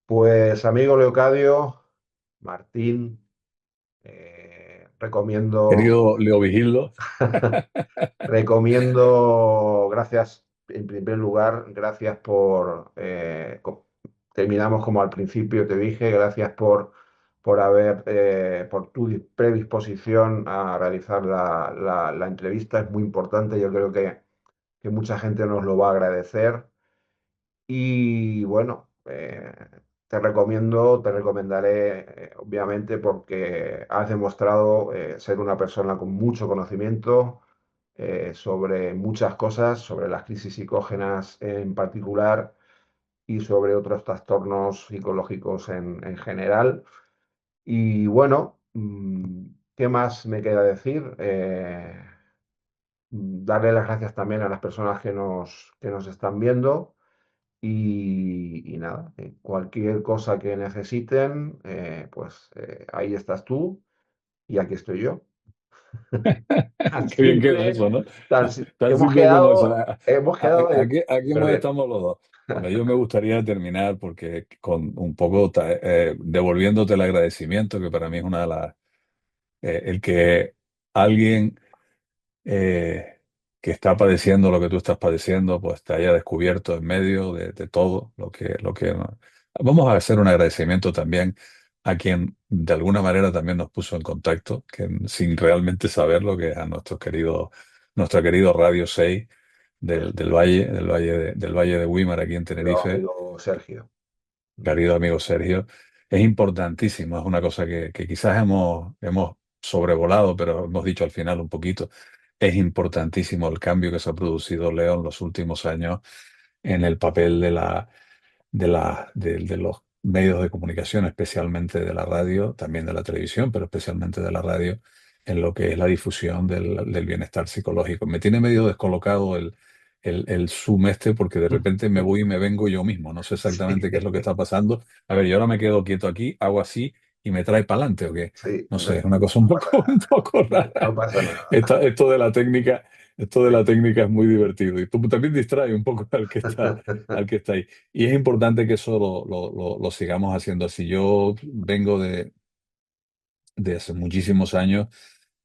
Pues amigo Leocadio, Martín, recomiendo. Querido Leo Vigildo, Recomiendo, gracias, en primer lugar, gracias terminamos como al principio te dije, gracias por tu predisposición a realizar la entrevista, es muy importante, yo creo que mucha gente nos lo va a agradecer y bueno, te recomendaré, obviamente, porque has demostrado ser una persona con mucho conocimiento sobre muchas cosas, sobre las crisis psicógenas en particular y sobre otros trastornos psicológicos en general. Y bueno, ¿qué más me queda decir? Darle las gracias también a las personas que nos están viendo y nada, cualquier cosa que necesiten, pues ahí estás tú y aquí estoy yo. Tan qué bien queda simple, eso, ¿no? Tan hemos simple como eso. quedado, hemos quedado de Aquí hemos perfecto. estamos los dos. Bueno, yo me gustaría terminar porque con un poco devolviéndote el agradecimiento, que para mí es una de las, el que alguien eh, que está padeciendo lo que tú estás padeciendo, pues te haya descubierto en medio de todo lo que. Vamos a hacer un agradecimiento también a quien de alguna manera también nos puso en contacto, que sin realmente saberlo, que es a nuestro querido Radio 6 Eso, del Valle de Weimar aquí en nuestro Tenerife, amigo Sergio. querido amigo Sergio. Es importantísimo, es una cosa que quizás hemos sobrevolado, pero hemos dicho al final un poquito. Es importantísimo el cambio que se ha producido, Leo, en los últimos años en el papel de los medios de comunicación, especialmente de la radio, también de la televisión, pero especialmente de la radio, en lo que es la difusión del bienestar psicológico. Me tiene medio descolocado el Zoom este, porque de repente me voy y me vengo yo mismo. No sé Sí, exactamente qué es lo que está pasando. A ver, yo ahora me quedo quieto aquí, hago así y me trae para adelante, ¿o qué? sí, No sé, no, es una cosa un no pasa poco, un nada. poco No rara. pasa nada. Esto de la técnica, esto de Sí. la técnica es muy divertido y tú también distrae un poco al que está ahí. Y es importante que eso lo sigamos haciendo así. Yo vengo de hace muchísimos años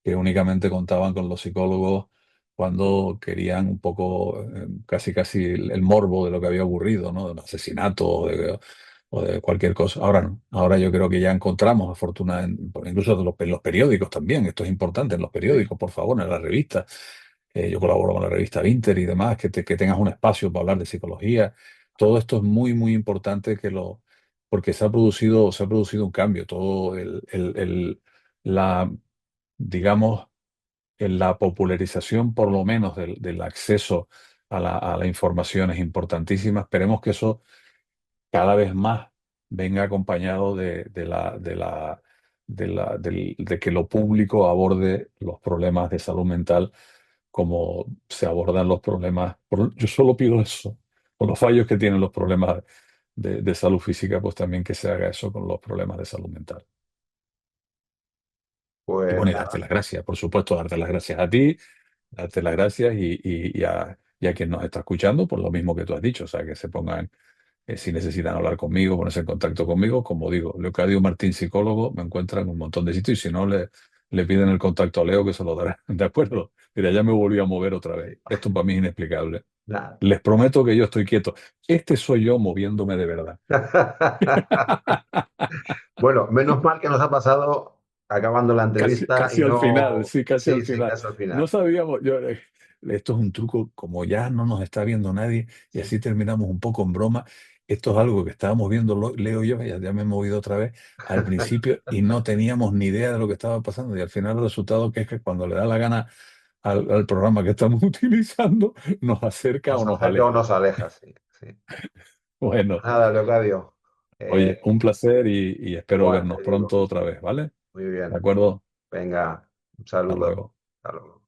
que únicamente contaban con los psicólogos cuando querían un poco, casi casi el morbo de lo que había ocurrido, ¿no? De un asesinato o de cualquier cosa. Ahora no. Ahora yo creo que ya encontramos, afortunadamente, incluso en los periódicos también, esto es importante, en los Sí, periódicos, por favor, en las revistas. Yo colaboro con la revista Vinter y demás, que tengas un espacio para hablar de psicología. Todo esto es muy, muy importante porque se ha producido un cambio. Todo la, digamos, en la popularización, por lo menos, del acceso a la información es importantísima. Esperemos que eso cada vez más venga acompañado de que lo público aborde los problemas de salud mental como se abordan los problemas. Yo solo pido eso, con los fallos que tienen los problemas de salud física, pues también que se haga eso con los problemas de salud mental. Y pues bueno, y darte las gracias, por supuesto, darte las gracias a ti, darte las gracias y a quien nos está escuchando, por lo mismo que tú has dicho, o sea, que se pongan, si necesitan hablar conmigo, ponerse en contacto conmigo, como digo, Leocadio Martín, psicólogo, me encuentran en un montón de sitios y si no, le piden el contacto a Leo que se lo dará, ¿de acuerdo? Mira, ya me volví a mover otra vez. sí, Esto para mí es inexplicable. nada. Les prometo que yo estoy quieto. Este soy yo moviéndome de verdad. Bueno, menos mal que nos ha pasado acabando la Casi, entrevista y casi al final, no. sí, casi al Sí, sí, final. casi al No final. sabíamos, esto es un truco, como ya no nos está viendo nadie y Sí. así terminamos un poco en broma. Esto es algo que estábamos viendo, Leo y yo, ya me he movido otra vez al principio y no teníamos ni idea de lo que estaba pasando. Y al final el resultado que es que cuando le da la gana al programa que estamos utilizando, nos acerca o Nos nos acerca o aleja. nos aleja, sí, sí. Bueno, Nada, Leocadio. oye, un placer y espero Igual te vernos digo. pronto otra vez, ¿vale? Muy De bien. acuerdo, Venga, un hasta saludo. luego. Hasta luego.